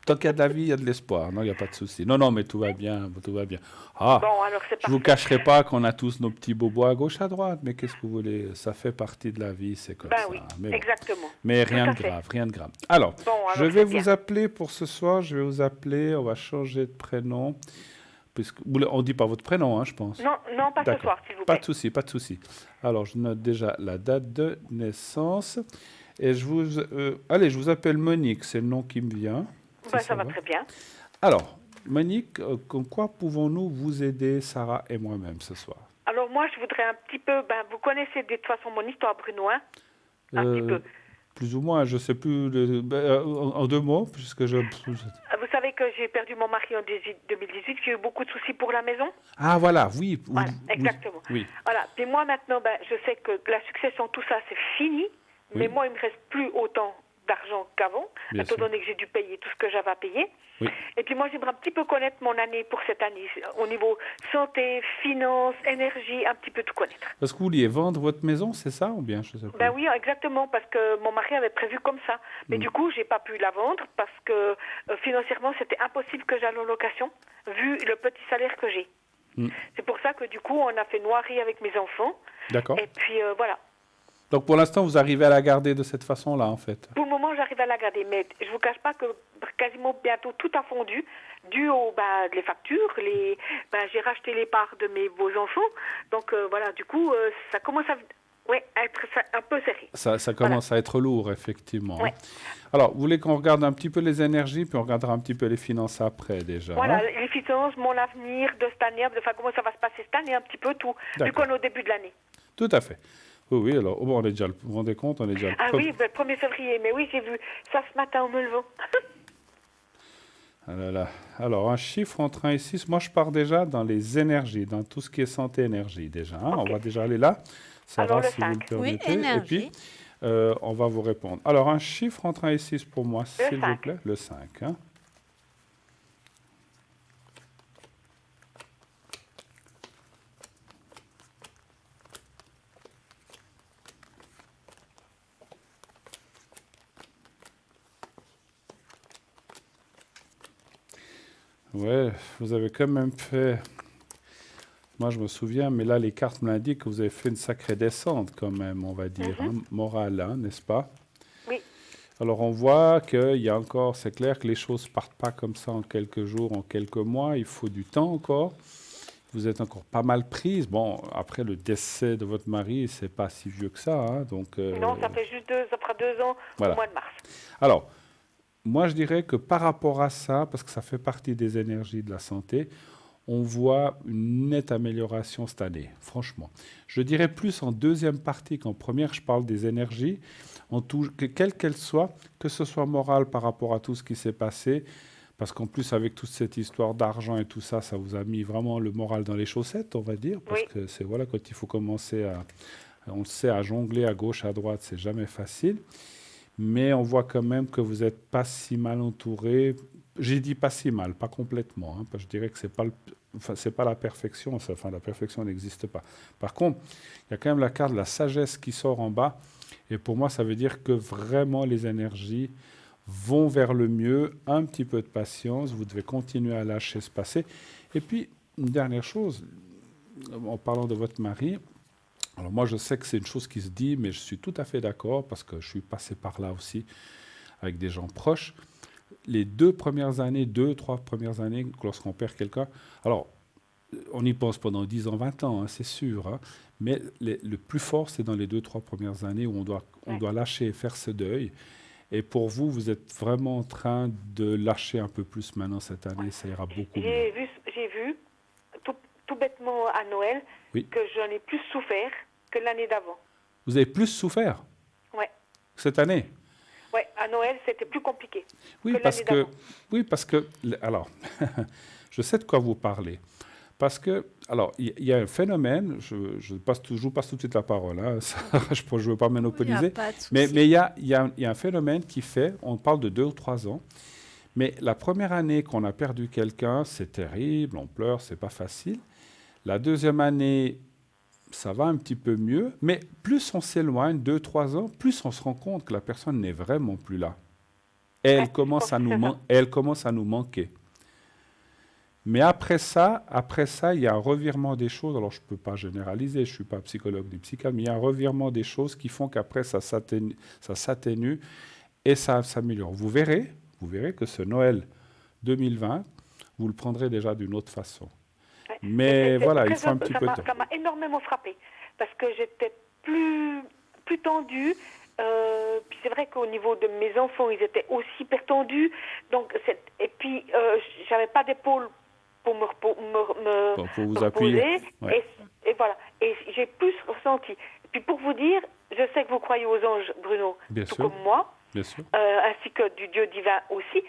Tant qu'il y a de la vie, il y a de l'espoir. Non, il n'y a pas de souci. Non, mais tout va bien, tout va bien. Ah,
Bon, alors c'est
je ne vous
parfait.
cacherai pas qu'on a tous nos petits bobos à gauche, à droite, mais qu'est-ce que vous voulez? Ça fait partie de la vie, c'est comme
Ben
ça.
oui,
Mais bon.
exactement.
Mais
Tout
rien
à
de
fait.
grave, rien de grave. Alors,
Bon, alors
je vais
c'est
vous
bien.
appeler pour ce soir, je vais vous appeler, on va changer de prénom. On ne dit pas votre prénom, hein, je pense.
Non, pas ce
D'accord.
soir, s'il vous
Pas
plaît.
de souci, pas de souci. Alors, je note déjà la date de naissance. Et je vous appelle Monique, c'est le nom qui me vient. Si
Ben, ça va très bien.
Alors, Monique, en quoi pouvons-nous vous aider, Sarah et moi-même, ce soir?
Alors moi, je voudrais un petit peu... Ben, vous connaissez de toute façon mon histoire, Bruno, hein? Un petit peu.
Plus ou moins, je ne sais plus, en 2 mots, puisque je...
Vous savez que j'ai perdu mon mari en 2018, j'ai eu beaucoup de soucis pour la maison.
Ah, voilà, oui.
Voilà, exactement.
Oui.
Voilà. Puis moi, maintenant, je sais que la succession, tout ça, c'est fini. Mais moi, il ne me reste plus autant d'argent qu'avant,
Bien
étant
sûr.
donné que j'ai dû payer tout ce que j'avais à payer.
Oui.
Et puis moi, j'aimerais un petit peu connaître mon année pour cette année, au niveau santé, finances, énergie, un petit peu tout connaître.
Parce que vous vouliez vendre votre maison, c'est ça, ou bien, je sais pas.
Ben oui, exactement, parce que mon mari avait prévu comme ça. Mais du coup, j'ai pas pu la vendre parce que financièrement, c'était impossible que j'aille en location, vu le petit salaire que j'ai. C'est pour ça que du coup, on a fait noirie avec mes enfants.
D'accord.
Et puis voilà.
Donc, pour l'instant, vous arrivez à la garder de cette façon-là, en fait.
Pour le moment, j'arrive à la garder, mais je vous cache pas que quasiment bientôt tout a fondu, dû aux les factures. J'ai racheté les parts de mes beaux-enfants, donc voilà, du coup, ça commence à être un peu serré.
Ça commence à être lourd, effectivement.
Ouais.
Alors, vous voulez qu'on regarde un petit peu les énergies, puis on regardera un petit peu les finances après, déjà.
Voilà,
hein?
les finances, mon avenir de cette année, enfin comment ça va se passer cette année, un petit peu tout, vu
D'accord.
qu'on est au début de l'année.
Tout à fait. Oui, alors, on est déjà, vous vous rendez compte, on est déjà...
Ah oui, le 1er février, mais oui, j'ai vu ça ce matin en me levant.
Ah là là. Alors, un chiffre entre 1 et 6, moi je pars déjà dans les énergies, dans tout ce qui est santé-énergie déjà. Hein. On va déjà aller là.
Alors, le
si vous le
5.
Oui,
permettez. Et
énergie.
puis, on va vous répondre. Alors, un chiffre entre 1 et 6 pour moi, s'il vous
5.
plaît. Le 5. Hein. Ouais, vous avez quand même fait... Moi, je me souviens, mais là, les cartes me l'indiquent que vous avez fait une sacrée descente quand même, on va dire, hein, morale, hein, n'est-ce pas?
Oui.
Alors, on voit qu'il y a encore, c'est clair que les choses partent pas comme ça en quelques jours, en quelques mois. Il faut du temps encore. Vous êtes encore pas mal prise. Bon, après le décès de votre mari, c'est pas si vieux que ça, hein, donc...
Non, ça fait juste ça fera 2 ans
Voilà.
au mois de mars.
Alors, moi, je dirais que par rapport à ça, parce que ça fait partie des énergies de la santé, on voit une nette amélioration cette année, franchement. Je dirais plus en deuxième partie qu'en première, je parle des énergies, quelles qu'elles soient, que ce soit morale par rapport à tout ce qui s'est passé, parce qu'en plus, avec toute cette histoire d'argent et tout ça, ça vous a mis vraiment le moral dans les chaussettes, on va dire, parce
Oui.
que c'est voilà, quand il faut commencer on le sait, à jongler à gauche, à droite, c'est jamais facile. Mais on voit quand même que vous n'êtes pas si mal entouré. J'ai dit pas si mal, pas complètement, hein, parce que je dirais que c'est pas la perfection, enfin la perfection n'existe pas. Par contre, il y a quand même la carte de la sagesse qui sort en bas, et pour moi, ça veut dire que vraiment les énergies vont vers le mieux, un petit peu de patience, vous devez continuer à lâcher se passer. Et puis, une dernière chose, en parlant de votre mari, alors moi je sais que c'est une chose qui se dit, mais je suis tout à fait d'accord, parce que je suis passé par là aussi, avec des gens proches. Les 3 premières années, lorsqu'on perd quelqu'un, alors on y pense pendant 10 ans, 20 ans, hein, c'est sûr, hein, mais le plus fort, c'est dans les 3 premières années où on doit lâcher et faire ce deuil. Et pour vous, vous êtes vraiment en train de lâcher un peu plus maintenant cette année, ça ira beaucoup mieux.
J'ai vu tout bêtement à Noël
Oui.
que j'en ai plus souffert que l'année d'avant.
Vous avez plus souffert
Ouais.
cette année?
Ouais, à Noël, c'était plus compliqué
Oui,
que
parce
l'année
que,
d'avant.
oui, parce que, alors, je sais de quoi vous parlez. Parce que, alors, il y a un phénomène, je vous passe tout de suite la parole, hein, ça, je ne veux pas
Il n'y a
monopoliser,
pas de souci.
mais il y a un phénomène qui fait, on parle de 2 ou 3 ans, mais la première année qu'on a perdu quelqu'un, c'est terrible, on pleure, c'est pas facile. La deuxième année, ça va un petit peu mieux, mais plus on s'éloigne, 2, 3 ans, plus on se rend compte que la personne n'est vraiment plus là. Et elle commence à nous manquer. Mais après ça, il y a un revirement des choses. Alors, je ne peux pas généraliser, je ne suis pas psychologue ni psychiatre, mais il y a un revirement des choses qui font qu'après, ça s'atténue et ça s'améliore. Vous verrez que ce Noël 2020, vous le prendrez déjà d'une autre façon.
Ouais.
Mais voilà, il
très
faut un petit peu de temps.
Ça m'a énormément frappé parce que j'étais plus tendue. Puis c'est vrai qu'au niveau de mes enfants, ils étaient aussi hyper tendus. Donc, et puis, j'avais pas d'épaule pour me
vous
reposer.
appuyer. Ouais.
Et voilà. Et j'ai plus ressenti. Et puis pour vous dire, je sais que vous croyez aux anges, Bruno,
Bien
tout
sûr.
comme moi,
Bien sûr.
ainsi que du Dieu divin aussi.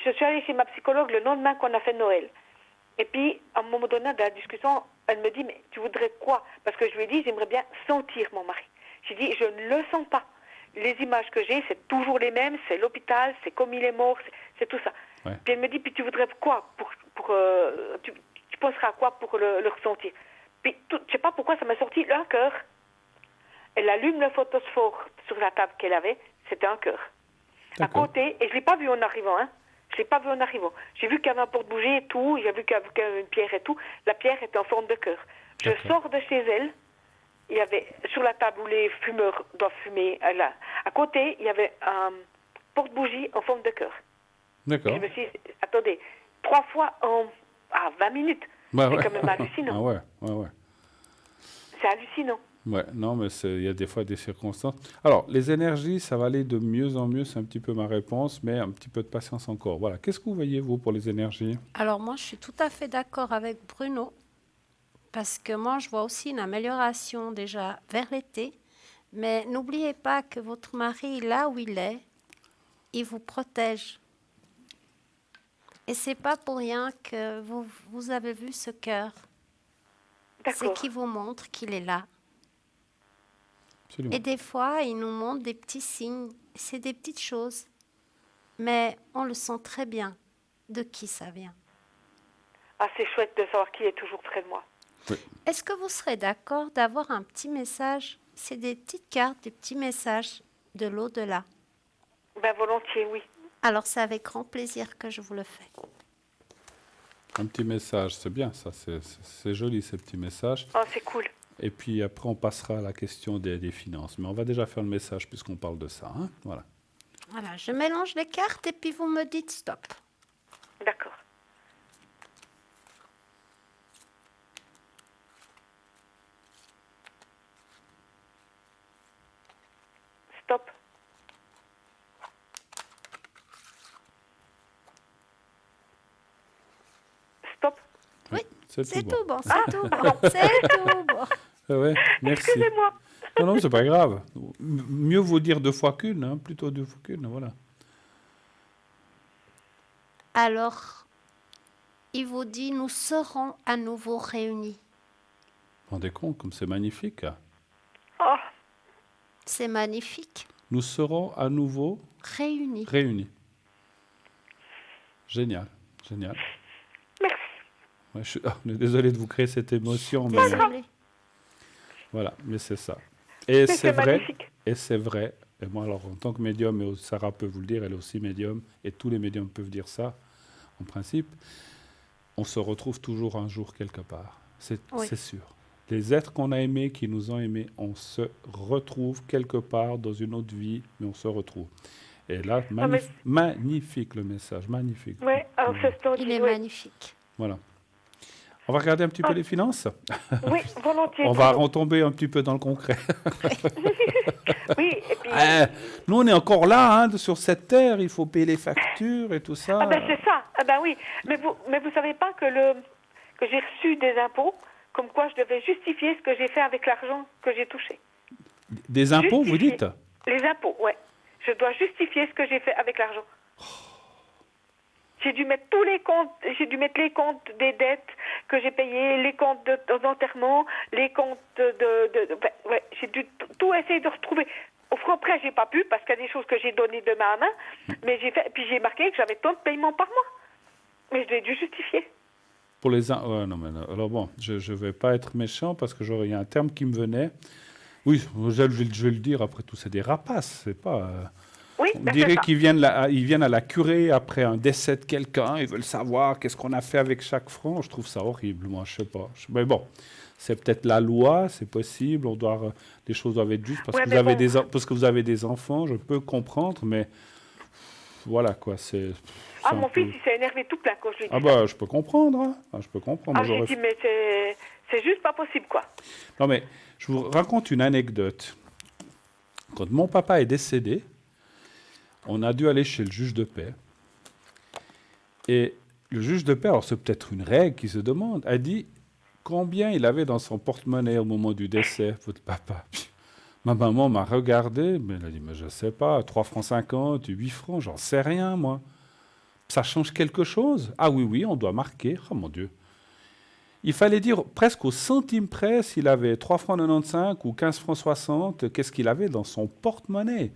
Je suis allée chez ma psychologue le lendemain qu'on a fait Noël. Et puis, à un moment donné de la discussion, elle me dit, mais tu voudrais quoi? Parce que je lui ai dit, j'aimerais bien sentir mon mari. J'ai dit, je ne le sens pas. Les images que j'ai, c'est toujours les mêmes, c'est l'hôpital, c'est comme il est mort, c'est tout ça.
Ouais.
Puis elle me dit, puis tu voudrais quoi tu penseras à quoi pour le ressentir? Puis, je ne sais pas pourquoi ça m'a sorti un cœur. Elle allume le photosphore sur la table qu'elle avait, c'était un cœur. À côté, et je ne l'ai pas vu en arrivant, hein. Je l'ai pas vu en arrivant. J'ai vu qu'il y avait un porte-bougie et tout, j'ai vu qu'il y avait une pierre et tout. La pierre était en forme de cœur. Je sors de chez elle, il y avait sur la table où les fumeurs doivent fumer, là, à côté, il y avait un porte-bougie en forme de cœur.
D'accord.
Je me suis dit, attendez, 3 fois en 20 minutes.
Ouais,
c'est
ouais.
quand même hallucinant.
Ah ouais.
C'est hallucinant.
Ouais, non, mais il y a des fois des circonstances. Alors, les énergies, ça va aller de mieux en mieux, c'est un petit peu ma réponse, mais un petit peu de patience encore. Voilà. Qu'est-ce que vous voyez, vous, pour les énergies?
Alors moi, je suis tout à fait d'accord avec Bruno, parce que moi, je vois aussi une amélioration déjà vers l'été. Mais n'oubliez pas que votre mari, là où il est, il vous protège. Et c'est pas pour rien que vous avez vu ce cœur. C'est
D'accord.
qu'il vous montre qu'il est là.
Absolument.
Et des fois, il nous montre des petits signes. C'est des petites choses. Mais on le sent très bien de qui ça vient.
Ah, c'est chouette de savoir qu'il est toujours près de moi.
Oui.
Est-ce que vous serez d'accord d'avoir un petit message? C'est des petites cartes, des petits messages de l'au-delà.
Ben volontiers, oui.
Alors c'est avec grand plaisir que je vous le fais.
Un petit message, c'est bien ça, c'est joli ces petits messages.
Oh, c'est cool.
Et puis après, on passera à la question des finances. Mais on va déjà faire le message puisqu'on parle de ça. Hein, voilà.
Voilà, je mélange les cartes et puis vous me dites stop.
D'accord. Stop. Stop.
Oui,
c'est
c'est
tout bon.
tout bon, c'est tout bon, c'est tout bon.
Ah ouais, merci.
Excusez-moi.
Non, non, c'est pas grave. Mieux vaut dire 2 fois qu'une, hein, plutôt 2 fois qu'une, voilà.
Alors, il vous dit, nous serons à nouveau réunis.
Vous vous rendez compte comme c'est magnifique, hein.
Oh,
C'est magnifique.
Nous serons à nouveau
Réunis.
réunis. Génial, génial.
merci.
Ouais, on est désolé de vous créer cette émotion, mais
Désolée.
voilà, mais c'est ça. Et
Mais
c'est vrai,
magnifique.
et c'est vrai. Et moi, alors, en tant que médium, et Sarah peut vous le dire, elle est aussi médium, et tous les médiums peuvent dire ça, en principe, on se retrouve toujours un jour quelque part. C'est
Oui.
sûr. Les êtres qu'on a aimés, qui nous ont aimés, on se retrouve quelque part dans une autre vie, mais on se retrouve. Et là,
mais-
magnifique le message, magnifique.
Oui, alors c'est splendide.
Il est
oui.
magnifique.
Voilà. On va regarder un petit peu les finances.
Oui, volontiers.
On va retomber un petit peu dans le concret.
Oui, et puis...
Nous, on est encore là, hein, sur cette terre. Il faut payer les factures et tout ça.
Ah ben c'est ça. Ah ben oui. Mais vous savez pas que j'ai reçu des impôts, comme quoi je devais justifier ce que j'ai fait avec l'argent que j'ai touché.
Des impôts, vous
Justifier.
dites?
Les impôts, ouais. Je dois justifier ce que j'ai fait avec l'argent. J'ai dû mettre tous les comptes, j'ai dû mettre les comptes des dettes que j'ai payées, les comptes d'enterrement, les comptes ouais, j'ai dû tout essayer de retrouver. Au franc près, j'ai pas pu parce qu'il y a des choses que j'ai données de main à main, mais puis j'ai marqué que j'avais tant de paiements par mois. Mais je l'ai dû justifier.
Pour les ouais, non, mais non. Alors bon, je ne vais pas être méchant parce que il y a un terme qui me venait. Oui, je vais le dire, après tout, c'est des rapaces. C'est pas...
Oui,
on
ben
dirait
c'est ça.
qu'ils viennent à la curée après un décès de quelqu'un. Ils veulent savoir qu'est-ce qu'on a fait avec chaque franc. Je trouve ça horrible, moi, je sais pas. Mais bon, c'est peut-être la loi, c'est possible. Les choses doivent être justes parce,
Ouais,
que
mais bon.
parce que vous avez des enfants. Je peux comprendre, mais voilà quoi. C'est
Ah,
un
mon
peu-
fils, il s'est énervé tout plein quand je lui ai dit
Ah
ça.
bah, je peux comprendre. Hein. Ah, je peux comprendre.
Ah,
Moi,
j'ai dit, mais c'est juste pas possible, quoi.
Non, mais je vous raconte une anecdote. Quand mon papa est décédé, on a dû aller chez le juge de paix. Et le juge de paix, alors c'est peut-être une règle qui se demande, a dit combien il avait dans son porte-monnaie au moment du décès, votre papa. Puis, ma maman m'a regardé, mais elle a dit, mais je ne sais pas, 3 francs 50, 8 francs, j'en sais rien, moi. Ça change quelque chose? Ah oui, oui, on doit marquer. Oh mon Dieu. Il fallait dire presque au centime près s'il avait 3 francs 95 ou 15 francs 60, qu'est-ce qu'il avait dans son porte-monnaie.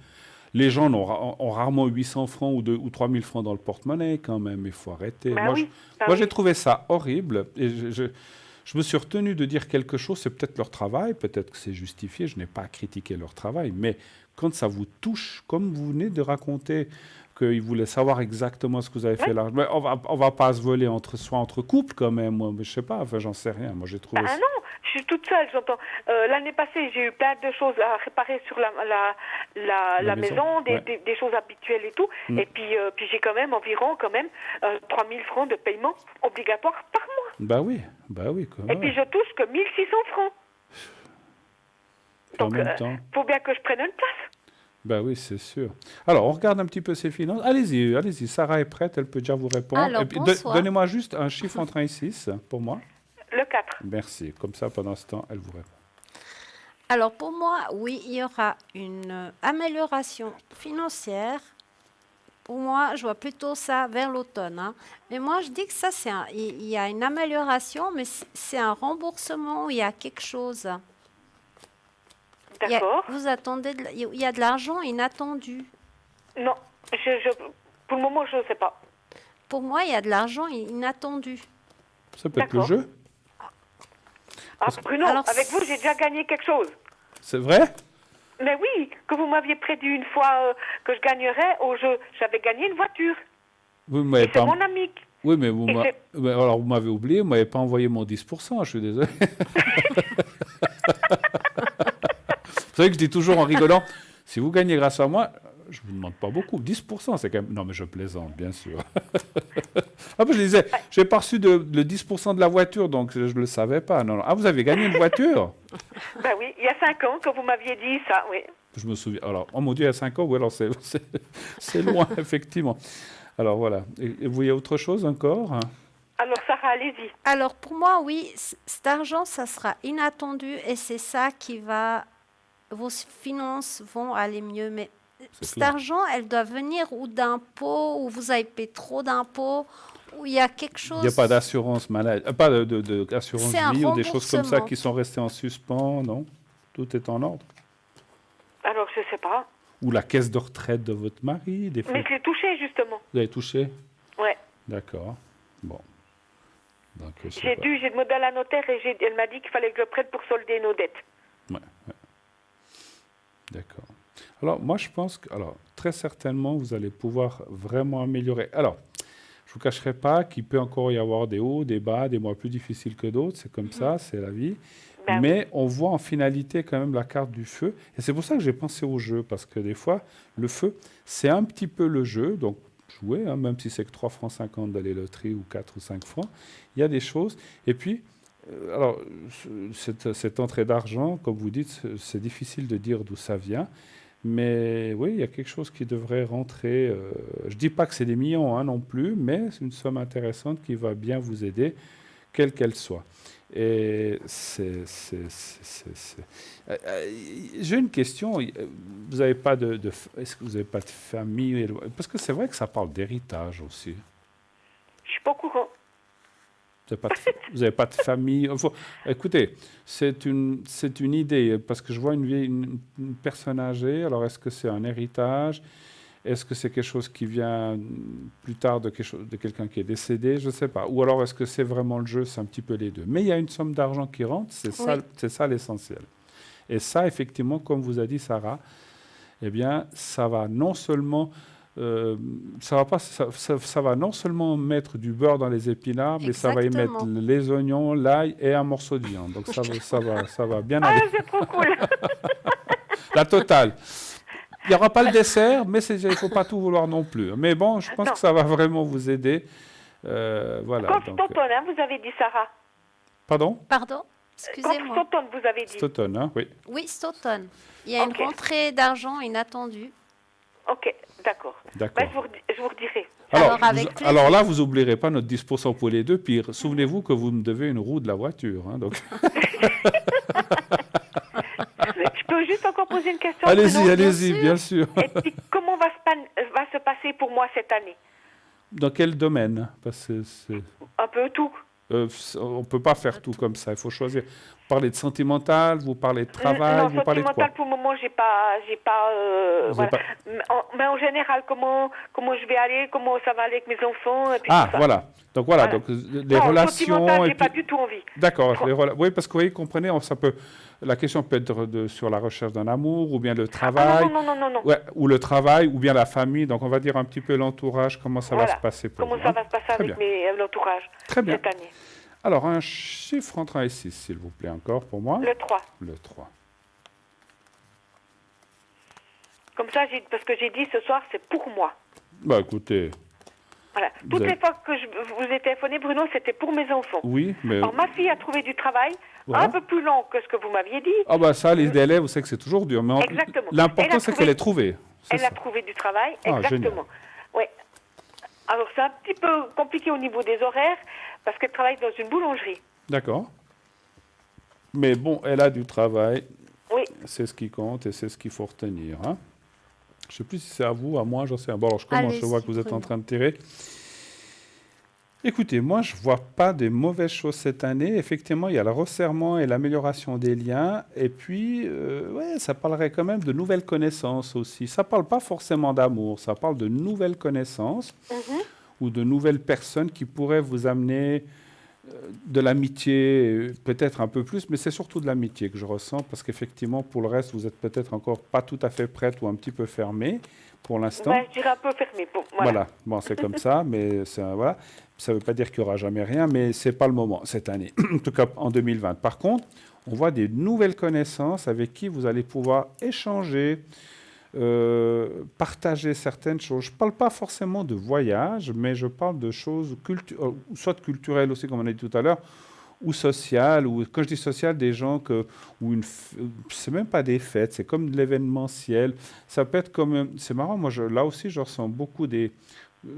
Les gens ont rarement 800 francs ou 3000 francs dans le porte-monnaie quand même, il faut arrêter.
Bah
Moi,
oui, bah
moi
oui.
j'ai trouvé ça horrible et je me suis retenu de dire quelque chose, c'est peut-être leur travail, peut-être que c'est justifié, je n'ai pas à critiquer leur travail, mais quand ça vous touche, comme vous venez de raconter qu'ils voulaient savoir exactement ce que vous avez fait là, mais on va pas se voler entre couples quand même, moi, mais je sais pas, enfin j'en sais rien, moi j'ai trouvé
Ah
ça.
non, je suis toute seule, j'entends. L'année passée, j'ai eu plein de choses à réparer sur la maison,
ouais.
des choses habituelles et tout. Et puis j'ai quand même environ 3000 francs de paiement obligatoire par mois.
Bah oui, quand
Et
même.
puis je touche que 1600 francs.
En
Donc,
même temps.
faut bien que je prenne une place.
Ben oui, c'est sûr. Alors, on regarde un petit peu ses finances. Allez-y, Sarah est prête, elle peut déjà vous répondre.
Alors,
Et puis,
bonsoir.
donnez-moi juste un chiffre entre 1 et 6 pour moi.
Le 4.
Merci. Comme ça, pendant ce temps, elle vous répond.
Alors pour moi, oui, il y aura une amélioration financière. Pour moi, je vois plutôt ça vers l'automne, hein. Mais moi, je dis que ça, il y a une amélioration, mais c'est un remboursement où il y a quelque chose.
D'accord.
Vous attendez, il y a de l'argent inattendu.
Non, pour le moment, je ne sais pas.
Pour moi, il y a de l'argent inattendu.
Ça peut être le
D'accord.
jeu.
Ah, Bruno,
Alors,
avec vous, j'ai déjà gagné quelque chose.
C'est vrai?
Mais oui, que vous m'aviez prédit une fois que je gagnerais au jeu. J'avais gagné une voiture.
Vous m'avez
Et c'est
pas...
mon ami.
Oui, mais alors vous m'avez oublié, vous m'avez pas envoyé mon 10%, je suis désolé. Vous savez que je dis toujours en rigolant, si vous gagnez grâce à moi, je ne vous demande pas beaucoup. 10%, c'est quand même... Non, mais je plaisante, bien sûr. Je disais, je n'ai pas reçu le 10% de la voiture, donc je ne le savais pas. Non. Ah, vous avez gagné une voiture?
Ben oui, il y a 5 ans que vous m'aviez dit ça, oui.
Je me souviens. Alors, oh mon Dieu, il y a 5 ans, oui, alors c'est loin, effectivement. Alors, voilà. Et vous, il y a autre chose encore?
Alors, Sarah, allez-y.
Alors pour moi, oui, cet argent, ça sera inattendu et c'est ça qui va... Vos finances vont aller mieux, mais cet
clair.
argent, elle doit venir ou d'impôts, ou vous avez payé trop d'impôts, ou il y a quelque chose...
Il n'y a pas d'assurance maladie, pas d'assurance
C'est un
vie ou des choses comme ça
remboursement.
qui sont restées en suspens, non? Tout est en ordre?
Alors, je sais pas.
Ou la caisse de retraite de votre mari, des fois.
Mais je l'ai touché, justement.
Vous avez touché?
Ouais.
D'accord. Bon. Donc, je sais
J'ai
pas.
dû, j'ai demandé à la notaire et elle m'a dit qu'il fallait que je prenne pour solder nos dettes.
Ouais. D'accord. Alors, moi, je pense que, très certainement, vous allez pouvoir vraiment améliorer. Alors, je ne vous cacherai pas qu'il peut encore y avoir des hauts, des bas, des mois plus difficiles que d'autres. C'est comme ça, c'est la vie.
Ben
Mais on voit en finalité quand même la carte du feu. Et c'est pour ça que j'ai pensé au jeu, parce que des fois, le feu, c'est un petit peu le jeu. Donc, jouer, même si c'est que 3 francs 50 dans les loteries ou 4 ou 5 francs, il y a des choses. Et puis, alors, cette entrée d'argent, comme vous dites, c'est difficile de dire d'où ça vient. Mais oui, il y a quelque chose qui devrait rentrer. Je ne dis pas que c'est des millions non plus, mais c'est une somme intéressante qui va bien vous aider, quelle qu'elle soit. Et j'ai une question. Vous n'avez pas est-ce que vous n'avez pas de famille? Parce que c'est vrai que ça parle d'héritage aussi.
Je suis pas au courant.
Vous n'avez pas de famille. Écoutez, c'est une idée, parce que je vois une personne âgée. Alors, est-ce que c'est un héritage? Est-ce que c'est quelque chose qui vient plus tard de quelqu'un qui est décédé? Je ne sais pas. Ou alors, est-ce que c'est vraiment le jeu? C'est un petit peu les deux. Mais il y a une somme d'argent qui rentre, c'est ça l'essentiel. Et ça, effectivement, comme vous a dit Sarah, eh bien, ça va non seulement... ça va non seulement mettre du beurre dans les épinards, mais ça va y mettre
Exactement.
les oignons, l'ail et un morceau de viande. Donc ça va bien aller.
C'est trop cool.
La totale. Il n'y aura pas le dessert, mais il ne faut pas tout vouloir non plus. Mais bon, je pense que ça va vraiment vous aider. Voilà.
Stoughton, vous avez dit, Sarah.
Pardon?
Pardon? Excusez-moi.
Stoughton, vous avez dit.
Stoughton, hein, oui.
Oui, Stoughton. Il y a une rentrée d'argent inattendue.
Ok, d'accord.
D'accord.
Je vous redirai.
Alors,
là, vous n'oublierez pas notre 10% pour les deux. Puis souvenez-vous que vous me devez une roue de la voiture. Hein, donc.
Je peux juste encore poser une question?
Allez-y, bien sûr.
Et puis, comment va se passer pour moi cette année?
Dans quel domaine? Parce que
Un peu tout.
on ne peut pas faire tout comme ça, il faut choisir. Vous parlez de sentimental, vous parlez de travail,
non,
vous parlez de quoi?
sentimental, pour le moment, j'ai pas voilà. Mais en général, comment je vais aller, comment ça va aller avec mes enfants, et puis tout ça.
Voilà. Donc voilà, donc les relations.
Sentimental,
Et
j'ai
puis...
pas du tout envie.
D'accord. Oui, parce que vous voyez, comprenez, la question peut être sur la recherche d'un amour, ou bien le travail.
Non.
Ouais, ou le travail, ou bien la famille. Donc on va dire un petit peu l'entourage, comment ça va se passer pour
comment
vous.
ça va se passer
Très
avec
bien.
l'entourage
Très bien.
cette année.
Alors, un chiffre entre 1 et 6, s'il vous plaît, encore pour moi.
Le 3.
Le 3.
Comme ça, parce que j'ai dit ce soir, c'est pour moi.
Bah écoutez.
Voilà. Toutes les fois que je vous ai téléphoné, Bruno, c'était pour mes enfants.
Oui, mais...
Alors, ma fille a trouvé du travail,
Voilà.
un peu plus long que ce que vous m'aviez dit.
Ah bah ça, les délais, vous savez que c'est toujours dur. Mais
Exactement.
l'important, c'est qu'elle ait trouvé.
Elle a trouvé du travail, exactement.
Génial.
Oui. Alors, c'est un petit peu compliqué au niveau des horaires, parce qu'elle travaille dans une boulangerie.
D'accord. Mais bon, elle a du travail.
Oui.
C'est ce qui compte et c'est ce qu'il faut retenir. Hein. Je ne sais plus si c'est à vous, à moi, j'en sais rien. Bon, alors je commence, je vois que vous êtes en train de tirer. Écoutez, moi, je ne vois pas de mauvaises choses cette année. Effectivement, il y a le resserrement et l'amélioration des liens. Et puis, ça parlerait quand même de nouvelles connaissances aussi. Ça ne parle pas forcément d'amour, ça parle de nouvelles connaissances ou de nouvelles personnes qui pourraient vous amener de l'amitié, peut-être un peu plus, mais c'est surtout de l'amitié que je ressens, parce qu'effectivement, pour le reste, vous êtes peut-être encore pas tout à fait prête ou un petit peu fermée. pour l'instant.
Ben, je dirais un peu fermé. Bon, voilà.
Voilà, bon, c'est comme ça, mais voilà. Ça ne veut pas dire qu'il n'y aura jamais rien, mais ce n'est pas le moment cette année, en tout cas en 2020. Par contre, on voit des nouvelles connaissances avec qui vous allez pouvoir échanger, partager certaines choses. Je ne parle pas forcément de voyage, mais je parle de choses soit culturelles aussi, comme on a dit tout à l'heure, ou sociales, ou quand je dis social, des gens que, c'est même pas des fêtes, c'est comme de l'événementiel. Ça peut être comme, c'est marrant, moi là aussi je ressens beaucoup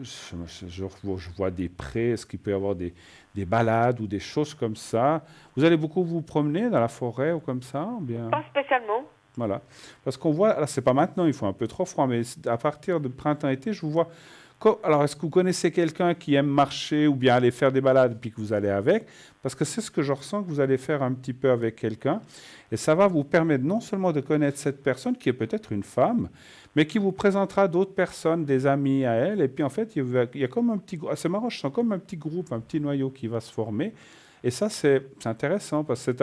je vois des prés, est-ce qu'il peut y avoir des balades ou des choses comme ça. Vous allez beaucoup vous promener dans la forêt ou comme ça, ou bien?
Pas spécialement.
Voilà. Parce qu'on voit, alors c'est pas maintenant, il faut un peu trop froid, mais à partir de printemps-été, je vous vois. Alors, est-ce que vous connaissez quelqu'un qui aime marcher ou bien aller faire des balades puis que vous allez avec? Parce que c'est ce que je ressens que vous allez faire un petit peu avec quelqu'un. Et ça va vous permettre non seulement de connaître cette personne qui est peut-être une femme, mais qui vous présentera d'autres personnes, des amis à elle. Et puis en fait, il y a comme un petit groupe. C'est marrant, je sens comme un petit groupe, un petit noyau qui va se former. Et ça, c'est intéressant parce que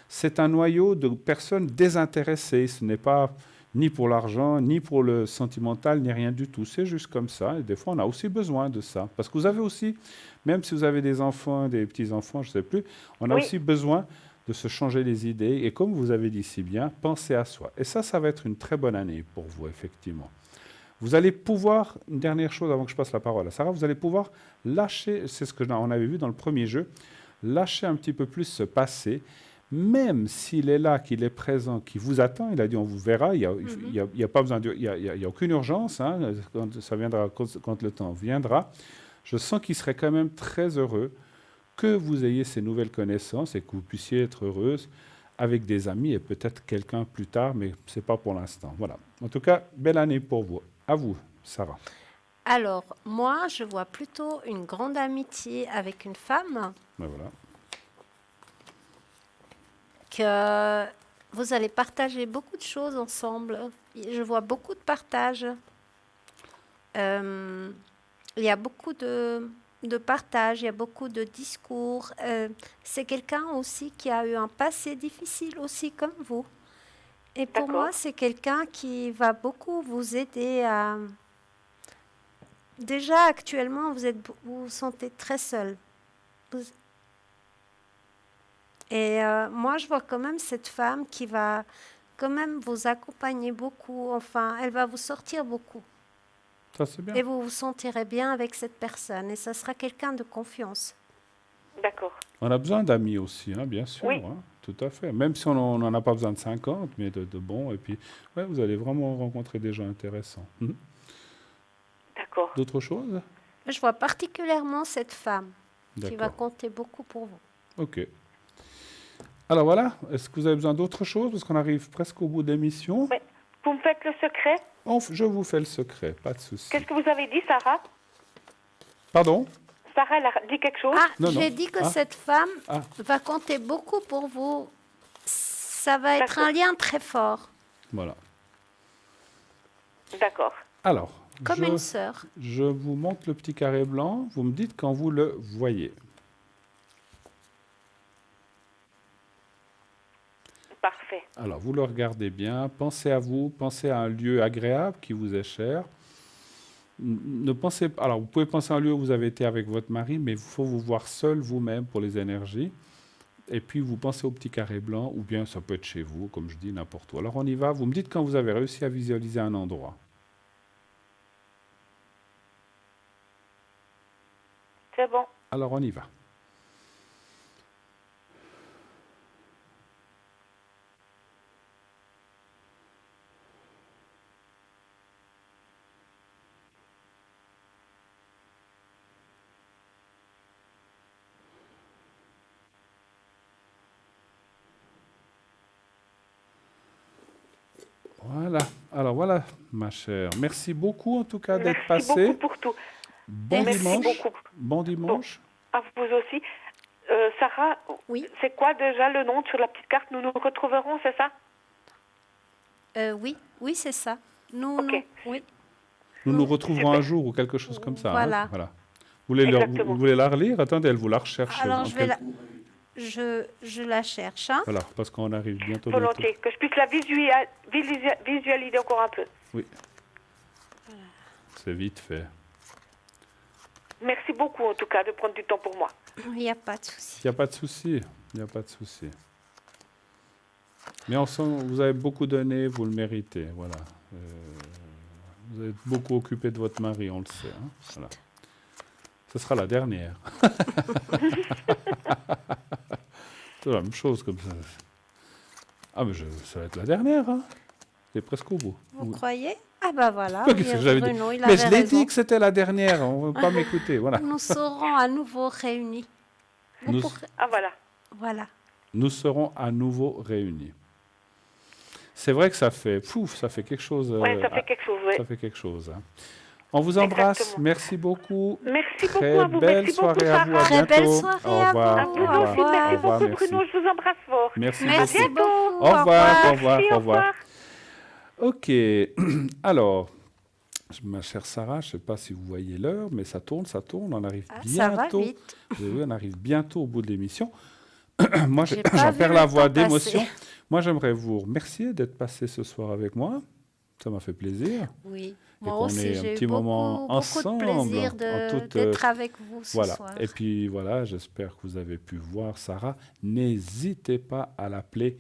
c'est un noyau de personnes désintéressées. Ce n'est pas ni pour l'argent, ni pour le sentimental, ni rien du tout. C'est juste comme ça. Et des fois, on a aussi besoin de ça. Parce que vous avez aussi, même si vous avez des enfants, des petits-enfants, je ne sais plus, on a aussi besoin de se changer les idées. Et comme vous avez dit si bien, pensez à soi. Et ça va être une très bonne année pour vous, effectivement. Vous allez pouvoir, une dernière chose avant que je passe la parole à Sarah, vous allez pouvoir lâcher, c'est ce qu'on avait vu dans le premier jeu, lâcher un petit peu plus ce passé, même s'il est là, qu'il est présent, qu'il vous attend. Il a dit on vous verra, il y a pas besoin il y a aucune urgence, hein, quand ça viendra, quand le temps viendra. Je sens qu'il serait quand même très heureux que vous ayez ces nouvelles connaissances et que vous puissiez être heureuse avec des amis et peut-être quelqu'un plus tard, mais ce n'est pas pour l'instant. Voilà. En tout cas, belle année pour vous. À vous, Sarah.
Alors, moi, je vois plutôt une grande amitié avec une femme
Ben voilà.
que vous allez partager beaucoup de choses ensemble. Je vois beaucoup de partage. Il y a beaucoup de partage, il y a beaucoup de discours. C'est quelqu'un aussi qui a eu un passé difficile aussi comme vous. Et pour moi, c'est quelqu'un qui va beaucoup vous aider à... Déjà, actuellement, vous vous sentez très seul. Et moi, je vois quand même cette femme qui va quand même vous accompagner beaucoup. Enfin, elle va vous sortir beaucoup.
Ça, c'est bien.
Et vous vous sentirez bien avec cette personne. Et ça sera quelqu'un de confiance.
D'accord.
On a besoin d'amis aussi, hein, bien sûr.
Oui.
Hein, tout à fait. Même si on n'en a pas besoin de 50, mais de bons. Et puis, ouais, vous allez vraiment rencontrer des gens intéressants.
D'accord.
D'autres choses?
Je vois particulièrement cette femme qui va
D'accord.
compter beaucoup pour vous.
OK. Alors voilà, est-ce que vous avez besoin d'autre chose? Parce qu'on arrive presque au bout de l'émission.
Oui. Vous me faites le secret?
Je vous fais le secret, pas de souci.
Qu'est-ce que vous avez dit, Sarah?
Pardon?
Sarah, elle a dit quelque chose?
Ah,
Non, non.
j'ai dit que
Ah.
cette femme
Ah.
va compter beaucoup pour vous. Ça va être un lien très fort,
Voilà.
D'accord.
Alors,
comme une sœur.
je vous montre le petit carré blanc. Vous me dites quand vous le voyez.
Parfait.
Alors, vous le regardez bien. Pensez à vous. Pensez à un lieu agréable qui vous est cher. Ne pensez pas. Alors, vous pouvez penser à un lieu où vous avez été avec votre mari, mais il faut vous voir seul vous-même pour les énergies. Et puis, vous pensez au petit carré blanc, ou bien ça peut être chez vous, comme je dis, n'importe où. Alors, on y va. Vous me dites quand vous avez réussi à visualiser un endroit.
C'est bon.
Alors, on y va. Voilà. Alors voilà, ma chère. Merci beaucoup en tout cas d'être
Merci
passée.
beaucoup pour tout.
Bon
Merci
dimanche.
beaucoup.
Bon dimanche.
À vous aussi. Sarah,
Oui.
c'est quoi déjà le nom sur la petite carte? Nous nous retrouverons, c'est ça?
Oui, c'est ça.
Ok.
Oui.
Nous retrouverons
Super.
un jour ou quelque chose comme ça.
Voilà.
Hein, voilà. Vous voulez la relire? Attendez, elle vous la recherche.
Alors, je la cherche. Hein.
Voilà, parce qu'on arrive bientôt.
Volontiers. Que je puisse la visualiser encore un peu.
Oui.
Voilà.
C'est vite fait.
Merci beaucoup, en tout cas, de prendre du temps pour moi.
Il n'y a pas de souci.
Il n'y a pas de souci. Il n'y a pas de souci. Mais on sent que vous avez beaucoup donné, vous le méritez. Voilà. Vous êtes beaucoup occupé de votre mari, on le sait. Hein. Voilà. Ce sera la dernière. C'est la même chose comme ça. Ah, mais ça va être la dernière. Hein. C'est presque au bout.
Vous croyez? Ah bah voilà,
Qu'est-ce que j'avais dit?
Bruno, il
Mais je
avait
l'ai
raison.
dit que c'était la dernière. On ne veut pas m'écouter. Voilà.
Nous serons à nouveau réunis. Vous
Nous-
pourrez-
Ah, voilà.
Voilà.
Nous serons à nouveau réunis. C'est vrai que ça fait quelque chose.
Ouais, ça fait quelque chose, ouais.
Ça fait quelque chose. Hein. On vous embrasse.
Exactement.
Merci beaucoup.
Merci beaucoup
Très
à vous.
belle
Merci beaucoup,
soirée à vous. À
Sarah.
Très belle
bientôt.
soirée
Au
à
revoir.
À
vous.
vous
Au revoir.
aussi, merci
Au revoir.
beaucoup,
Merci.
Bruno. Je vous embrasse fort.
Merci
Merci
beaucoup.
beaucoup.
Au revoir. Au revoir.
Merci,
Au revoir. Ok. Alors, ma chère Sarah, je ne sais pas si vous voyez l'heure, mais ça tourne. On arrive
Ah, ça va
bientôt.
vite.
Oui, on arrive bientôt au bout de l'émission. Moi,
J'ai pas
j'en
vu
perds
le
la voix
temps passer.
d'émotion. Moi, j'aimerais vous remercier d'être passé ce soir avec moi. Ça m'a fait plaisir.
Oui.
Et
Moi
qu'on
aussi,
ait un
j'ai
petit
eu
moment
beaucoup
ensemble,
de plaisir
en toute,
d'être avec vous ce
Voilà.
soir.
Et puis voilà, j'espère que vous avez pu voir Sarah. N'hésitez pas à l'appeler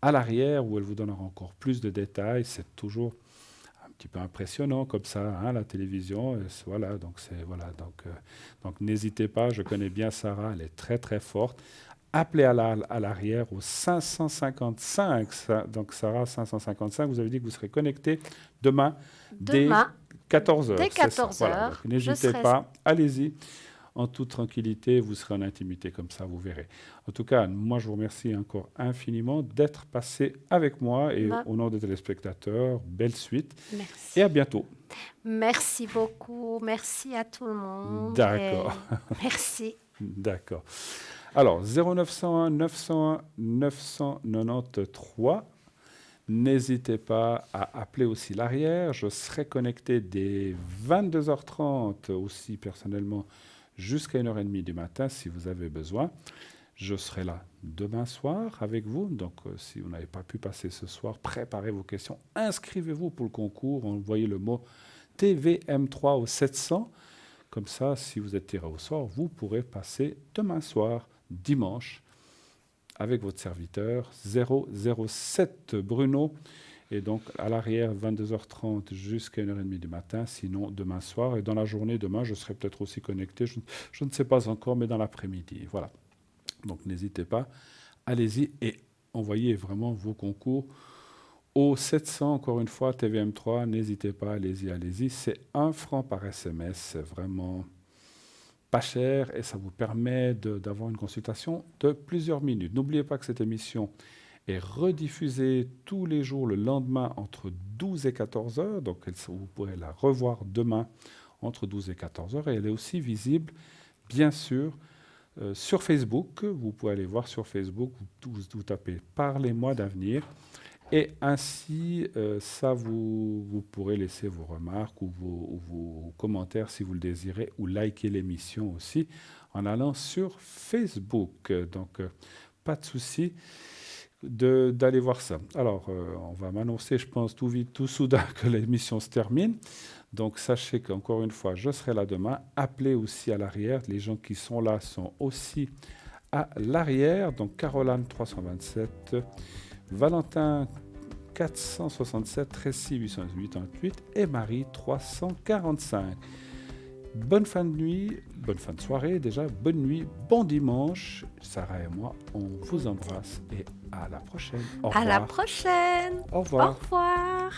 à l'arrière où elle vous donnera encore plus de détails. C'est toujours un petit peu impressionnant comme ça, hein, la télévision. Voilà, donc n'hésitez pas. Je connais bien Sarah, elle est très très forte. Appelez à l'arrière au 555. Donc Sarah, 555, vous avez dit que vous serez connecté demain,
Demain,
dès 14h.
dès 14 heures,
Donc n'hésitez
je serai-
pas, allez-y. En toute tranquillité, vous serez en intimité comme ça, vous verrez. En tout cas, moi, je vous remercie encore infiniment d'être passé avec moi et
Bah.
au nom des téléspectateurs, belle suite
merci.
et à bientôt.
Merci beaucoup. Merci à tout le monde.
D'accord.
Et Merci.
D'accord. Alors, 0901 901 993. N'hésitez pas à appeler aussi l'arrière. Je serai connecté dès 22h30 aussi personnellement jusqu'à 1h30 du matin si vous avez besoin. Je serai là demain soir avec vous. Donc, si vous n'avez pas pu passer ce soir, préparez vos questions. Inscrivez-vous pour le concours. Envoyez le mot TVM3 au 700. Comme ça, si vous êtes tiré au sort, vous pourrez passer demain soir, dimanche, avec votre serviteur 007 Bruno. Et donc, à l'arrière, 22h30 jusqu'à 1h30 du matin, sinon demain soir. Et dans la journée, demain, je serai peut-être aussi connecté, je ne sais pas encore, mais dans l'après-midi. Voilà. Donc, n'hésitez pas, allez-y et envoyez vraiment vos concours au 700, encore une fois, TVM3. N'hésitez pas, allez-y. C'est 1 franc par SMS, c'est vraiment pas cher et ça vous permet d'avoir une consultation de plusieurs minutes. N'oubliez pas que cette émission est rediffusée tous les jours le lendemain entre 12 et 14 heures. Donc vous pourrez la revoir demain entre 12 et 14 heures. Et elle est aussi visible, bien sûr, sur Facebook. Vous pouvez aller voir sur Facebook, vous tapez « Parlez-moi d'avenir ». Et ainsi, vous pourrez laisser vos remarques ou vos commentaires si vous le désirez, ou liker l'émission aussi en allant sur Facebook. Donc, pas de souci d'aller voir ça. Alors, on va m'annoncer, je pense, tout vite, tout soudain que l'émission se termine. Donc, sachez qu'encore une fois, je serai là demain. Appelez aussi à l'arrière. Les gens qui sont là sont aussi à l'arrière. Donc, Caroline 327... Valentin 467, Tracy 888 et Marie 345. Bonne fin de nuit, bonne fin de soirée déjà, bonne nuit, bon dimanche. Sarah et moi, on vous embrasse et à la prochaine. Au revoir.
À la prochaine.
Au revoir.
Au revoir.